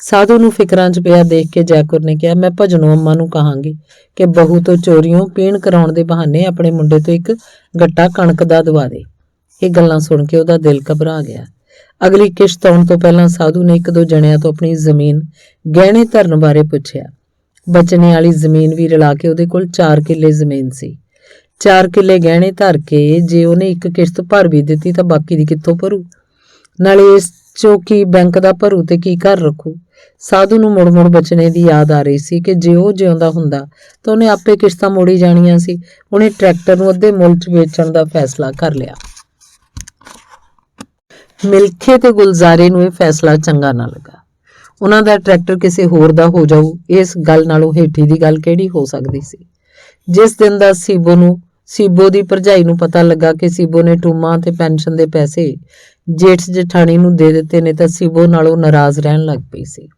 ਸਾਧੂ ਨੂੰ ਫਿਕਰਾਂ 'ਚ ਪਿਆ ਦੇਖ ਕੇ ਜੈਕੁਰ ਨੇ ਕਿਹਾ, ਮੈਂ ਭਜਨੋਂ ਅੰਮਾ ਨੂੰ ਕਹਾਂਗੀ ਕਿ ਬਹੂ ਤੋਂ ਚੋਰੀਓਂ ਪੀਣ ਕਰਾਉਣ ਦੇ ਬਹਾਨੇ ਆਪਣੇ ਮੁੰਡੇ ਤੋਂ 1 ਗੱਟਾ ਕਣਕ ਦਾ ਦਵਾ ਦੇ। ਇਹ ਗੱਲਾਂ ਸੁਣ ਕੇ ਉਹਦਾ ਦਿਲ ਘਬਰਾ ਗਿਆ। ਅਗਲੀ ਕਿਸ਼ਤ ਆਉਣ ਤੋਂ ਪਹਿਲਾਂ ਸਾਧੂ ਨੇ 1-2 ਜਣਿਆਂ ਤੋਂ ਆਪਣੀ ਜ਼ਮੀਨ ਗਹਿਣੇ ਧਰਨ ਬਾਰੇ ਪੁੱਛਿਆ। ਬਚਣੇ ਵਾਲੀ ਜ਼ਮੀਨ ਵੀ ਰਲਾ ਕੇ ਉਹਦੇ ਕੋਲ 4 ਕਿੱਲੇ ਜ਼ਮੀਨ ਸੀ। 4 ਕਿੱਲੇ ਗਹਿਣੇ ਧਰ ਕੇ ਜੇ ਉਹਨੇ 1 ਕਿਸ਼ਤ ਭਰ ਵੀ ਦਿੱਤੀ ਤਾਂ ਬਾਕੀ ਦੀ ਕਿੱਥੋਂ ਭਰੂ? ਨਾਲੇ ਇਸ ਚੋਂ ਕੀ ਬੈਂਕ ਦਾ ਭਰੂ ਤੇ ਕੀ ਘਰ ਰੱਖੂ? ਸਾਧੂ ਨੂੰ ਮੁੜ-ਮੁੜ ਬਚਣੇ ਦੀ ਯਾਦ ਆ ਰਹੀ ਸੀ ਕਿ ਜੇ ਉਹ ਜਿਉਂਦਾ ਹੁੰਦਾ ਤਾਂ ਉਹਨੇ ਆਪੇ ਕਿਸ਼ਤਾਂ ਮੋੜੀ ਜਾਣੀਆਂ ਸੀ। ਉਹਨੇ ਟਰੈਕਟਰ ਨੂੰ ਅੱਧੇ ਮੁੱਲ 'ਚ ਵੇਚਣ ਦਾ ਫੈਸਲਾ ਕਰ ਲਿਆ। ਮਿਲਖੇ ਤੇ ਗੁਲਜ਼ਾਰੇ ਨੂੰ ਇਹ ਫੈਸਲਾ ਚੰਗਾ ਨਾ ਲੱਗਾ। ਉਹਨਾਂ ਦਾ ਟਰੈਕਟਰ ਕਿਸੇ ਹੋਰ ਦਾ ਹੋ ਜਾਊ, ਇਸ ਗੱਲ ਨਾਲੋਂ ਹੇਠੀ ਦੀ ਗੱਲ ਕਿਹੜੀ ਹੋ ਸਕਦੀ ਸੀ। ਜਿਸ ਦਿਨ ਦਾ ਸੀਬੋ ਦੀ ਭਰਜਾਈ ਨੂੰ ਪਤਾ ਲੱਗਾ ਕਿ ਸੀਬੋ ਨੇ ਟੂਮਾਂ ਤੇ ਪੈਨਸ਼ਨ ਦੇ ਪੈਸੇ ਜੇਠ ਜਠਾਣੀ ਨੂੰ ਦੇ ਦਿੱਤੇ ਨੇ ਤਾਂ ਸੀਬੋ ਨਾਲੋਂ ਨਾਰਾਜ਼ ਰਹਿਣ ਲੱਗ ਪਈ ਸੀ।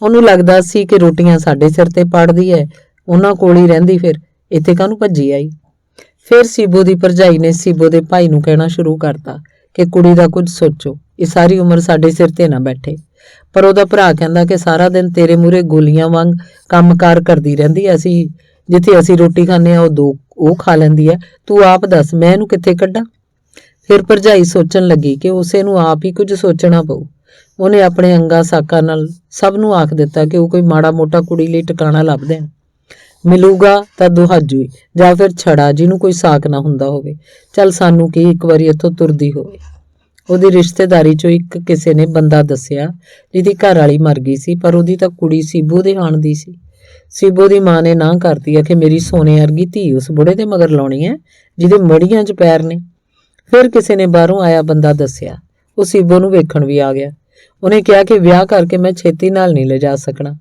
ਉਹਨੂੰ ਲੱਗਦਾ ਸੀ ਕਿ ਰੋਟੀਆਂ ਸਾਡੇ ਸਿਰ ਤੇ ਪਾੜਦੀ ਹੈ, ਉਹਨਾਂ ਕੋਲ ਹੀ ਰਹਿੰਦੀ, ਫਿਰ ਇੱਥੇ ਕਾਹਨੂੰ ਭੱਜੀ ਆਈ। ਫਿਰ ਸੀਬੋ ਦੀ ਭਰਜਾਈ ਨੇ ਸੀਬੋ ਦੇ ਭਾਈ ਨੂੰ ਕਹਿਣਾ ਸ਼ੁਰੂ ਕਰਤਾ ਕਿ ਕੁੜੀ ਦਾ ਕੁਝ ਸੋਚੋ, ਇਹ ਸਾਰੀ ਉਮਰ ਸਾਡੇ ਸਿਰ ਤੇ ਨਾ ਬੈਠੇ। ਪਰ ਉਹਦਾ ਭਰਾ ਕਹਿੰਦਾ ਕਿ ਸਾਰਾ ਦਿਨ ਤੇਰੇ ਮੂਹਰੇ ਗੋਲੀਆਂ ਵਾਂਗ ਕੰਮਕਾਰ ਕਰਦੀ ਰਹਿੰਦੀ ਐ, ਜਿੱਥੇ ਅਸੀਂ ਰੋਟੀ ਖਾਂਦੇ ਆ ਉਹ ਖਾ ਲੈਂਦੀ ਹੈ, ਤੂੰ ਆਪ ਦੱਸ ਮੈਂ ਇਹਨੂੰ ਕਿੱਥੇ ਕੱਢਾਂ। ਫਿਰ ਭਰਜਾਈ ਸੋਚਣ ਲੱਗੀ ਕਿ ਉਸੇ ਨੂੰ ਆਪ ਹੀ ਕੁਝ ਸੋਚਣਾ ਪਊ। ਉਹਨੇ ਆਪਣੇ ਅੰਗਾ ਸਾਕਾਂ ਨਾਲ ਸਭ ਨੂੰ ਆਖ ਦਿੱਤਾ ਕਿ ਉਹ ਕੋਈ ਮਾੜਾ ਮੋਟਾ ਕੁੜੀ ਲਈ ਟਿਕਾਣਾ ਲੱਭ ਦੇਣ, ਮਿਲੂਗਾ ਤਾਂ ਦੁਹਾਜੂ ਜਾਂ ਫਿਰ ਛੜਾ ਜਿਹਨੂੰ ਕੋਈ ਸਾਕ ਨਾ ਹੁੰਦਾ ਹੋਵੇ। ਚੱਲ ਸਾਨੂੰ ਕੀ, ਇੱਕ ਵਾਰੀ ਇੱਥੋਂ ਤੁਰਦੀ ਹੋਵੇ। ਉਹਦੀ ਰਿਸ਼ਤੇਦਾਰੀ ਚੋਂ ਇੱਕ ਕਿਸੇ ਨੇ ਬੰਦਾ ਦੱਸਿਆ ਜਿਹਦੀ ਘਰ ਵਾਲੀ ਮਰ ਗਈ ਸੀ, ਪਰ ਉਹਦੀ ਤਾਂ ਕੁੜੀ ਸੀਬੋ ਦੇ ਆਣ ਦੀ ਸੀ। ਸੀਬੋ ਦੀ ਮਾਂ ਨੇ ਨਾ ਕਰਤੀ ਆ ਕਿ ਮੇਰੀ ਸੋਨੇ ਵਰਗੀ ਧੀ ਉਸ ਬੁੜੇ ਦੇ ਮਗਰ ਲਾਉਣੀ ਹੈ ਜਿਹਦੇ ਮੜੀਆਂ 'ਚ ਪੈਰ ਨੇ। ਫਿਰ ਕਿਸੇ ਨੇ ਬਾਹਰੋਂ ਆਇਆ ਬੰਦਾ ਦੱਸਿਆ, ਉਹ ਸੀਬੋ ਨੂੰ ਵੇਖਣ ਵੀ ਆ ਗਿਆ। ਉਹਨੇ ਕਿਹਾ ਕਿ ਵਿਆਹ ਕਰਕੇ ਮੈਂ ਛੇਤੀ ਨਾਲ ਨਹੀਂ ਲਿਜਾ ਸਕਣਾ,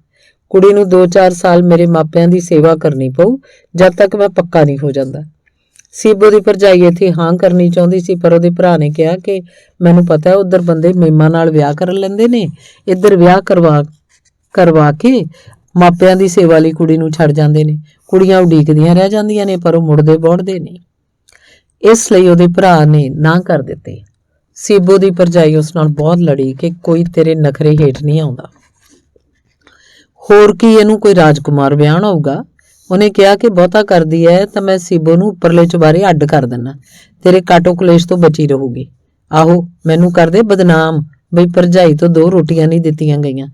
ਕੁੜੀ ਨੂੰ 2-4 ਸਾਲ ਮੇਰੇ ਮਾਪਿਆਂ ਦੀ ਸੇਵਾ ਕਰਨੀ ਪਊ ਜਦ ਤੱਕ ਮੈਂ ਪੱਕਾ ਨਹੀਂ ਹੋ ਜਾਂਦਾ। ਸੀਬੋ ਦੀ ਭਰਜਾਈ ਇੱਥੇ ਹਾਂ ਕਰਨੀ ਚਾਹੁੰਦੀ ਸੀ, ਪਰ ਉਹਦੇ ਭਰਾ ਨੇ ਕਿਹਾ ਕਿ ਮੈਨੂੰ ਪਤਾ ਹੈ ਉਧਰ ਬੰਦੇ ਮੇਮਾਂ ਨਾਲ ਵਿਆਹ ਕਰ ਲੈਂਦੇ ਨੇ, ਇੱਧਰ ਵਿਆਹ ਕਰਵਾ ਕੇ ਮਾਪਿਆਂ ਦੀ ਸੇਵਾ ਲਈ ਕੁੜੀ ਨੂੰ ਛੱਡ ਜਾਂਦੇ ਨੇ। ਕੁੜੀਆਂ ਉਡੀਕਦੀਆਂ ਰਹਿ ਜਾਂਦੀਆਂ ਨੇ ਪਰ ਉਹ ਮੁੜਦੇ ਬੋੜਦੇ ਨਹੀਂ। ਇਸ ਲਈ ਉਹਦੇ ਭਰਾ ਨੇ ਨਾ ਕਰ ਦਿੱਤੀ। ਸੀਬੋ ਦੀ ਭਰਜਾਈ ਉਸ ਨਾਲ ਬਹੁਤ ਲੜੀ ਕਿ ਕੋਈ ਤੇਰੇ ਨਖਰੇ ਹੇਠ ਨਹੀਂ ਆਉਂਦਾ, ਹੋਰ ਕੀ ਇਹਨੂੰ ਕੋਈ ਰਾਜਕੁਮਾਰ ਵਿਆਹਣ ਹੋਊਗਾ। ਉਹਨੇ ਕਿਹਾ ਕਿ ਬਹੁਤਾ ਕਰਦੀ ਹੈ ਤਾਂ ਮੈਂ ਸੀਬੋ ਨੂੰ ਉੱਪਰਲੇ ਚੁਬਾਰੇ ਅੱਡ ਕਰ ਦਿੰਨਾ, ਤੇਰੇ ਕਾਟੋ ਕਲੇਸ਼ ਤੋਂ ਬਚੀ ਰਹੂਗੀ। ਆਹੋ ਮੈਨੂੰ ਕਰਦੇ ਬਦਨਾਮ ਬਈ ਭਰਜਾਈ ਤੋਂ 2 ਰੋਟੀਆਂ ਨਹੀਂ ਦਿੱਤੀਆਂ ਗਈਆਂ।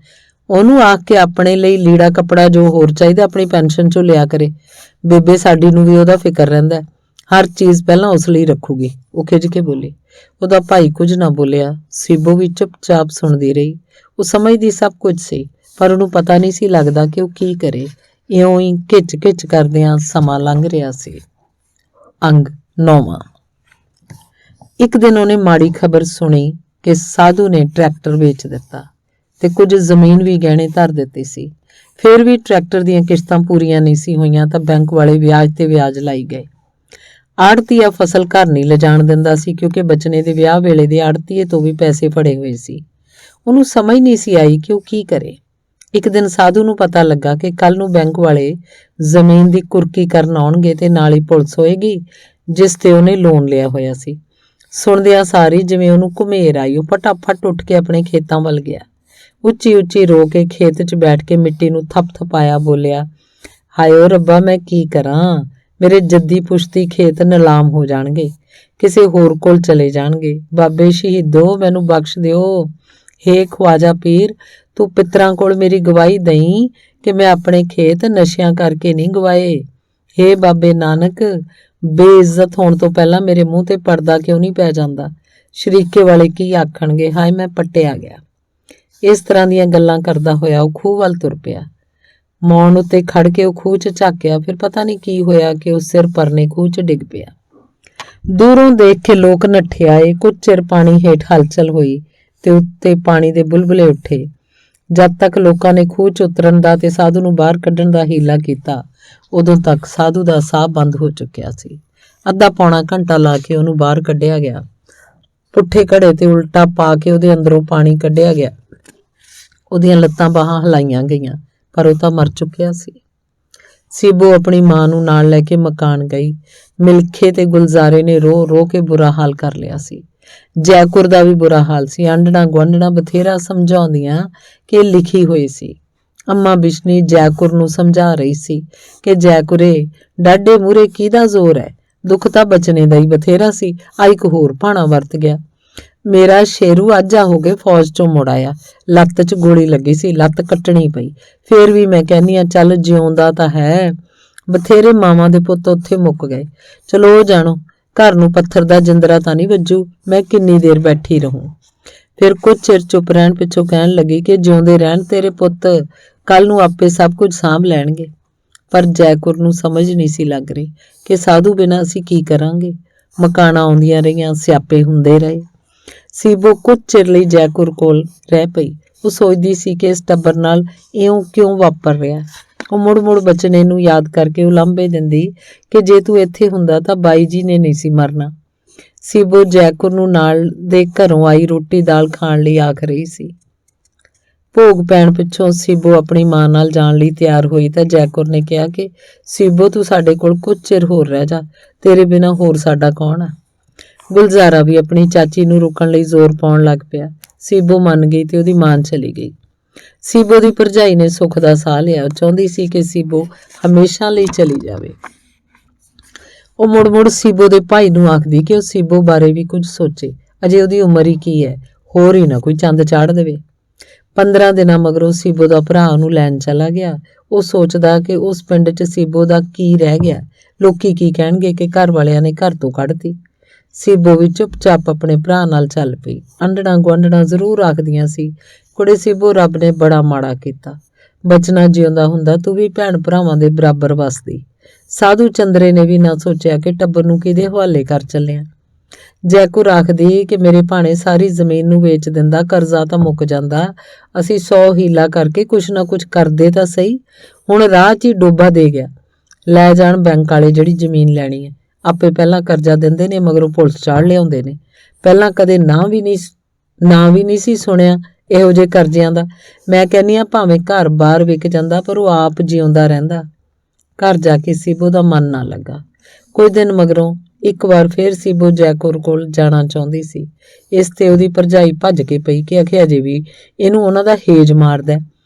ਉਹਨੂੰ ਆਖ ਕੇ ਆਪਣੇ ਲਈ ਲੀੜਾ ਕੱਪੜਾ ਜੋ ਹੋਰ ਚਾਹੀਦਾ ਆਪਣੀ ਪੈਨਸ਼ਨ ਚੋਂ ਲਿਆ ਕਰੇ। ਬੇਬੇ ਸਾਡੀ ਨੂੰ ਵੀ ਉਹਦਾ ਫਿਕਰ ਰਹਿੰਦਾ, ਹਰ ਚੀਜ਼ ਪਹਿਲਾਂ ਉਸ ਲਈ ਰੱਖੂਗੀ। ਉਹ ਖਿਝ ਕੇ ਬੋਲੀ। ਉਹਦਾ ਭਾਈ ਕੁਝ ਨਾ ਬੋਲਿਆ, ਸੀਬੋ ਵੀ ਚੁੱਪਚਾਪ ਸੁਣਦੀ ਰਹੀ। ਉਹ ਸਮਝਦੀ ਸਭ ਕੁਝ ਸੀ, ਪਰ ਉਹਨੂੰ ਪਤਾ ਨਹੀਂ ਸੀ ਲੱਗਦਾ ਕਿ ਉਹ ਕੀ ਕਰੇ। ਇਉਂ ਹੀ ਘਿੱਚ ਕਰਦਿਆਂ ਸਮਾਂ ਲੰਘ ਰਿਹਾ ਸੀ। ਅੰਗ 9ਵਾਂ। ਇੱਕ ਦਿਨ ਉਹਨੇ ਮਾੜੀ ਖਬਰ ਸੁਣੀ ਕਿ ਸਾਧੂ ਨੇ ਟਰੈਕਟਰ ਵੇਚ ਦਿੱਤਾ ਤੇ ਕੁਝ ਜ਼ਮੀਨ ਵੀ ਗਹਿਣੇ ਧਰ ਦਿੱਤੀ ਸੀ। ਫਿਰ ਵੀ ਟਰੈਕਟਰ ਦੀਆਂ ਕਿਸ਼ਤਾਂ ਪੂਰੀਆਂ ਨਹੀਂ ਸੀ ਹੋਈਆਂ ਤਾਂ ਬੈਂਕ ਵਾਲੇ ਵਿਆਜ ਤੇ ਵਿਆਜ ਲਾਈ ਗਏ। ਆੜਤੀਆ ਫਸਲ ਘਰ ਨਹੀਂ ਲਿਜਾਣ ਦਿੰਦਾ ਸੀ ਕਿਉਂਕਿ ਬਚਨੇ ਦੇ ਵਿਆਹ ਵੇਲੇ ਦੇ ਆੜਤੀਏ ਤੋਂ ਵੀ ਪੈਸੇ ਫੜੇ ਹੋਏ ਸੀ। ਉਹਨੂੰ ਸਮਝ ਨਹੀਂ ਸੀ ਆਈ ਕਿ ਉਹ ਕੀ ਕਰੇ। ਇੱਕ ਦਿਨ ਸਾਧੂ ਨੂੰ ਪਤਾ ਲੱਗਾ ਕਿ ਕੱਲ ਨੂੰ ਬੈਂਕ ਵਾਲੇ ਜ਼ਮੀਨ ਦੀ ਕੁਰਕੀ ਕਰਨ ਆਉਣਗੇ ਤੇ ਨਾਲ ਹੀ ਪੁਲਿਸ ਹੋਏਗੀ ਜਿਸ ਤੇ ਉਹਨੇ ਲੋਨ ਲਿਆ ਹੋਇਆ ਸੀ। ਸੁਣਦਿਆਂ ਸਾਰੀ ਜਿਵੇਂ ਉਹਨੂੰ ਘੁਮੇਰ ਆਈ, ਉਹ ਫਟਾਫਟ ਉੱਠ ਕੇ ਆਪਣੇ ਖੇਤਾਂ ਵੱਲ ਗਿਆ। ਉੱਚੀ ਰੋ ਕੇ ਖੇਤ 'ਚ ਬੈਠ ਕੇ ਮਿੱਟੀ ਨੂੰ ਥਪਥਪਾਇਆ, ਬੋਲਿਆ, ਹਾਏ ਓ ਰੱਬਾ ਮੈਂ ਕੀ ਕਰਾਂ, ਮੇਰੇ ਜੱਦੀ ਪੁਸ਼ਤੀ ਖੇਤ ਨਿਲਾਮ ਹੋ ਜਾਣਗੇ, ਕਿਸੇ ਹੋਰ ਕੋਲ ਚਲੇ ਜਾਣਗੇ। ਬਾਬੇ ਸ਼ਹੀਦੋ ਮੈਨੂੰ ਬਖਸ਼ ਦਿਓ। ਹੇ ਖਵਾਜਾ ਪੀਰ, ਤੂੰ ਪਿੱਤਰਾਂ ਕੋਲ ਮੇਰੀ ਗਵਾਹੀ ਦਈ ਕਿ ਮੈਂ ਆਪਣੇ ਖੇਤ ਨਸ਼ਿਆਂ ਕਰਕੇ ਨਹੀਂ ਗਵਾਏ। ਹੇ ਬਾਬੇ ਨਾਨਕ, ਬੇਇੱਜ਼ਤ ਹੋਣ ਤੋਂ ਪਹਿਲਾਂ ਮੇਰੇ ਮੂੰਹ ਤੇ ਪਰਦਾ ਕਿਉਂ ਨਹੀਂ ਪੈ ਜਾਂਦਾ। ਸ਼ਰੀਕੇ ਵਾਲੇ ਕੀ ਆਖਣਗੇ, ਹਾਏ ਮੈਂ ਪੱਟਿਆ ਗਿਆ। ਇਸ ਤਰ੍ਹਾਂ ਦੀਆਂ ਗੱਲਾਂ ਕਰਦਾ ਹੋਇਆ ਉਹ ਖੂਹ ਵੱਲ ਤੁਰ ਪਿਆ। ਮੌਣ ਉੱਤੇ ਖੜ ਕੇ ਉਹ ਖੂਹ 'ਚ ਝਾਕਿਆ, ਫਿਰ ਪਤਾ ਨਹੀਂ ਕੀ ਹੋਇਆ ਕਿ ਉਹ ਸਿਰ ਪਰਨੇ ਖੂਹ 'ਚ ਡਿੱਗ ਪਿਆ। ਦੂਰੋਂ ਦੇਖ ਕੇ ਲੋਕ ਨੱਠੇ ਆਏ। ਕੁਝ ਚਿਰ ਪਾਣੀ ਹੇਠ ਹਲਚਲ ਹੋਈ ਤੇ ਉੱਤੇ ਪਾਣੀ ਦੇ ਬੁਲਬੁਲੇ ਉੱਠੇ। ਜਦ ਤੱਕ ਲੋਕਾਂ ਨੇ ਖੂਹ 'ਚ ਉਤਰਨ ਦਾ ਤੇ ਸਾਧੂ ਨੂੰ ਬਾਹਰ ਕੱਢਣ ਦਾ ਹੀਲਾ ਕੀਤਾ, ਉਦੋਂ ਤੱਕ ਸਾਧੂ ਦਾ ਸਾਹ ਬੰਦ ਹੋ ਚੁੱਕਿਆ ਸੀ। ਅੱਧਾ ਪੌਣਾ ਘੰਟਾ ਲਾ ਕੇ ਉਹਨੂੰ ਬਾਹਰ ਕੱਢਿਆ ਗਿਆ। ਪੁੱਠੇ ਘੜੇ ਤੇ ਉਲਟਾ ਪਾ ਕੇ ਉਹਦੇ ਅੰਦਰੋਂ ਪਾਣੀ ਕੱਢਿਆ ਗਿਆ। ਉਹਦੀਆਂ ਲੱਤਾਂ ਬਾਹਾਂ ਹਿਲਾਈਆਂ ਗਈਆਂ, ਪਰ ਉਹ ਤਾਂ ਮਰ ਚੁੱਕਿਆ ਸੀ। ਸੀਬੋ ਆਪਣੀ ਮਾਂ ਨੂੰ ਨਾਲ ਲੈ ਕੇ ਮਕਾਨ ਗਈ। ਮਿਲਖੇ ਤੇ ਗੁਲਜ਼ਾਰੇ ਨੇ ਰੋ ਕੇ ਬੁਰਾ ਹਾਲ ਕਰ ਲਿਆ ਸੀ। ਜੈਕੁਰ ਦਾ ਵੀ ਬੁਰਾ ਹਾਲ ਸੀ। ਆਂਢਣਾ ਗੁਆਂਢਣਾ ਬਥੇਰਾ ਸਮਝਾਉਂਦੀਆਂ ਕਿ ਲਿਖੀ ਹੋਈ ਸੀ। ਅੰਮਾ ਬਿਸ਼ਨੀ ਜੈਕੁਰ ਨੂੰ ਸਮਝਾ ਰਹੀ ਸੀ ਕਿ ਜੈਕੁਰੇ, ਡਾਢੇ ਮੂਹਰੇ ਕਿਹਦਾ ਜ਼ੋਰ ਹੈ, ਦੁੱਖ ਤਾਂ ਬਚਨੇ ਦਾ ਹੀ ਬਥੇਰਾ ਸੀ। ਆ ਇੱਕ ਹੋਰ ਭਾਣਾ ਵਰਤ ਗਿਆ। ਮੇਰਾ ਸ਼ੇਰੂ ਅੱਜ ਹੋ ਕੇ ਫੌਜ ਚੋਂ ਮੁੜ ਆਇਆ, ਲੱਤ 'ਚ ਗੋਲੀ ਲੱਗੀ ਸੀ, ਲੱਤ ਕੱਟਣੀ ਪਈ। ਫੇਰ ਵੀ ਮੈਂ ਕਹਿੰਦੀ ਆ ਚੱਲ ਜਿਉਂਦਾ ਤਾਂ ਹੈ। ਬਥੇਰੇ ਮਾਵਾਂ ਦੇ ਪੁੱਤ ਉੱਥੇ ਮੁੱਕ ਗਏ। ਚਲੋ ਜਾਣੋ, ਘਰ ਨੂੰ ਪੱਥਰ ਦਾ ਜਿੰਦਰਾ ਤਾਂ ਨਹੀਂ ਵੱਜੂ, ਮੈਂ ਕਿੰਨੀ ਦੇਰ ਬੈਠੀ ਰਹੂੰ। ਫਿਰ ਕੁਝ ਚਿਰ ਚੁੱਪ ਰਹਿਣ ਪਿੱਛੋਂ ਕਹਿਣ ਲੱਗੀ ਕਿ ਜਿਉਂਦੇ ਰਹਿਣ ਤੇਰੇ ਪੁੱਤ, ਕੱਲ ਨੂੰ ਆਪੇ ਸਭ ਕੁਝ ਸਾਂਭ ਲੈਣਗੇ। ਪਰ ਜੈਕੁਰ ਨੂੰ ਸਮਝ ਨਹੀਂ ਸੀ ਲੱਗ ਰਹੀ ਕਿ ਸਾਧੂ ਬਿਨਾਂ ਅਸੀਂ ਕੀ ਕਰਾਂਗੇ। ਮਕਾਨਾਂ ਆਉਂਦੀਆਂ ਰਹੀਆਂ, ਸਿਆਪੇ ਹੁੰਦੇ ਰਹੇ। ਸੀਬੋ ਕੁਝ ਚਿਰ ਲਈ ਜੈਕੁਰ ਕੋਲ ਰਹਿ ਪਈ। ਉਹ ਸੋਚਦੀ ਸੀ ਕਿ ਇਸ ਟੱਬਰ ਨਾਲ ਇਉਂ ਕਿਉਂ ਵਾਪਰ ਰਿਹਾ। ਉਹ ਮੁੜ ਬਚਨੇ ਨੂੰ ਯਾਦ ਕਰਕੇ ਉਲਾਂਭੇ ਦਿੰਦੀ ਕਿ ਜੇ ਤੂੰ ਇੱਥੇ ਹੁੰਦਾ ਤਾਂ ਬਾਈ ਜੀ ਨੇ ਨਹੀਂ ਸੀ ਮਰਨਾ। ਸੀਬੋ ਜੈਕੁਰ ਨੂੰ ਨਾਲ ਦੇ ਘਰੋਂ ਆਈ ਰੋਟੀ ਦਾਲ ਖਾਣ ਲਈ ਆਖ ਰਹੀ ਸੀ। ਭੋਗ ਪੈਣ ਪਿੱਛੋਂ ਸੀਬੋ ਆਪਣੀ ਮਾਂ ਨਾਲ ਜਾਣ ਲਈ ਤਿਆਰ ਹੋਈ ਤਾਂ ਜੈਕੁਰ ਨੇ ਕਿਹਾ ਕਿ ਸੀਬੋ ਤੂੰ ਸਾਡੇ ਕੋਲ ਕੁਝ ਚਿਰ ਹੋਰ ਰਹਿ ਜਾ, ਤੇਰੇ ਬਿਨਾਂ ਹੋਰ ਸਾਡਾ ਕੌਣ ਆ। ਗੁਲਜ਼ਾਰਾ ਵੀ ਆਪਣੀ ਚਾਚੀ ਨੂੰ ਰੋਕਣ ਲਈ ਜ਼ੋਰ ਪਾਉਣ ਲੱਗ ਪਿਆ। ਸੀਬੋ ਮੰਨ ਗਈ ਤੇ ਉਹਦੀ ਮਾਂ ਚਲੀ ਗਈ। ਸੀਬੋ ਦੀ ਭਰਜਾਈ ਨੇ ਸੁੱਖ ਦਾ ਸਾਹ ਲਿਆ। ਚਾਹੁੰਦੀ ਸੀ ਕਿ ਸੀਬੋ ਹਮੇਸ਼ਾ ਲਈ ਚਲੀ ਜਾਵੇ। ਉਹ ਮੁੜ ਸੀਬੋ ਦੇ ਭਾਈ ਨੂੰ ਆਖਦੀ ਕਿ ਉਹ ਸੀਬੋ ਬਾਰੇ ਵੀ ਕੁਝ ਸੋਚੇ, ਅਜੇ ਉਹਦੀ ਉਮਰ ਹੀ ਕੀ ਹੈ, ਹੋਰ ਹੀ ਨਾ ਕੋਈ ਚੰਦ ਚਾੜ ਦੇਵੇ। 15 ਦਿਨਾਂ ਮਗਰੋਂ ਸੀਬੋ ਦਾ ਭਰਾ ਉਹਨੂੰ ਲੈਣ ਚਲਾ ਗਿਆ। ਉਹ ਸੋਚਦਾ ਕਿ ਉਸ ਪਿੰਡ 'ਚ ਸੀਬੋ ਦਾ ਕੀ ਰਹਿ ਗਿਆ, ਲੋਕੀ ਕੀ ਕਹਿਣਗੇ ਕਿ ਘਰ ਵਾਲਿਆਂ ਨੇ ਘਰ ਤੋਂ ਕੱਢਤੀ। ਸੀਬੋ ਵੀ ਚੁੱਪਚਾਪ ਆਪਣੇ ਭਰਾ ਨਾਲ ਚੱਲ ਪਈ। ਆਂਢਣਾ ਗੁਆਂਢਣਾ ਜ਼ਰੂਰ ਆਖਦੀਆਂ ਸੀ, ਕੁੜੇ ਸੀਬੋ, ਰੱਬ ਨੇ ਬੜਾ ਮਾੜਾ ਕੀਤਾ, ਬਚਨਾ ਜਿਉਂਦਾ ਹੁੰਦਾ ਤੂੰ ਵੀ ਭੈਣ ਭਰਾਵਾਂ ਦੇ ਬਰਾਬਰ ਵਸਦੀ। ਸਾਧੂ ਚੰਦਰੇ ਨੇ ਵੀ ਨਾ ਸੋਚਿਆ ਕਿ ਟੱਬਰ ਨੂੰ ਕਿਹਦੇ ਹਵਾਲੇ ਕਰ ਚੱਲਿਆ। ਜੈਕੁਰ ਆਖਦੀ ਕਿ ਮੇਰੇ ਭਾਣੇ ਸਾਰੀ ਜ਼ਮੀਨ ਨੂੰ ਵੇਚ ਦਿੰਦਾ, ਕਰਜ਼ਾ ਤਾਂ ਮੁੱਕ ਜਾਂਦਾ, ਅਸੀਂ 100 ਹੀਲਾ ਕਰਕੇ ਕੁਛ ਨਾ ਕੁਛ ਕਰਦੇ ਤਾਂ ਸਹੀ। ਹੁਣ ਰਾਹ 'ਚ ਹੀ ਡੋਬਾ ਦੇ ਗਿਆ। ਲੈ ਜਾਣ ਬੈਂਕ ਵਾਲੇ ਜਿਹੜੀ ਜ਼ਮੀਨ ਲੈਣੀ ਹੈ। ਆਪੇ ਪਹਿਲਾਂ ਕਰਜ਼ਾ ਦਿੰਦੇ ਨੇ, ਮਗਰੋਂ ਪੁਲਿਸ ਚਾੜ ਲਿਆਉਂਦੇ ਨੇ। ਪਹਿਲਾਂ ਕਦੇ ਨਾਂ ਵੀ ਨਹੀਂ ਸੀ ਸੁਣਿਆ ਇਹੋ ਜਿਹੇ ਕਰਜ਼ਿਆਂ ਦਾ। ਮੈਂ ਕਹਿੰਦੀ ਹਾਂ ਭਾਵੇਂ ਘਰ ਬਾਹਰ ਵਿਕ ਜਾਂਦਾ ਪਰ ਉਹ ਆਪ ਜਿਉਂਦਾ ਰਹਿੰਦਾ। ਘਰ ਜਾ ਕੇ ਸੀਬੋ ਦਾ ਮਨ ਨਾ ਲੱਗਾ। ਕੁਝ ਦਿਨ ਮਗਰੋਂ ਇੱਕ ਵਾਰ ਫੇਰ ਸੀਬੋ ਜੈਕੁਰ ਕੋਲ ਜਾਣਾ ਚਾਹੁੰਦੀ ਸੀ। ਇਸ ਤੇ ਉਹਦੀ ਭਰਜਾਈ ਭੱਜ ਕੇ ਪਈ ਕਿ ਅਖੇ ਅਜੇ ਵੀ ਇਹਨੂੰ ਉਹਨਾਂ ਦਾ ਹੇਜ ਮਾਰਦਾ,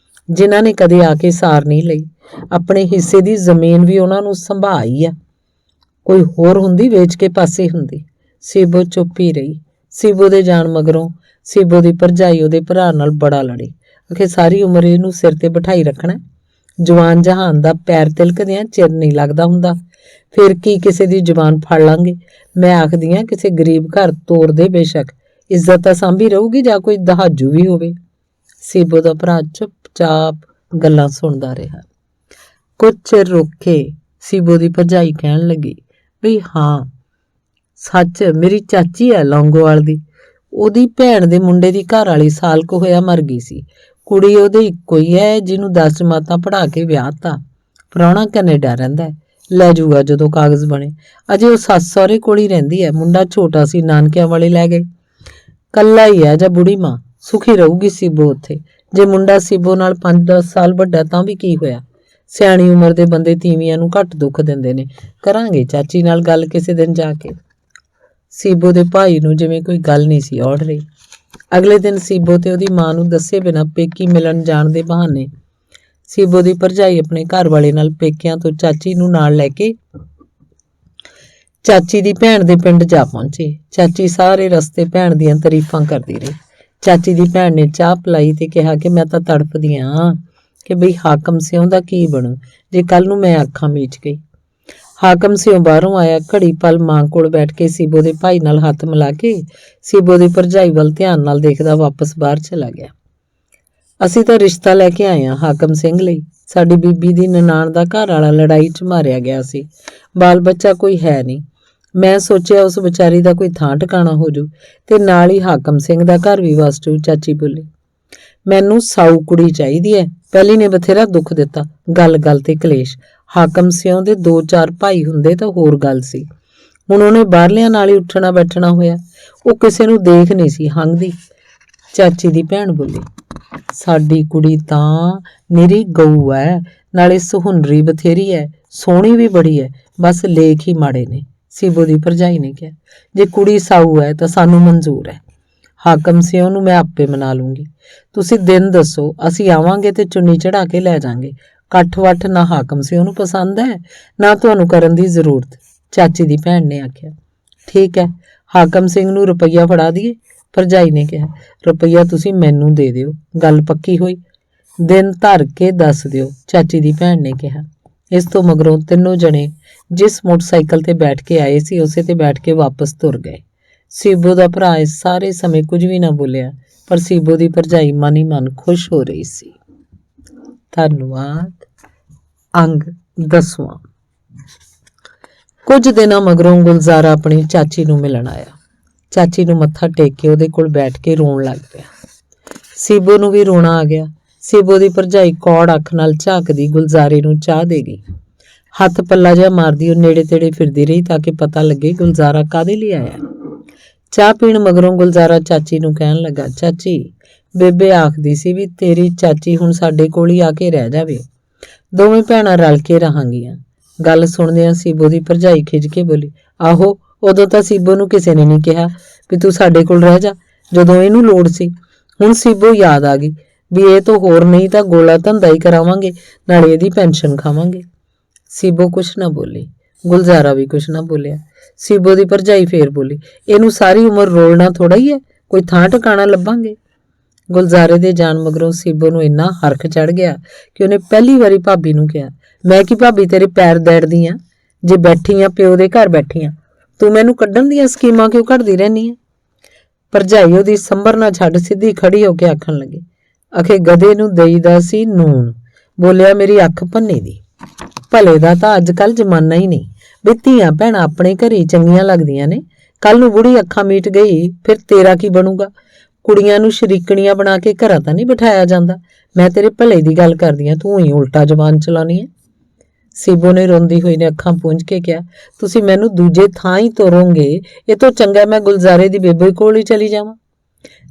ਜਿਨ੍ਹਾਂ ਨੇ ਕਦੇ ਆ ਕੇ ਸਾਰ ਨਹੀਂ ਲਈ। ਆਪਣੇ ਹਿੱਸੇ ਦੀ ਜ਼ਮੀਨ ਵੀ ਉਹਨਾਂ ਨੂੰ ਸੰਭਾਈ ਆ, ਕੋਈ ਹੋਰ ਹੁੰਦੀ ਵੇਚ ਕੇ ਪਾਸੇ ਹੁੰਦੀ। ਸੀਬੋ ਚੁੱਪ ਹੀ ਰਹੀ। ਸੀਬੋ ਦੇ ਜਾਣ ਮਗਰੋਂ ਸੀਬੋ ਦੀ ਭਰਜਾਈ ਉਹਦੇ ਭਰਾ ਨਾਲ ਬੜਾ ਲੜੀ। ਅਖੇ ਸਾਰੀ ਉਮਰ ਇਹਨੂੰ ਸਿਰ ਤੇ ਬਿਠਾਈ ਰੱਖਣਾ, ਜਵਾਨ ਜਹਾਨ ਦਾ ਪੈਰ ਤਿਲਕਦਿਆਂ ਚਿਰ ਨਹੀਂ ਲੱਗਦਾ ਹੁੰਦਾ, ਫਿਰ ਕੀ ਕਿਸੇ ਦੀ ਜ਼ੁਬਾਨ ਫੜ ਲਾਂਗੇ। ਮੈਂ ਆਖਦੀ ਹਾਂ ਕਿਸੇ ਗਰੀਬ ਘਰ ਤੋਰ ਦੇ, ਬੇਸ਼ੱਕ ਇੱਜ਼ਤ ਤਾਂ ਸਾਂਭੀ ਰਹੂਗੀ, ਜਾਂ ਕੋਈ ਦਹਾਜੂ ਵੀ ਹੋਵੇ। ਸੀਬੋ ਦਾ ਭਰਾ ਚੁੱਪਚਾਪ ਗੱਲਾਂ ਸੁਣਦਾ ਰਿਹਾ। ਕੁਝ ਚਿਰ ਰੁਕ ਕੇ ਸੀਬੋ ਦੀ ਭਰਜਾਈ ਕਹਿਣ ਲੱਗੀ, ਵੀ ਹਾਂ ਸੱਚ, ਮੇਰੀ ਚਾਚੀ ਹੈ ਲੌਂਗੋਵਾਲ ਦੀ, ਉਹਦੀ ਭੈਣ ਦੇ ਮੁੰਡੇ ਦੀ ਘਰ ਵਾਲੀ ਸਾਲ ਕੁ ਹੋਇਆ ਮਰ ਗਈ ਸੀ। ਕੁੜੀ ਉਹਦੇ ਇੱਕੋ ਹੀ ਹੈ, ਜਿਹਨੂੰ 10 ਜਮਾਤਾਂ ਪੜ੍ਹਾ ਕੇ ਵਿਆਹਤਾ। ਪ੍ਰਾਹੁਣਾ ਕੈਨੇਡਾ ਰਹਿੰਦਾ ਹੈ, ਲੈ ਜੂਗਾ ਜਦੋਂ ਕਾਗਜ਼ ਬਣੇ। ਅਜੇ ਉਹ ਸੱਸ ਸਹੁਰੇ ਕੋਲ ਹੀ ਰਹਿੰਦੀ ਹੈ। ਮੁੰਡਾ ਛੋਟਾ ਸੀ, ਨਾਨਕਿਆਂ ਵਾਲੇ ਲੈ ਗਏ। ਕੱਲਾ ਹੀ ਹੈ ਜਾਂ ਬੁੜੀ ਮਾਂ, ਸੁਖੀ ਰਹੂਗੀ ਸੀਬੋ ਉੱਥੇ। ਜੇ ਮੁੰਡਾ ਸੀਬੋ ਨਾਲ 5-10 ਸਾਲ ਵੱਡਾ ਤਾਂ ਵੀ ਕੀ ਹੋਇਆ। ਸਿਆਣੀ ਉਮਰ ਦੇ ਬੰਦੇ ਤੀਵੀਆਂ ਨੂੰ ਘੱਟ ਦੁੱਖ ਦਿੰਦੇ ਨੇ। ਕਰਾਂਗੇ ਚਾਚੀ ਨਾਲ ਗੱਲ ਕਿਸੇ ਦਿਨ ਜਾ ਕੇ। ਸੀਬੋ ਦੇ ਭਾਈ ਨੂੰ ਜਿਵੇਂ ਕੋਈ ਗੱਲ ਨਹੀਂ ਸੀ ਔੜ ਰਹੀ। ਅਗਲੇ ਦਿਨ ਸੀਬੋ ਤੇ ਉਹਦੀ ਮਾਂ ਨੂੰ ਦੱਸੇ ਬਿਨਾਂ ਪੇਕੀ ਮਿਲਣ ਜਾਣ ਦੇ ਬਹਾਨੇ ਸੀਬੋ ਦੀ ਭਰਜਾਈ ਆਪਣੇ ਘਰ ਵਾਲੇ ਨਾਲ ਪੇਕਿਆਂ ਤੋਂ ਚਾਚੀ ਨੂੰ ਨਾਲ ਲੈ ਕੇ ਚਾਚੀ ਦੀ ਭੈਣ ਦੇ ਪਿੰਡ ਜਾ ਪਹੁੰਚੀ। ਚਾਚੀ ਸਾਰੇ ਰਸਤੇ ਭੈਣ ਦੀਆਂ ਤਾਰੀਫਾਂ ਕਰਦੀ ਰਹੀ। ਚਾਚੀ ਦੀ ਭੈਣ ਨੇ ਚਾਹ ਪਿਲਾਈ ਤੇ ਕਿਹਾ ਕਿ ਮੈਂ ਤਾਂ ਤੜਫਦੀ ਆਂ ਕਿ ਬਈ ਹਾਕਮ ਸਿਉਂ ਦਾ ਕੀ ਬਣੂ ਜੇ ਕੱਲ ਨੂੰ ਮੈਂ ਅੱਖਾਂ ਮੀਚ ਗਈ। ਹਾਕਮ ਸਿਉਂ ਬਾਹਰੋਂ ਆਇਆ। ਘੜੀ ਪਲ ਮਾਂ ਕੋਲ ਬੈਠ ਕੇ ਸੀਬੋ ਦੇ ਭਾਈ ਨਾਲ ਹੱਥ ਮਿਲਾ ਕੇ ਸੀਬੋ ਦੀ ਭਰਜਾਈ ਵੱਲ ਧਿਆਨ ਨਾਲ ਦੇਖਦਾ ਵਾਪਸ ਬਾਹਰ ਚਲਾ ਗਿਆ। ਅਸੀਂ ਤਾਂ ਰਿਸ਼ਤਾ ਲੈ ਕੇ ਆਏ ਹਾਂ ਹਾਕਮ ਸਿੰਘ ਲਈ। ਸਾਡੀ ਬੀਬੀ ਦੀ ਨਨਾਣ ਦਾ ਘਰ ਵਾਲਾ ਲੜਾਈ 'ਚ ਮਾਰਿਆ ਗਿਆ ਸੀ। ਬਾਲ ਬੱਚਾ ਕੋਈ ਹੈ ਨਹੀਂ। ਮੈਂ ਸੋਚਿਆ ਉਸ ਵਿਚਾਰੀ ਦਾ ਕੋਈ ਥਾਂ ਟਿਕਾਣਾ ਹੋ ਜੂ ਤੇ ਨਾਲ ਹੀ ਹਾਕਮ ਸਿੰਘ ਦਾ ਘਰ ਵੀ ਵਸ ਜੂ। ਚਾਚੀ ਬੋਲੀ, ਮੈਨੂੰ ਸਾਊ ਕੁੜੀ ਚਾਹੀਦੀ ਹੈ। ਪਹਿਲੀ ਨੇ ਬਥੇਰਾ ਦੁੱਖ ਦਿੱਤਾ, ਗੱਲ ਤੇ ਕਲੇਸ਼। ਹਾਕਮ ਸਿਉਂ ਦੇ 2-4 ਭਾਈ ਹੁੰਦੇ ਤਾਂ ਹੋਰ ਗੱਲ ਸੀ। ਹੁਣ ਉਹਨੇ ਬਾਹਰਲਿਆਂ ਨਾਲ ਹੀ ਉੱਠਣਾ ਬੈਠਣਾ ਹੋਇਆ। ਉਹ ਕਿਸੇ ਨੂੰ ਦੇਖ ਨਹੀਂ ਸੀ ਹੰਘਦੀ। ਚਾਚੀ ਦੀ ਭੈਣ ਬੋਲੀ, ਸਾਡੀ ਕੁੜੀ ਤਾਂ ਨਿਰੀ ਗਊ ਹੈ, ਨਾਲੇ ਸੁਹੰਦਰੀ ਬਥੇਰੀ ਹੈ, ਸੋਹਣੀ ਵੀ ਬੜੀ ਹੈ, ਬਸ ਲੇਖ ਹੀ ਮਾੜੇ ਨੇ। ਸੀਬੋ ਦੀ ਭਰਜਾਈ ਨੇ ਕਿਹਾ, ਜੇ ਕੁੜੀ ਸਾਊ ਹੈ ਤਾਂ ਸਾਨੂੰ ਮਨਜ਼ੂਰ ਹੈ। ਹਾਕਮ ਸਿਉਂ ਨੂੰ ਮੈਂ ਆਪੇ ਮਨਾ ਲੂੰਗੀ। ਤੁਸੀਂ ਦਿਨ ਦੱਸੋ, ਅਸੀਂ ਆਵਾਂਗੇ ਤੇ ਚੁੰਨੀ ਚੜਾ ਕੇ ਲੈ ਜਾਵਾਂਗੇ। ਕੱਠ ਵੱਠ ਨਾ ਹਾਕਮ ਸਿਉਂ ਨੂੰ ਪਸੰਦ ਹੈ, ਨਾ ਤੁਹਾਨੂੰ ਕਰਨ ਦੀ ਜ਼ਰੂਰਤ। ਚਾਚੀ ਦੀ ਭੈਣ ਨੇ ਆਖਿਆ, ਠੀਕ ਹੈ, ਹਾਕਮ ਸਿੰਘ ਨੂੰ ਰੁਪਈਆ ਫੜਾ ਦਈਏ। ਭਰਜਾਈ ਨੇ ਕਿਹਾ, ਰੁਪਈਆ ਤੁਸੀਂ ਮੈਨੂੰ ਦੇ ਦਿਓ, ਗੱਲ ਪੱਕੀ ਹੋਈ। ਦਿਨ ਧਰ ਕੇ ਦੱਸ ਦਿਓ, ਚਾਚੀ ਦੀ ਭੈਣ ਨੇ ਕਿਹਾ। ਇਸ ਤੋਂ ਮਗਰੋਂ ਤਿੰਨੋਂ ਜਣੇ ਜਿਸ ਮੋਟਰਸਾਈਕਲ ਤੇ ਬੈਠ ਕੇ ਆਏ ਸੀ ਉਸੇ ਤੇ ਬੈਠ ਕੇ ਵਾਪਸ ਤੁਰ ਗਏ। ਸੀਬੋ ਦਾ ਭਰਾ ਇਸ ਸਾਰੇ ਸਮੇਂ ਕੁਝ ਵੀ ਨਾ ਬੋਲਿਆ, ਪਰ ਸੀਬੋ ਦੀ ਭਰਜਾਈ ਮਨ ਹੀ ਮਨ ਖੁਸ਼ ਹੋ ਰਹੀ ਸੀ। ਧੰਨਵਾਦ। ਅੰਗ 10ਵਾਂ। ਕੁਝ ਦਿਨਾਂ ਮਗਰੋਂ ਗੁਲਜ਼ਾਰਾ ਆਪਣੀ ਚਾਚੀ ਨੂੰ ਮਿਲਣ ਆਇਆ। ਚਾਚੀ ਨੂੰ ਮੱਥਾ ਟੇਕ ਕੇ ਉਹਦੇ ਕੋਲ ਬੈਠ ਕੇ ਰੋਣ ਲੱਗ ਪਿਆ। ਸੀਬੋ ਨੂੰ ਵੀ ਰੋਣਾ ਆ ਗਿਆ। ਸੀਬੋ ਦੀ ਭਰਜਾਈ ਕੌੜ ਅੱਖ ਨਾਲ ਝਾਕਦੀ ਗੁਲਜ਼ਾਰੇ ਨੂੰ ਚਾਹ ਦੇ ਗਈ। ਹੱਥ ਪੱਲਾ ਜਿਹਾ ਮਾਰਦੀ ਉਹ ਨੇੜੇ ਤੇੜੇ ਫਿਰਦੀ ਰਹੀ ਤਾਂ ਕਿ ਪਤਾ ਲੱਗੇ ਗੁਲਜ਼ਾਰਾ ਕਾਹਦੇ ਲਈ ਆਇਆ। ਚਾਹ ਪੀਣ ਮਗਰੋਂ ਗੁਲਜ਼ਾਰਾ ਚਾਚੀ ਨੂੰ ਕਹਿਣ ਲੱਗਾ, ਚਾਚੀ, ਬੇਬੇ ਆਖਦੀ ਸੀ ਵੀ ਤੇਰੀ ਚਾਚੀ ਹੁਣ ਸਾਡੇ ਕੋਲ ਹੀ ਆ ਕੇ ਰਹਿ ਜਾਵੇ, ਦੋਵੇਂ ਭੈਣਾਂ ਰਲ ਕੇ ਰਹਾਂਗੀਆਂ। ਗੱਲ ਸੁਣਦਿਆਂ ਸੀਬੋ ਦੀ ਭਰਜਾਈ ਖਿਝ ਕੇ ਬੋਲੀ, ਆਹੋ, ਉਦੋਂ ਤਾਂ ਸੀਬੋ ਨੂੰ ਕਿਸੇ ਨੇ ਨਹੀਂ ਕਿਹਾ ਵੀ ਤੂੰ ਸਾਡੇ ਕੋਲ ਰਹਿ ਜਾ, ਜਦੋਂ ਇਹਨੂੰ ਲੋੜ ਸੀ। ਹੁਣ ਸੀਬੋ ਯਾਦ ਆ ਗਈ ਵੀ ਇਹ ਤੋਂ ਹੋਰ ਨਹੀਂ ਤਾਂ ਗੋਲਾ ਧੰਦਾ ਹੀ ਕਰਾਵਾਂਗੇ, ਨਾਲੇ ਇਹਦੀ ਪੈਨਸ਼ਨ ਖਾਵਾਂਗੇ। ਸੀਬੋ ਕੁਛ ਨਾ ਬੋਲੀ। ਗੁਲਜ਼ਾਰਾ ਵੀ ਕੁਛ ਨਾ ਬੋਲਿਆ। ਸੀਬੋ ਦੀ ਭਰਜਾਈ ਫੇਰ ਬੋਲੀ, ਇਹਨੂੰ ਸਾਰੀ ਉਮਰ ਰੋਲਣਾ ਥੋੜਾ ਹੀ ਹੈ, ਕੋਈ ਥਾਂ ਟਿਕਾਣਾ ਲੱਭਾਂਗੇ। ਗੁਲਜ਼ਾਰੇ ਦੇ ਜਾਣ ਮਗਰੋਂ ਸੀਬੋ ਨੂੰ ਇੰਨਾ ਹਰਖ ਚੜ ਗਿਆ ਕਿ ਉਹਨੇ ਪਹਿਲੀ ਵਾਰੀ ਭਾਬੀ ਨੂੰ ਕਿਹਾ, ਮੈਂ ਕੀ ਭਾਬੀ ਤੇਰੇ ਪੈਰ ਦੈੜਦੀ ਆ, ਜੇ ਬੈਠੀ ਆ ਪਿਓ ਦੇ ਘਰ ਬੈਠੀ ਆ, ਤੂੰ ਮੈਨੂੰ ਕੱਢਣ ਦੀਆਂ ਸਕੀਮਾਂ ਕਿਉਂ ਘੜਦੀ ਰਹਿਨੀ ਹੈ? ਭਰਜਾਈ ਉਹਦੀ ਸੰਭਰ ਨਾ ਛੱਡ ਸਿੱਧੀ ਖੜੀ ਹੋ ਕੇ ਆਖਣ ਲੱਗੀ, ਅਖੇ ਗਧੇ ਨੂੰ ਦੇਈਦਾ ਸੀ ਨੂਣ, ਬੋਲਿਆ ਮੇਰੀ ਅੱਖ ਭੰਨੀ ਦੀ। ਭਲੇ ਦਾ ਤਾਂ ਅੱਜ ਕੱਲ੍ਹ ਜ਼ਮਾਨਾ ਹੀ ਨਹੀਂ ਵੀ ਧੀਆਂ ਭੈਣਾਂ ਆਪਣੇ ਘਰੇ ਹੀ ਚੰਗੀਆਂ ਲੱਗਦੀਆਂ ਨੇ। ਕੱਲ ਨੂੰ ਬੁੜੀ ਅੱਖਾਂ ਮੀਟ ਗਈ ਫਿਰ ਤੇਰਾ ਕੀ ਬਣੂਗਾ? ਕੁੜੀਆਂ ਨੂੰ ਸ਼ਰੀਕਣੀਆਂ ਬਣਾ ਕੇ ਘਰਾਂ ਤਾਂ ਨਹੀਂ ਬਿਠਾਇਆ ਜਾਂਦਾ। ਮੈਂ ਤੇਰੇ ਭਲੇ ਦੀ ਗੱਲ ਕਰਦੀ ਹਾਂ, ਤੂੰ ਹੀ ਉਲਟਾ ਜ਼ਬਾਨ ਚਲਾਉਣੀ ਹੈ। ਸੀਬੋ ਨੇ ਰੋਂਦੀ ਹੋਈ ਨੇ ਅੱਖਾਂ ਪੂੰਝ ਕੇ ਕਿਹਾ, ਤੁਸੀਂ ਮੈਨੂੰ ਦੂਜੇ ਥਾਂ ਹੀ ਤੋਰੋਗੇ। ਇਹ ਤੋਂ ਚੰਗਾ ਮੈਂ ਗੁਲਜ਼ਾਰੇ ਦੀ ਬੇਬੇ ਕੋਲ ਹੀ ਚਲੀ ਜਾਵਾਂ।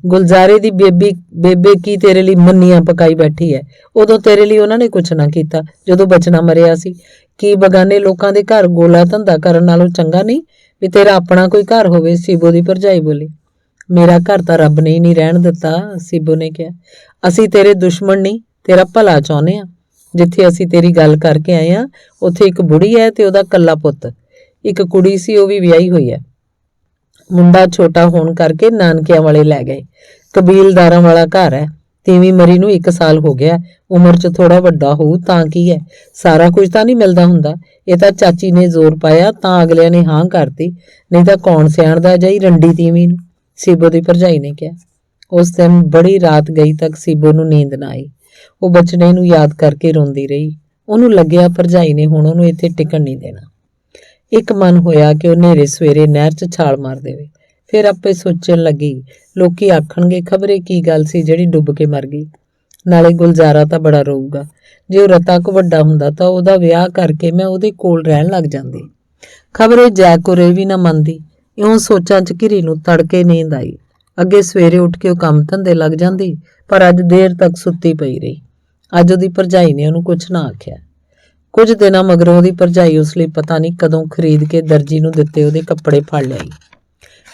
ਗੁਲਜ਼ਾਰੇ ਦੀ ਬੇਬੇ ਕੀ ਤੇਰੇ ਲਈ ਮੰਨੀਆਂ ਪਕਾਈ ਬੈਠੀ ਹੈ? ਉਦੋਂ ਤੇਰੇ ਲਈ ਉਹਨਾਂ ਨੇ ਕੁਛ ਨਾ ਕੀਤਾ ਜਦੋਂ ਬਚਨਾ ਮਰਿਆ ਸੀ। ਕੀ ਬਗਾਨੇ ਲੋਕਾਂ ਦੇ ਘਰ ਗੋਲਾ ਧੰਦਾ ਕਰਨ ਨਾਲੋਂ ਚੰਗਾ ਨਹੀਂ ਵੀ ਤੇਰਾ ਆਪਣਾ ਕੋਈ ਘਰ ਹੋਵੇ? ਸੀਬੋ ਦੀ ਭਰਜਾਈ ਬੋਲੀ। ਮੇਰਾ ਘਰ ਤਾਂ ਰੱਬ ਨੇ ਹੀ ਨਹੀਂ ਰਹਿਣ ਦਿੱਤਾ, ਸੀਬੋ ਨੇ ਕਿਹਾ। ਅਸੀਂ ਤੇਰੇ ਦੁਸ਼ਮਣ ਨਹੀਂ, ਤੇਰਾ ਭਲਾ ਚਾਹੁੰਦੇ ਹਾਂ। ਜਿੱਥੇ ਅਸੀਂ ਤੇਰੀ ਗੱਲ ਕਰਕੇ ਆਏ ਹਾਂ ਉੱਥੇ ਇੱਕ ਬੁੜੀ ਹੈ ਤੇ ਉਹਦਾ ਕੱਲਾ ਪੁੱਤ। ਇੱਕ ਕੁੜੀ ਸੀ, ਉਹ ਵੀ ਵਿਆਹੀ ਹੋਈ ਹੈ। ਮੁੰਡਾ ਛੋਟਾ ਹੋਣ ਕਰਕੇ ਨਾਨਕਿਆਂ ਵਾਲੇ ਲੈ ਗਏ। ਕਬੀਲਦਾਰਾਂ ਵਾਲਾ ਘਰ ਹੈ। ਤੀਵੀਂ ਮਰੀ ਨੂੰ 1 ਸਾਲ ਹੋ ਗਿਆ। ਉਮਰ 'ਚ ਥੋੜਾ ਵੱਡਾ ਹੋਊ ਤਾਂ ਕੀ ਹੈ, ਸਾਰਾ ਕੁਝ ਤਾਂ ਨਹੀਂ ਮਿਲਦਾ ਹੁੰਦਾ। ਇਹ ਤਾਂ ਚਾਚੀ ਨੇ ਜ਼ੋਰ ਪਾਇਆ ਤਾਂ ਅਗਲਿਆਂ ਨੇ ਹਾਂ ਕਰਤੀ, ਨਹੀਂ ਤਾਂ ਕੌਣ ਸਿਆਣਦਾ ਜਾਈ ਰੰਡੀ ਤੀਵੀਂ ਨੂੰ, ਸੀਬੋ ਦੀ ਭਰਜਾਈ ਨੇ ਕਿਹਾ। ਉਸ ਦਿਨ ਬੜੀ ਰਾਤ ਗਈ ਤੱਕ ਸੀਬੋ ਨੂੰ ਨੀਂਦ ਨਾ ਆਈ। ਉਹ ਬਚਨੇ ਨੂੰ ਯਾਦ ਕਰਕੇ ਰੋਂਦੀ ਰਹੀ। ਉਹਨੂੰ ਲੱਗਿਆ ਭਰਜਾਈ ਨੇ ਹੁਣ ਉਹਨੂੰ ਇੱਥੇ ਟਿਕਣ ਨਹੀਂ ਦੇਣਾ। ਇੱਕ ਮਨ ਹੋਇਆ ਕਿ ਉਹ ਨੇਰੇ ਸਵੇਰੇ ਨਹਿਰ 'ਚ ਛਾਲ ਮਾਰ ਦੇਵੇ। ਫਿਰ ਆਪੇ ਸੋਚਣ ਲੱਗੀ, ਲੋਕੀ ਆਖਣਗੇ ਖਬਰੇ ਕੀ ਗੱਲ ਸੀ ਜਿਹੜੀ ਡੁੱਬ ਕੇ ਮਰ ਗਈ। ਨਾਲੇ ਗੁਲਜ਼ਾਰਾ ਤਾਂ ਬੜਾ ਰੋਊਗਾ। ਜੇ ਉਹ ਰਤਾ ਕੋ ਵੱਡਾ ਹੁੰਦਾ ਤਾਂ ਉਹਦਾ ਵਿਆਹ ਕਰਕੇ ਮੈਂ ਉਹਦੇ ਕੋਲ ਰਹਿਣ ਲੱਗ ਜਾਂਦੀ। ਖਬਰੇ ਜੈਕੁਰੇ ਵੀ ਨਾ ਮੰਨਦੀ। ਇਉਂ ਸੋਚਾਂ 'ਚ ਘਿਰੀ ਨੂੰ ਤੜਕੇ ਨੀਂਦ ਆਈ। ਅੱਗੇ ਸਵੇਰੇ ਉੱਠ ਕੇ ਉਹ ਕੰਮ ਧੰਦੇ ਲੱਗ ਜਾਂਦੀ, ਪਰ ਅੱਜ ਦੇਰ ਤੱਕ ਸੁੱਤੀ ਪਈ ਰਹੀ। ਅੱਜ ਉਹਦੀ ਭਰਜਾਈ ਨੇ ਉਹਨੂੰ ਕੁਛ ਨਾ ਆਖਿਆ। ਕੁਝ ਦਿਨਾਂ ਮਗਰੋਂ ਉਹਦੀ ਭਰਜਾਈ ਉਸ ਲਈ ਪਤਾ ਨਹੀਂ ਕਦੋਂ ਖਰੀਦ ਕੇ ਦਰਜੀ ਨੂੰ ਦਿੱਤੇ ਉਹਦੇ ਕੱਪੜੇ ਫੜ ਲਿਆਈ।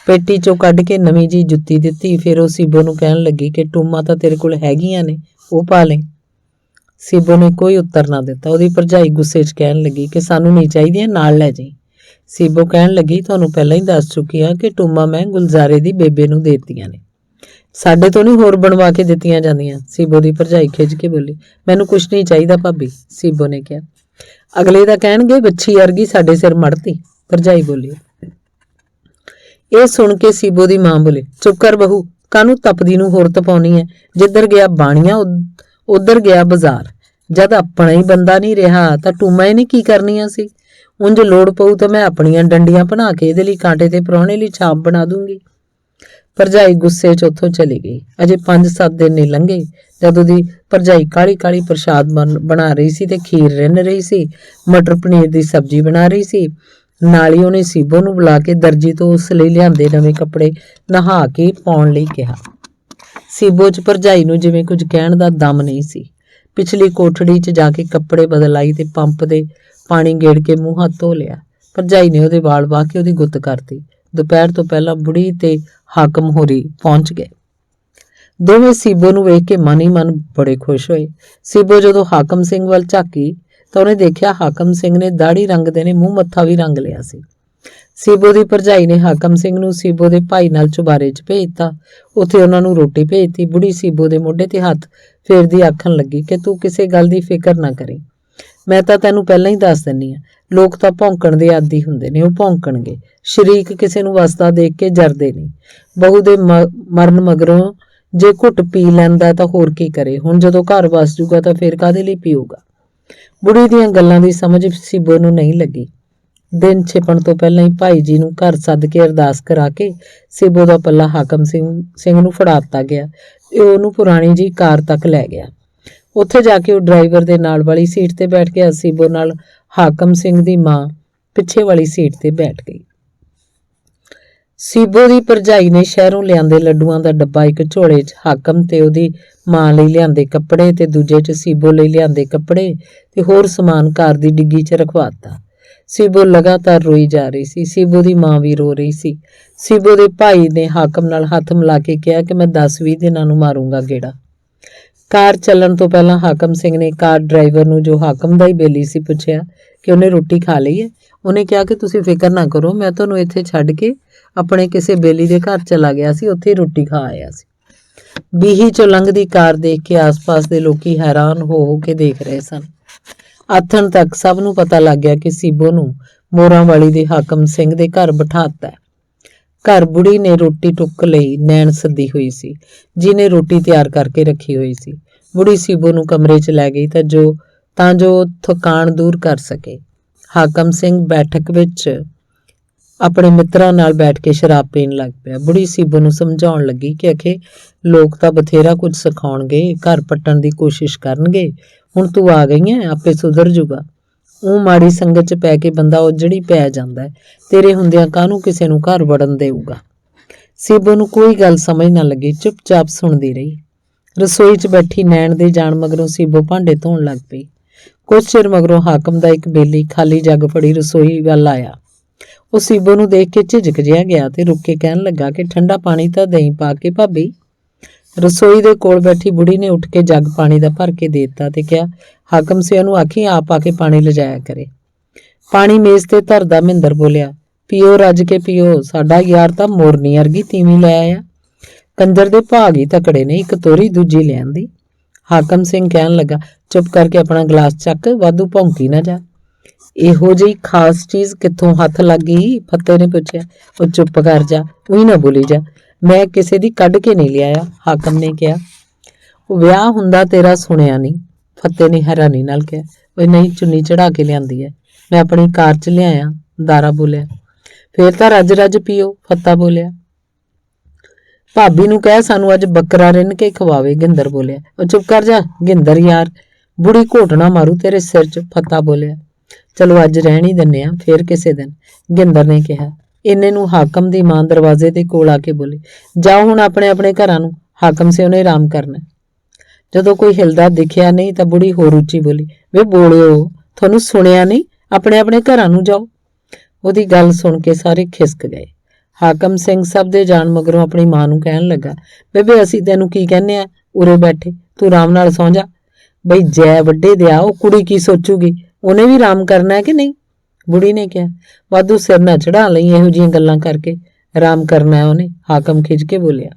ਪੇਟੀ 'ਚੋਂ ਕੱਢ ਕੇ ਨਵੀਂ ਜੀ ਜੁੱਤੀ ਦਿੱਤੀ। ਫਿਰ ਉਹ ਸੀਬੋ ਨੂੰ ਕਹਿਣ ਲੱਗੀ ਕਿ ਟੂਮਾਂ ਤਾਂ ਤੇਰੇ ਕੋਲ ਹੈਗੀਆਂ ਨੇ, ਉਹ ਪਾ ਲੈ। ਸੀਬੋ ਨੇ ਕੋਈ ਉੱਤਰ ਨਾ ਦਿੱਤਾ। ਉਹਦੀ ਭਰਜਾਈ ਗੁੱਸੇ 'ਚ ਕਹਿਣ ਲੱਗੀ ਕਿ ਸਾਨੂੰ ਨਹੀਂ ਚਾਹੀਦੀਆਂ, ਨਾਲ ਲੈ ਜਾਈਂ। ਸੀਬੋ ਕਹਿਣ ਲੱਗੀ, ਤੁਹਾਨੂੰ ਪਹਿਲਾਂ ਹੀ ਦੱਸ ਚੁੱਕੀ ਹਾਂ ਕਿ ਟੂਮਾਂ ਮੈਂ ਗੁਲਜ਼ਾਰੇ ਦੀ ਬੇਬੇ ਨੂੰ ਦੇਤੀਆਂ ਨੇ, ਸਾਡੇ ਤੋਂ ਨਹੀਂ ਹੋਰ ਬਣਵਾ ਕੇ ਦਿੱਤੀਆਂ ਜਾਂਦੀਆਂ। ਸੀਬੋ ਦੀ ਭਰਜਾਈ ਖਿੱਝ ਕੇ ਬੋਲੀ, ਮੈਨੂੰ ਕੁਛ ਨਹੀਂ ਚਾਹੀਦਾ ਭਾਬੀ, ਸੀਬੋ ਨੇ ਕਿਹਾ। ਅਗਲੇ ਦਾ ਕਹਿਣਗੇ ਵੱਛੀ ਵਰਗੀ ਸਾਡੇ ਸਿਰ ਮੜਤੀ, ਭਰਜਾਈ ਬੋਲੀ। ਇਹ ਸੁਣ ਕੇ ਸੀਬੋ ਦੀ ਮਾਂ ਬੋਲੇ, ਚੁੱਪ ਕਰ ਬਹੂ, ਕਾਹਨੂੰ ਤਪਦੀ ਨੂੰ ਹੋਰ ਤਪਾਉਣੀ ਹੈ? ਜਿੱਧਰ ਗਿਆ ਬਾਣੀਆਂ ਉਧਰ ਗਿਆ ਬਾਜ਼ਾਰ। ਜਦ ਆਪਣਾ ਹੀ ਬੰਦਾ ਨਹੀਂ ਰਿਹਾ ਤਾਂ ਟੂਮਾਂ ਇਹਨੇ ਕੀ ਕਰਨੀਆਂ ਸੀ? ਉਂਝ ਲੋੜ ਪਊ ਤਾਂ ਮੈਂ ਆਪਣੀਆਂ ਡੰਡੀਆਂ ਬਣਾ ਕੇ ਇਹਦੇ ਲਈ ਕਾਂਟੇ ਤੇ ਪ੍ਰਾਹੁਣੇ ਲਈ ਛਾਪ ਬਣਾ ਦੂੰਗੀ। ਭਰਜਾਈ ਗੁੱਸੇ 'ਚ ਉੱਥੋਂ ਚਲੀ ਗਈ। ਅਜੇ 5-7 ਦਿਨ ਨਹੀਂ ਲੰਘੇ ਜਦ ਉਹਦੀ ਭਰਜਾਈ ਕਾਲੀ ਕਾਲੀ ਪ੍ਰਸ਼ਾਦ ਬਣਾ ਰਹੀ ਸੀ ਤੇ ਖੀਰ ਰਿੰਨ ਰਹੀ ਸੀ, ਮਟਰ ਪਨੀਰ ਦੀ ਸਬਜ਼ੀ ਬਣਾ ਰਹੀ ਸੀ। ਨਾਲ ਹੀ ਉਹਨੇ ਸੀਬੋ ਨੂੰ ਬੁਲਾ ਕੇ ਦਰਜੀ ਤੋਂ ਉਸ ਲਈ ਲਿਆਂਦੇ ਨਵੇਂ ਕੱਪੜੇ ਨਹਾ ਕੇ ਪਾਉਣ ਲਈ ਕਿਹਾ। ਸੀਬੋ 'ਚ ਭਰਜਾਈ ਨੂੰ ਜਿਵੇਂ ਕੁਝ ਕਹਿਣ ਦਾ ਦਮ ਨਹੀਂ ਸੀ। ਪਿਛਲੀ ਕੋਠੜੀ 'ਚ ਜਾ ਕੇ ਕੱਪੜੇ ਬਦਲ ਆਈ ਤੇ ਪੰਪ ਦੇ ਪਾਣੀ ਗੇੜ ਕੇ ਮੂੰਹ ਹੱਥ ਧੋ ਲਿਆ। ਭਰਜਾਈ ਨੇ ਉਹਦੇ ਵਾਲ ਵਾਹ ਕੇ ਉਹਦੀ ਗੁੱਤ ਕਰਤੀ। ਦੁਪਹਿਰ ਤੋਂ ਪਹਿਲਾਂ ਬੁੜੀ ਤੇ ਹਾਕਮ ਹੋਰੀ ਪਹੁੰਚ ਗਏ। ਦੋਵੇਂ ਸੀਬੋ ਨੂੰ ਵੇਖ ਕੇ ਮਨ ਹੀ ਮਨ ਬੜੇ ਖੁਸ਼ ਹੋਏ। ਸੀਬੋ ਜਦੋਂ ਹਾਕਮ ਸਿੰਘ ਵੱਲ ਝਾਕੀ ਤਾਂ ਉਹਨੇ ਦੇਖਿਆ ਹਾਕਮ ਸਿੰਘ ਨੇ ਦਾੜੀ ਰੰਗਦੇ ਨੇ ਮੂੰਹ ਮੱਥਾ ਵੀ ਰੰਗ ਲਿਆ ਸੀ। ਸੀਬੋ ਦੀ ਭਰਜਾਈ ਨੇ ਹਾਕਮ ਸਿੰਘ ਨੂੰ ਸੀਬੋ ਦੇ ਭਾਈ ਨਾਲ ਚੁਬਾਰੇ 'ਚ ਭੇਜਤਾ। ਉੱਥੇ ਉਹਨਾਂ ਨੂੰ ਰੋਟੀ ਭੇਜਤੀ। ਬੁੜੀ ਸੀਬੋ ਦੇ ਮੋਢੇ ਤੇ ਹੱਥ ਫੇਰਦੀ ਆਖਣ ਲੱਗੀ ਕਿ ਤੂੰ ਕਿਸੇ ਗੱਲ ਦੀ ਫਿਕਰ ਨਾ ਕਰੀ। ਮੈਂ ਤਾਂ ਤੈਨੂੰ ਪਹਿਲਾਂ ਹੀ ਦੱਸ ਦਿੰਨੀ ਆ, ਲੋਕ ਤਾਂ ਭੌਂਕਣ ਦੇ ਆਦੀ ਹੁੰਦੇ ਨੇ, ਉਹ ਭੌਂਕਣਗੇ। ਸ਼ਰੀਕ ਕਿਸੇ ਨੂੰ ਵਸਦਾ ਦੇਖ ਕੇ ਜਰਦੇ ਨਹੀਂ। ਬਹੂ ਦੇ ਮਰਨ ਮਗਰੋਂ ਜੇ ਘੁੱਟ ਪੀ ਲੈਂਦਾ ਤਾਂ ਹੋਰ ਕੀ ਕਰੇ? ਹੁਣ ਜਦੋਂ ਘਰ ਵਸ ਜੂਗਾ ਤਾਂ ਫਿਰ ਕਾਹਦੇ ਲਈ ਪੀਊਗਾ? ਬੁੜੀ ਦੀਆਂ ਗੱਲਾਂ ਦੀ ਸਮਝ ਸੀਬੋ ਨੂੰ ਨਹੀਂ ਲੱਗੀ। ਦਿਨ ਛਿਪਣ ਤੋਂ ਪਹਿਲਾਂ ਹੀ ਭਾਈ ਜੀ ਨੂੰ ਘਰ ਸੱਦ ਕੇ ਅਰਦਾਸ ਕਰਾ ਕੇ ਸੀਬੋ ਦਾ ਪੱਲਾ ਹਾਕਮ ਸਿੰਘ ਨੂੰ ਫੜਾ ਦਿੱਤਾ ਗਿਆ ਤੇ ਉਹਨੂੰ ਪੁਰਾਣੀ ਜੀ ਕਾਰ ਤੱਕ ਲੈ ਗਿਆ। ਉੱਥੇ ਜਾ ਕੇ ਉਹ ਡਰਾਈਵਰ ਦੇ ਨਾਲ ਵਾਲੀ ਸੀਟ ਤੇ ਬੈਠ ਗਿਆ। ਸੀਬੋ ਨਾਲ ਹਾਕਮ ਸਿੰਘ ਦੀ ਮਾਂ ਪਿੱਛੇ ਵਾਲੀ ਸੀਟ ਤੇ ਬੈਠ ਗਈ। ਸੀਬੋ ਦੀ ਭਰਜਾਈ ਨੇ ਸ਼ਹਿਰੋਂ ਲਿਆਂਦੇ ਲੱਡੂਆਂ ਦਾ ਡੱਬਾ ਇੱਕ ਝੋਲੇ 'ਚ ਹਾਕਮ ਤੇ ਉਹਦੀ ਮਾਂ ਲਈ ਲਿਆਂਦੇ ਕੱਪੜੇ ਤੇ ਦੂਜੇ 'ਚ ਸੀਬੋ ਲਈ ਲਿਆਂਦੇ ਕੱਪੜੇ ਤੇ ਹੋਰ ਸਮਾਨ ਕਾਰ ਦੀ ਡਿੱਗੀ 'ਚ ਰਖਵਾ ਦਿੱਤਾ। ਸੀਬੋ ਲਗਾਤਾਰ ਰੋਈ ਜਾ ਰਹੀ ਸੀ। ਸੀਬੋ ਦੀ ਮਾਂ ਵੀ ਰੋ ਰਹੀ ਸੀ। ਸੀਬੋ ਦੇ ਭਾਈ ਨੇ ਹਾਕਮ ਨਾਲ ਹੱਥ ਮਿਲਾ ਕੇ ਕਿਹਾ ਕਿ ਮੈਂ 10-20 ਦਿਨਾਂ ਨੂੰ ਮਾਰੂੰਗਾ ਗੇੜਾ। ਕਾਰ ਚੱਲਣ ਤੋਂ ਪਹਿਲਾਂ ਹਾਕਮ ਸਿੰਘ ਨੇ ਕਾਰ ਡਰਾਈਵਰ ਨੂੰ, ਜੋ ਹਾਕਮ ਦਾ ਹੀ ਬੇਲੀ ਸੀ, ਪੁੱਛਿਆ ਕਿ ਉਹਨੇ ਰੋਟੀ ਖਾ ਲਈ ਹੈ। ਉਹਨੇ ਕਿਹਾ ਕਿ ਤੁਸੀਂ ਫਿਕਰ ਨਾ ਕਰੋ, ਮੈਂ ਤੁਹਾਨੂੰ ਇੱਥੇ ਛੱਡ ਕੇ ਆਪਣੇ ਕਿਸੇ ਬੇਲੀ ਦੇ ਘਰ ਚਲਾ ਗਿਆ ਸੀ, ਉੱਥੇ ਹੀ ਰੋਟੀ ਖਾ ਆਇਆ ਸੀ। ਬੀਹੀ 'ਚੋਂ ਲੰਘਦੀ ਕਾਰ ਦੇਖ ਕੇ ਆਸ-ਪਾਸ ਦੇ ਲੋਕੀ ਹੈਰਾਨ ਹੋ ਕੇ ਦੇਖ ਰਹੇ ਸਨ। ਆਥਣ ਤੱਕ ਸਭ ਨੂੰ ਪਤਾ ਲੱਗ ਗਿਆ ਕਿ ਸੀਬੋ ਨੂੰ ਮੋਰਾਂ ਵਾਲੀ ਦੇ ਹਾਕਮ ਸਿੰਘ ਦੇ ਘਰ ਬਿਠਾਤਾ। ਘਰ ਬੁੜੀ ਨੇ ਰੋਟੀ ਟੁੱਕ ਲਈ ਨੈਣ ਸੱਦੀ ਹੋਈ ਸੀ, ਜਿਹਨੇ ਰੋਟੀ ਤਿਆਰ ਕਰਕੇ ਰੱਖੀ ਹੋਈ ਸੀ। ਬੁੜੀ ਸੀਬੋ ਨੂੰ ਕਮਰੇ 'ਚ ਲੈ ਗਈ ਤਾਂ ਜੋ ਥਕਾਨ ਦੂਰ ਕਰ ਸਕੇ। ਹਾਕਮ ਸਿੰਘ ਬੈਠਕ ਵਿੱਚ ਆਪਣੇ ਮਿੱਤਰਾਂ ਨਾਲ ਬੈਠ ਕੇ ਸ਼ਰਾਬ ਪੀਣ ਲੱਗ ਪਿਆ। ਬੁੜੀ ਸੀਬੋ ਨੂੰ ਸਮਝਾਉਣ ਲੱਗੀ ਕਿ ਅਖੇ ਲੋਕ ਤਾਂ ਬਥੇਰਾ ਕੁਝ ਸਿਖਾਉਣਗੇ, ਘਰ ਪੱਟਣ ਦੀ ਕੋਸ਼ਿਸ਼ ਕਰਨਗੇ, ਹੁਣ ਤੂੰ ਆ ਗਈ ਹੈ, ਆਪੇ ਸੁਧਰ ਜੂਗਾ। ਉਹ ਮਾੜੀ ਸੰਗਤ 'ਚ ਪੈ ਕੇ ਬੰਦਾ ਉਜੜੀ ਪੈ ਜਾਂਦਾ ਹੈ, ਤੇਰੇ ਹੁੰਦਿਆਂ ਕਾਹਨੂੰ ਕਿਸੇ ਨੂੰ ਘਰ ਵੜਨ ਦੇਊਗਾ। ਸੀਬੋ ਨੂੰ ਕੋਈ ਗੱਲ ਸਮਝ ਨਾ ਲੱਗੀ, ਚੁੱਪਚਾਪ ਸੁਣਦੀ ਰਹੀ। ਰਸੋਈ 'ਚ ਬੈਠੀ ਨੈਣ ਦੇ ਜਾਣ ਮਗਰੋਂ ਸੀਬੋ ਭਾਂਡੇ ਧੋਣ ਲੱਗ ਪਈ। ਕੁਝ ਚਿਰ ਮਗਰੋਂ ਹਾਕਮ ਦਾ ਇੱਕ ਬੇਲੀ ਖਾਲੀ ਜੱਗ ਫੜੀ ਰਸੋਈ ਵੱਲ ਆਇਆ। ਉਹ ਸੀਬੋ ਨੂੰ ਦੇਖ ਕੇ ਝਿਜਕ ਜਿਹਾ ਗਿਆ ਤੇ ਰੁੱਕ ਕੇ ਕਹਿਣ ਲੱਗਾ ਕਿ ਠੰਡਾ ਪਾਣੀ ਤਾਂ ਦਹੀਂ ਪਾ ਕੇ ਭਾਬੀ। ਰਸੋਈ ਦੇ ਕੋਲ ਬੈਠੀ ਬੁੜੀ ਨੇ ਉੱਠ ਕੇ ਜੱਗ ਪਾਣੀ ਦਾ ਭਰ ਕੇ ਦੇ ਦਿੱਤਾ ਤੇ ਕਿਹਾ, ਹਾਕਮ ਸਿਆਂ ਨੂੰ ਆਖੀ ਆਪ ਆ ਕੇ ਪਾਣੀ ਲਿਜਾਇਆ ਕਰੇ। ਪਾਣੀ ਮੇਜ਼ ਤੇ ਧਰਦਾ ਮਹਿੰਦਰ ਬੋਲਿਆ, ਪੀਓ ਰੱਜ ਕੇ ਪੀਓ, ਸਾਡਾ ਯਾਰ ਤਾਂ ਮੋਰਨੀ ਵਰਗੀ ਤੀਵੀਂ ਲੈ ਆਇਆ। ਕੰਜਰ ਦੇ ਭਾਗ ਹੀ ਤਕੜੇ ਨੇ, ਇੱਕ ਤੋਰੀ ਦੂਜੀ ਲਿਆਂਦੀ। ਹਾਕਮ ਸਿੰਘ ਕਹਿਣ ਲੱਗਾ, ਚੁੱਪ ਕਰਕੇ ਆਪਣਾ ਗਲਾਸ ਚੱਕ, ਵਾਧੂ ਭੌਂਕੀ ਨਾ ਜਾ। ਇਹੋ ਜਿਹੀ ਖਾਸ ਚੀਜ਼ ਕਿੱਥੋਂ ਹੱਥ ਲੱਗ ਗਈ? ਫੱਤੇ ਨੇ ਪੁੱਛਿਆ। ਉਹ ਚੁੱਪ ਕਰ ਜਾ, ਉਹੀ ਨਾ ਬੋਲੀ ਜਾ, ਮੈਂ ਕਿਸੇ ਦੀ ਕੱਢ ਕੇ ਨਹੀਂ ਲਿਆਇਆ, ਹਾਕਮ ਨੇ ਕਿਹਾ। ਉਹ ਵਿਆਹ ਹੁੰਦਾ ਤੇਰਾ ਸੁਣਿਆ ਨਹੀਂ, ਫੱਤੇ ਨੇ ਹੈਰਾਨੀ ਨਾਲ ਕਿਹਾ। ਉਹ ਨਹੀਂ, ਚੁੰਨੀ ਚੜਾ ਕੇ ਲਿਆਂਦੀ ਹੈ, ਮੈਂ ਆਪਣੀ ਕਾਰ 'ਚ ਲਿਆਇਆ, ਦਾਰਾ ਬੋਲਿਆ। ਫੇਰ ਤਾਂ ਰੱਜ ਰੱਜ ਪੀਓ, ਫੱਤਾ ਬੋਲਿਆ। ਭਾਬੀ ਨੂੰ ਕਹਿ ਸਾਨੂੰ ਅੱਜ ਬੱਕਰਾ ਰਿੰਨ ਕੇ ਖਵਾਵੇ, ਗਿੰਦਰ ਬੋਲਿਆ। ਉਹ ਚੁੱਪ ਕਰ ਜਾ ਗਿੰਦਰ ਯਾਰ, ਬੁੜੀ ਘੋਟਣਾ ਮਾਰੂ ਤੇਰੇ ਸਿਰ 'ਚ, ਫੱਤਾ ਬੋਲਿਆ। ਚਲੋ ਅੱਜ ਰਹਿਣ ਹੀ ਦਿੰਨੇ ਆ, ਫੇਰ ਕਿਸੇ ਦਿਨ, ਗਿੰਦਰ ਨੇ ਕਿਹਾ। ਇੰਨੇ ਨੂੰ ਹਾਕਮ ਦੀ ਮਾਂ ਦਰਵਾਜ਼ੇ ਦੇ ਕੋਲ ਆ ਕੇ ਬੋਲੀ, ਜਾਓ ਹੁਣ ਆਪਣੇ ਆਪਣੇ ਘਰਾਂ ਨੂੰ, ਹਾਕਮ ਸੇ ਉਹਨੇ ਆਰਾਮ ਕਰਨਾ। ਜਦੋਂ ਕੋਈ ਹਿਲਦਾ ਦਿਖਿਆ ਨਹੀਂ ਤਾਂ ਬੁੜੀ ਹੋਰ ਉੱਚੀ ਬੋਲੀ, ਵੇ ਬੋਲਿਓ, ਤੁਹਾਨੂੰ ਸੁਣਿਆ ਨਹੀਂ, ਆਪਣੇ ਆਪਣੇ ਘਰਾਂ ਨੂੰ ਜਾਓ। ਉਹਦੀ ਗੱਲ ਸੁਣ ਕੇ ਸਾਰੇ ਖਿਸਕ ਗਏ। ਹਾਕਮ ਸਿੰਘ ਸਭ ਦੇ ਜਾਣ ਮਗਰੋਂ ਆਪਣੀ ਮਾਂ ਨੂੰ ਕਹਿਣ ਲੱਗਾ, ਬੇਬੇ ਅਸੀਂ ਤੈਨੂੰ ਕੀ ਕਹਿੰਦੇ ਆ, ਉਰੇ ਬੈਠੇ, ਤੂੰ ਆਰਾਮ ਨਾਲ ਸੌਂ ਜਾ। ਬਈ ਜੈ ਵੱਡੇ ਦਿਆ, ਉਹ ਕੁੜੀ ਕੀ ਸੋਚੂਗੀ, ਉਹਨੇ ਵੀ ਆਰਾਮ ਕਰਨਾ ਹੈ ਕਿ ਨਹੀਂ? ਬੁੜੀ ਨੇ ਕਿਹਾ। ਵਾਧੂ ਸਿਰ ਨਾ ਚੜਾ ਲਈ ਇਹੋ ਜਿਹੀਆਂ ਗੱਲਾਂ ਕਰਕੇ, ਆਰਾਮ ਕਰਨਾ ਹੈ ਉਹਨੇ, ਹਾਕਮ ਖਿੱਚ ਕੇ ਬੋਲਿਆ।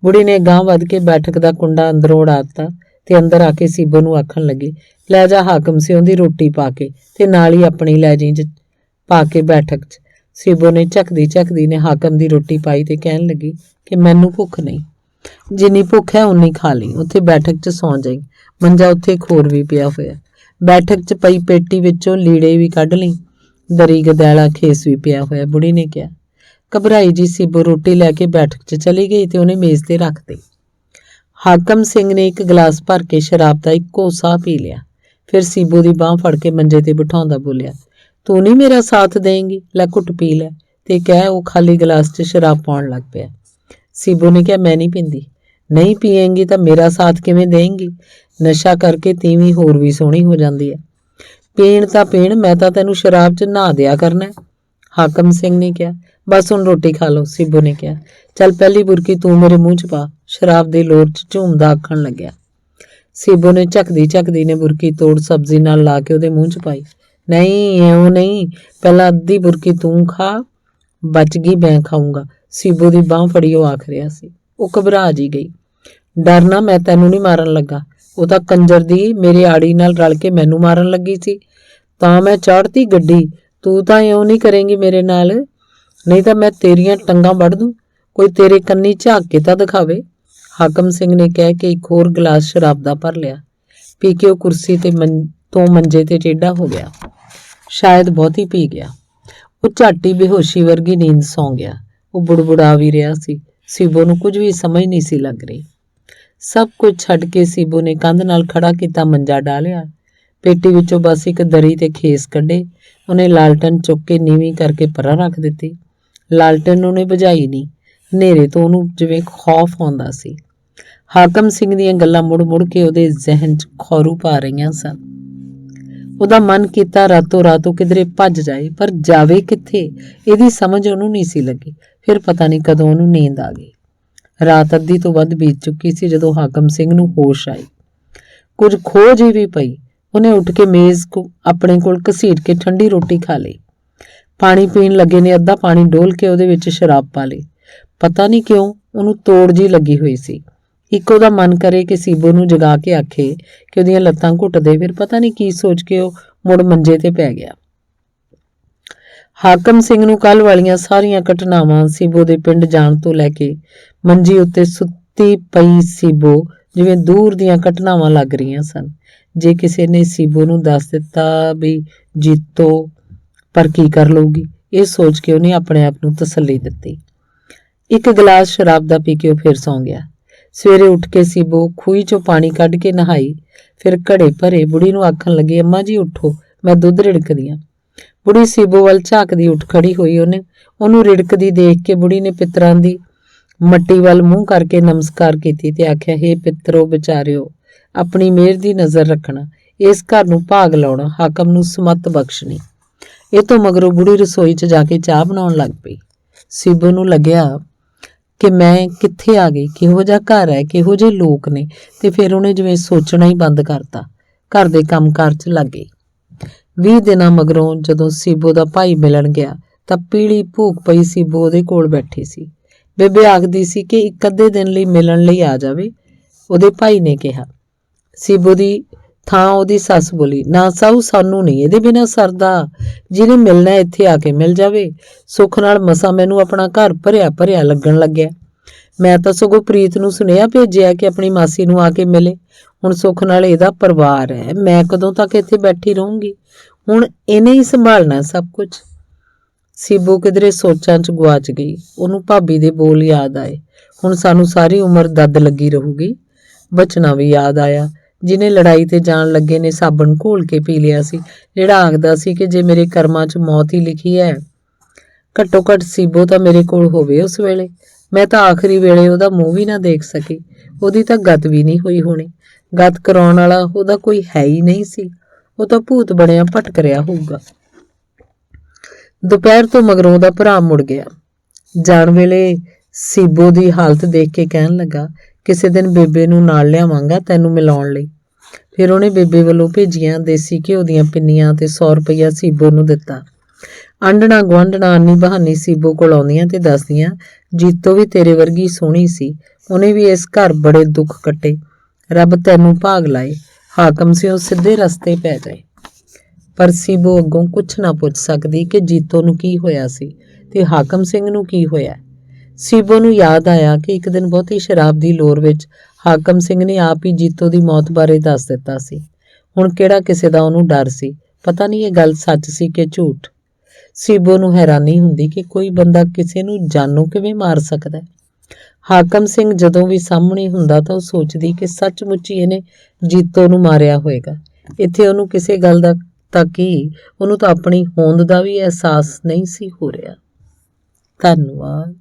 ਬੁੜੀ ਨੇ ਗਾਂਹ ਵੱਧ ਕੇ ਬੈਠਕ ਦਾ ਕੁੰਡਾ ਅੰਦਰੋਂ ਉਡਾ ਦਿੱਤਾ ਤੇ ਅੰਦਰ ਆ ਕੇ ਸੀਬੋ ਨੂੰ ਆਖਣ ਲੱਗੀ, ਲੈ ਜਾ ਹਾਕਮ ਸਿਉਂ ਦੀ ਰੋਟੀ ਪਾ ਕੇ ਤੇ ਨਾਲ ਹੀ ਆਪਣੀ ਲੈ ਜੀ 'ਚ ਪਾ ਕੇ ਬੈਠਕ 'ਚ। ਸੀਬੋ ਨੇ ਝਕਦੀ ਨੇ ਹਾਕਮ ਦੀ ਰੋਟੀ ਪਾਈ ਤੇ ਕਹਿਣ ਲੱਗੀ ਕਿ ਮੈਨੂੰ ਭੁੱਖ ਨਹੀਂ, ਜਿੰਨੀ ਭੁੱਖ ਹੈ ਉਨੀ ਖਾ ਲਈ, ਉੱਥੇ ਬੈਠਕ 'ਚ ਸੌਂ ਜਾਈ, ਮੰਜਾ ਉੱਥੇ ਖੋਰ ਵੀ ਪਿਆ ਹੋਇਆ, ਬੈਠਕ 'ਚ ਪਈ ਪੇਟੀ ਵਿੱਚੋਂ ਲੀੜੇ ਵੀ ਕੱਢ ਲਈ, ਦਰੀ ਗਦੈਲਾ ਖੇਸ ਵੀ ਪਿਆ ਹੋਇਆ, ਬੁੜੀ ਨੇ ਕਿਹਾ। ਘਬਰਾਈ ਜੀ ਸੀਬੋ ਰੋਟੀ ਲੈ ਕੇ ਬੈਠਕ 'ਚ ਚਲੀ ਗਈ ਤੇ ਉਹਨੇ ਮੇਜ਼ ਤੇ ਰੱਖ ਦਿੱਤੀ। ਹਾਕਮ ਸਿੰਘ ਨੇ ਇੱਕ ਗਲਾਸ ਭਰ ਕੇ ਸ਼ਰਾਬ ਦਾ ਇੱਕੋ ਸਾਹ ਪੀ ਲਿਆ, ਫਿਰ ਸੀਬੋ ਦੀ ਬਾਂਹ ਫੜ ਕੇ ਮੰਜੇ ਤੇ ਬਿਠਾਉਂਦਾ ਬੋਲਿਆ, ਤੂੰ ਨਹੀਂ ਮੇਰਾ ਸਾਥ ਦੇਂਗੀ, ਲੈ ਘੁੱਟ ਪੀ ਲੈ, ਤੇ ਕਹਿ ਉਹ ਖਾਲੀ ਗਲਾਸ 'ਚ ਸ਼ਰਾਬ ਪਾਉਣ ਲੱਗ ਪਿਆ। ਸੀਬੋ ਨੇ ਕਿਹਾ, ਮੈਂ ਨਹੀਂ ਪੀਂਦੀ। ਨਹੀਂ ਪੀਏਂਗੀ ਤਾਂ ਮੇਰਾ ਸਾਥ ਕਿਵੇਂ ਦੇਂਗੀ? ਨਸ਼ਾ ਕਰਕੇ ਤੀਵੀਂ ਹੋਰ ਵੀ ਸੋਹਣੀ ਹੋ ਜਾਂਦੀ ਹੈ। ਪੀਣ ਤਾਂ ਪੀਣ, ਮੈਂ ਤਾਂ ਤੈਨੂੰ ਸ਼ਰਾਬ 'ਚ ਨਹਾ ਦਿਆ ਕਰਨਾ, ਹਾਕਮ ਸਿੰਘ ਨੇ ਕਿਹਾ। ਬਸ ਹੁਣ ਰੋਟੀ ਖਾ ਲਓ, ਸੀਬੋ ਨੇ ਕਿਹਾ। ਚੱਲ ਪਹਿਲੀ ਬੁਰਕੀ ਤੂੰ ਮੇਰੇ ਮੂੰਹ 'ਚ ਪਾ, ਸ਼ਰਾਬ ਦੇ ਲੋਰ 'ਚ ਝੂਮਦਾ ਆਖਣ ਲੱਗਿਆ। ਸੀਬੋ ਨੇ ਝਕਦੀ ਨੇ ਬੁਰਕੀ ਤੋੜ ਸਬਜ਼ੀ ਨਾਲ ਲਾ ਕੇ ਉਹਦੇ ਮੂੰਹ 'ਚ ਪਾਈ। ਨਹੀਂ ਇਉਂ ਨਹੀਂ, ਪਹਿਲਾਂ ਅੱਧੀ ਬੁਰਕੀ ਤੂੰ ਖਾ, ਬਚ ਗਈ ਮੈਂ ਖਾਊਂਗਾ, ਸੀਬੋ ਦੀ ਬਾਂਹ ਫੜੀ ਉਹ ਆਖ ਰਿਹਾ ਸੀ। ਉਹ ਘਬਰਾ ਜੀ ਗਈ। ਡਰਨਾ, ਮੈਂ ਤੈਨੂੰ ਨਹੀਂ ਮਾਰਨ ਲੱਗਾ, ਉਹ ਤਾਂ ਕੰਜਰ ਦੀ ਮੇਰੀ ਆੜੀ ਨਾਲ ਰਲ ਕੇ ਮੈਨੂੰ ਮਾਰਨ ਲੱਗੀ ਸੀ, ਤਾਂ ਮੈਂ ਚਾੜਤੀ ਗੱਡੀ, ਤੂੰ ਤਾਂ ਇਉਂ ਨਹੀਂ ਕਰੇਂਗੀ ਮੇਰੇ ਨਾਲ, ਨਹੀਂ ਤਾਂ ਮੈਂ ਤੇਰੀਆਂ ਟੰਗਾਂ ਵੱਢ ਦੂੰ, ਕੋਈ ਤੇਰੇ ਕੰਨੀ ਝਾਕ ਕੇ ਤਾਂ ਦਿਖਾਵੇ, ਹਾਕਮ ਸਿੰਘ ਨੇ ਕਹਿ ਕੇ ਇੱਕ ਹੋਰ ਗਲਾਸ ਸ਼ਰਾਬ ਦਾ ਭਰ ਲਿਆ। ਪੀ ਕੇ ਉਹ ਕੁਰਸੀ ਤੇ ਤੋਂ ਮੰਜੇ ਤੇ ਟੇਢਾ ਹੋ ਗਿਆ, ਸ਼ਾਇਦ ਬਹੁਤੀ ਪੀ ਗਿਆ। ਉਹ ਝਾਟੀ ਬੇਹੋਸ਼ੀ ਵਰਗੀ ਨੀਂਦ ਸੌਂ ਗਿਆ। ਉਹ ਬੁੜਬੁੜਾ ਵੀ ਰਿਹਾ ਸੀ। ਸੀਬੋ ਨੂੰ ਕੁਝ ਵੀ ਸਮਝ ਨਹੀਂ ਸੀ ਲੱਗ ਰਹੀ। ਸਭ ਕੁਝ ਛੱਡ ਕੇ ਸੀਬੋ ਨੇ ਕੰਧ ਨਾਲ ਖੜਾ ਕੀਤਾ ਮੰਜਾ ਡਾਲਿਆ, ਪੇਟੀ ਵਿੱਚੋਂ ਬਸ ਇੱਕ ਦਰੀ ਤੇ ਖੇਸ ਕੱਢੇ। ਉਹਨੇ ਲਾਲਟਨ ਚੁੱਕ ਕੇ ਨੀਵੀਂ ਕਰਕੇ ਪਰਾਂ ਰੱਖ ਦਿੱਤੀ। ਲਾਲਟਨ ਉਹਨੇ ਬੁਝਾਈ ਨਹੀਂ, ਹਨੇਰੇ ਤੋਂ ਉਹਨੂੰ ਜਿਵੇਂ ਖੌਫ ਆਉਂਦਾ ਸੀ। ਹਾਕਮ ਸਿੰਘ ਦੀਆਂ ਗੱਲਾਂ ਮੁੜ ਕੇ ਉਹਦੇ ਜ਼ਿਹਨ 'ਚ ਖੌਰੂ ਪਾ ਰਹੀਆਂ ਸਨ। ਉਹਦਾ ਮਨ ਕੀਤਾ ਰਾਤੋਂ ਰਾਤ ਉਹ ਕਿਧਰੇ ਭੱਜ ਜਾਏ, ਪਰ ਜਾਵੇ ਕਿੱਥੇ, ਇਹਦੀ ਸਮਝ ਉਹਨੂੰ ਨਹੀਂ ਸੀ ਲੱਗੀ। ਫਿਰ ਪਤਾ ਨਹੀਂ ਕਦੋਂ ਉਹਨੂੰ ਨੀਂਦ ਆ ਗਈ। ਰਾਤ ਅੱਧੀ ਤੋਂ ਵੱਧ ਬੀਤ ਚੁੱਕੀ ਸੀ ਜਦੋਂ ਹਾਕਮ ਸਿੰਘ ਨੂੰ ਹੋਸ਼ ਆਈ। ਕੁਝ ਖੋਹ ਜਿਹੀ ਵੀ ਪਈ। ਉਹਨੇ ਉੱਠ ਕੇ ਮੇਜ਼ ਆਪਣੇ ਕੋਲ ਘਸੀਟ ਕੇ ਠੰਡੀ ਰੋਟੀ ਖਾ ਲਈ। ਪਾਣੀ ਪੀਣ ਲੱਗੇ ਨੇ ਅੱਧਾ ਪਾਣੀ ਡੋਲ ਕੇ ਉਹਦੇ ਵਿੱਚ ਸ਼ਰਾਬ ਪਾ ਲਈ। ਪਤਾ ਨਹੀਂ ਕਿਉਂ ਉਹਨੂੰ ਤੋੜ ਜਿਹੀ ਲੱਗੀ ਹੋਈ ਸੀ। ਇੱਕ ਉਹਦਾ ਮਨ ਕਰੇ ਕਿ ਸੀਬੋ ਨੂੰ ਜਗਾ ਕੇ ਆਖੇ ਕਿ ਉਹਦੀਆਂ ਲੱਤਾਂ ਘੁੱਟ ਦੇ, ਫਿਰ ਪਤਾ ਨਹੀਂ ਕੀ ਸੋਚ ਕੇ ਉਹ ਮੁੜ ਮੰਜੇ ਤੇ ਪੈ ਗਿਆ। ਹਾਕਮ ਸਿੰਘ ਨੂੰ ਕੱਲ੍ਹ ਵਾਲੀਆਂ ਸਾਰੀਆਂ ਘਟਨਾਵਾਂ ਸੀਬੋ ਦੇ ਪਿੰਡ ਜਾਣ ਤੋਂ ਲੈ ਕੇ ਮੰਜੀ ਉੱਤੇ ਸੁੱਤੀ ਪਈ ਸੀਬੋ ਜਿਵੇਂ ਦੂਰ ਦੀਆਂ ਘਟਨਾਵਾਂ ਲੱਗ ਰਹੀਆਂ ਸਨ। ਜੇ ਕਿਸੇ ਨੇ ਸੀਬੋ ਨੂੰ ਦੱਸ ਦਿੱਤਾ ਵੀ ਜੀਤੋ ਪਰ ਕੀ ਕਰ ਲਊਗੀ, ਇਹ ਸੋਚ ਕੇ ਉਹਨੇ ਆਪਣੇ ਆਪ ਨੂੰ ਤਸੱਲੀ ਦਿੱਤੀ। ਇੱਕ ਗਲਾਸ ਸ਼ਰਾਬ ਦਾ ਪੀ ਕੇ ਉਹ ਫਿਰ ਸੌਂ ਗਿਆ। ਸਵੇਰੇ ਉੱਠ ਕੇ ਸੀਬੋ ਖੂਹੀ ਚੋਂ ਪਾਣੀ ਕੱਢ ਕੇ ਨਹਾਈ, ਫਿਰ ਘੜੇ ਭਰੇ ਬੁੜੀ ਨੂੰ ਆਖਣ ਲੱਗੀ, ਅੰਮਾ ਜੀ ਉੱਠੋ, ਮੈਂ ਦੁੱਧ ਰਿੜਕਦੀ ਹਾਂ। ਬੁੜੀ ਸੀਬੋ ਵੱਲ ਝਾਕਦੀ ਉੱਠ ਖੜੀ ਹੋਈ। ਉਹਨੂੰ ਰਿੜਕਦੀ ਦੇਖ ਕੇ ਬੁੜੀ ਨੇ ਪਿੱਤਰਾਂ ਦੀ ਮੱਟੀ ਵੱਲ ਮੂੰਹ ਕਰਕੇ ਨਮਸਕਾਰ ਕੀਤੀ ਤੇ ਆਖਿਆ, ਹੇ ਪਿੱਤਰੋ ਵਿਚਾਰਿਓ, ਆਪਣੀ ਮਿਹਰ ਦੀ ਨਜ਼ਰ ਰੱਖਣਾ, ਇਸ ਘਰ ਨੂੰ ਭਾਗ ਲਾਉਣਾ, ਹਾਕਮ ਨੂੰ ਸਮੱਤ ਬਖਸ਼ਣੀ। ਇਹ ਤੋਂ ਮਗਰੋਂ ਬੁੜੀ ਰਸੋਈ 'ਚ ਜਾ ਕੇ ਚਾਹ ਬਣਾਉਣ ਲੱਗ ਪਈ। ਸੀਬੋ ਨੂੰ ਲੱਗਿਆ ਕਿ ਮੈਂ ਕਿੱਥੇ ਆ ਗਈ, ਕਿਹੋ ਜਿਹਾ ਘਰ ਹੈ, ਕਿਹੋ ਜਿਹੇ ਲੋਕ ਨੇ, ਤੇ ਫਿਰ ਉਹਨੇ ਜਿਵੇਂ ਸੋਚਣਾ ਹੀ ਬੰਦ ਕਰਤਾ, ਘਰ ਦੇ ਕੰਮਕਾਰ 'ਚ ਲੱਗ ਗਈ। 20 ਦਿਨਾਂ ਮਗਰੋਂ ਜਦੋਂ ਸੀਬੋ ਦਾ ਭਾਈ ਮਿਲਣ ਗਿਆ ਤਾਂ ਪੀਲੀ ਭੂਖ ਪਈ ਸੀਬੋ ਉਹਦੇ ਕੋਲ ਬੈਠੀ ਸੀ। ਬੇਬੇ ਆਖਦੀ ਸੀ ਕਿ ਇੱਕ ਅੱਧੇ ਦਿਨ ਲਈ ਮਿਲਣ ਲਈ ਆ ਜਾਵੇ। ਉਹਦੇ ਭਾਈ ਨੇ ਕਿਹਾ। ਸੀਬੋ ਦੀ ਥਾਂ ਉਹਦੀ ਸੱਸ ਬੋਲੀ, ਨਾ ਸਾਊ, ਸਾਨੂੰ ਨਹੀਂ ਇਹਦੇ ਬਿਨਾਂ ਸਰਦਾ, ਜਿਹਨੇ ਮਿਲਣਾ ਇੱਥੇ ਆ ਕੇ ਮਿਲ ਜਾਵੇ। ਸੁੱਖ ਨਾਲ ਮਸਾਂ ਮੈਨੂੰ ਆਪਣਾ ਘਰ ਭਰਿਆ ਭਰਿਆ ਲੱਗਣ ਲੱਗਿਆ। ਮੈਂ ਤਾਂ ਸਗੋਂ ਪ੍ਰੀਤ ਨੂੰ ਸੁਨੇਹਾ ਭੇਜਿਆ ਕਿ ਆਪਣੀ ਮਾਸੀ ਨੂੰ ਆ ਕੇ ਮਿਲੇ। ਹੁਣ ਸੁੱਖ ਨਾਲ ਇਹਦਾ ਪਰਿਵਾਰ ਹੈ, ਮੈਂ ਕਦੋਂ ਤੱਕ ਇੱਥੇ ਬੈਠੀ ਰਹੂੰਗੀ, ਹੁਣ ਇਹਨੇ ਹੀ ਸੰਭਾਲਣਾ ਸਭ ਕੁਝ। ਸੀਬੋ ਕਿਧਰੇ ਸੋਚਾਂ 'ਚ ਗੁਆਚ ਗਈ। ਉਹਨੂੰ ਭਾਬੀ ਦੇ ਬੋਲ ਯਾਦ ਆਏ, ਹੁਣ ਸਾਨੂੰ ਸਾਰੀ ਉਮਰ ਦੱਦ ਲੱਗੀ ਰਹੂਗੀ। ਬਚਨਾ ਵੀ ਯਾਦ ਆਇਆ, ਜਿਹਨੇ ਲੜਾਈ ਤੇ ਜਾਣ ਲੱਗੇ ਨੇ ਸਾਬਣ ਘੋਲ ਕੇ ਪੀ ਲਿਆ ਸੀ, ਜਿਹੜਾ ਆਖਦਾ ਸੀ ਕਿ ਜੇ ਮੇਰੇ ਕਰਮਾਂ 'ਚ ਮੌਤ ਹੀ ਲਿਖੀ ਹੈ, ਘੱਟੋ ਘੱਟ ਸੀਬੋ ਤਾਂ ਮੇਰੇ ਕੋਲ ਹੋਵੇ ਉਸ ਵੇਲੇ। ਮੈਂ ਤਾਂ ਆਖਰੀ ਵੇਲੇ ਉਹਦਾ ਮੂੰਹ ਵੀ ਨਾ ਦੇਖ ਸਕੀ। ਉਹਦੀ ਤਾਂ ਗਤ ਵੀ ਨਹੀਂ ਹੋਈ ਹੋਣੀ। ਗਤ ਕਰਾਉਣ ਵਾਲਾ ਉਹਦਾ ਕੋਈ ਹੈ ਹੀ ਨਹੀਂ ਸੀ। ਉਹ ਤਾਂ ਭੂਤ ਬਣਿਆ ਭਟਕ ਰਿਹਾ ਹੋਊਗਾ। ਦੁਪਹਿਰ ਤੋਂ ਮਗਰੋਂ ਉਹਦਾ ਭਰਾ ਮੁੜ ਗਿਆ। ਜਾਣ ਵੇਲੇ ਸੀਬੋ ਦੀ ਹਾਲਤ ਦੇਖ ਕੇ ਕਹਿਣ ਲੱਗਾ, ਕਿਸੇ ਦਿਨ ਬੇਬੇ ਨੂੰ ਨਾਲ ਲਿਆਵਾਂਗਾ ਤੈਨੂੰ ਮਿਲਾਉਣ ਲਈ। ਫਿਰ ਉਹਨੇ ਬੇਬੇ ਵੱਲੋਂ ਭੇਜੀਆਂ ਦੇਸੀ ਘਿਓ ਦੀਆਂ ਪਿੰਨੀਆਂ ਤੇ 100 ਰੁਪਈਆ ਸੀਬੋ ਨੂੰ ਦਿੱਤਾ। ਆਂਢਣਾ ਗੁਆਂਢਣਾ ਆਨੀ ਬਹਾਨੀ ਸੀਬੋ ਕੋਲ ਆਉਂਦੀਆਂ ਤੇ ਦੱਸਦੀਆਂ, ਜੀਤੋ ਵੀ ਤੇਰੇ ਵਰਗੀ ਸੋਹਣੀ ਸੀ, ਉਹਨੇ ਵੀ ਇਸ ਘਰ ਬੜੇ ਦੁੱਖ ਕੱਟੇ, ਰੱਬ ਤੈਨੂੰ ਭਾਗ ਲਾਏ, ਹਾਕਮ ਸਿਓ ਸਿੱਧੇ ਰਸਤੇ ਪੈ ਜਾਏ। ਪਰ ਸੀਬੋ ਅੱਗੋਂ ਕੁਛ ਨਾ ਪੁੱਛ ਸਕਦੀ ਕਿ ਜੀਤੋ ਨੂੰ ਕੀ ਹੋਇਆ ਸੀ ਤੇ ਹਾਕਮ ਸਿੰਘ ਨੂੰ ਕੀ ਹੋਇਆ। ਸੀਬੋ ਨੂੰ ਯਾਦ ਆਇਆ ਕਿ ਇੱਕ ਦਿਨ ਬਹੁਤੀ ਸ਼ਰਾਬ ਦੀ ਲੋਰ ਵਿੱਚ ਹਾਕਮ ਸਿੰਘ ਨੇ ਆਪ ਹੀ ਜੀਤੋ ਦੀ ਮੌਤ ਬਾਰੇ ਦੱਸ ਦਿੱਤਾ ਸੀ। ਹੁਣ ਕਿਹੜਾ ਕਿਸੇ ਦਾ ਉਹਨੂੰ ਡਰ ਸੀ, ਪਤਾ ਨਹੀਂ ਇਹ ਗੱਲ ਸੱਚ ਸੀ ਕਿ ਝੂਠ। ਸੀਬੋ ਨੂੰ ਹੈਰਾਨੀ ਹੁੰਦੀ ਕਿ ਕੋਈ ਬੰਦਾ ਕਿਸੇ ਨੂੰ ਜਾਨੋਂ ਕਿਵੇਂ ਮਾਰ ਸਕਦਾ। ਹਾਕਮ ਸਿੰਘ ਜਦੋਂ ਵੀ ਸਾਹਮਣੇ ਹੁੰਦਾ ਤਾਂ ਉਹ ਸੋਚਦੀ ਕਿ ਸੱਚਮੁੱਚ ਹੀ ਇਹਨੇ ਜੀਤੋ ਨੂੰ ਮਾਰਿਆ ਹੋਏਗਾ। ਇੱਥੇ ਉਹਨੂੰ ਕਿਸੇ ਗੱਲ ਦਾ ਤਾਂ ਕੀ, ਉਹਨੂੰ ਤਾਂ ਆਪਣੀ ਹੋਂਦ ਦਾ ਵੀ ਅਹਿਸਾਸ ਨਹੀਂ ਸੀ ਹੋ ਰਿਹਾ। ਧੰਨਵਾਦ।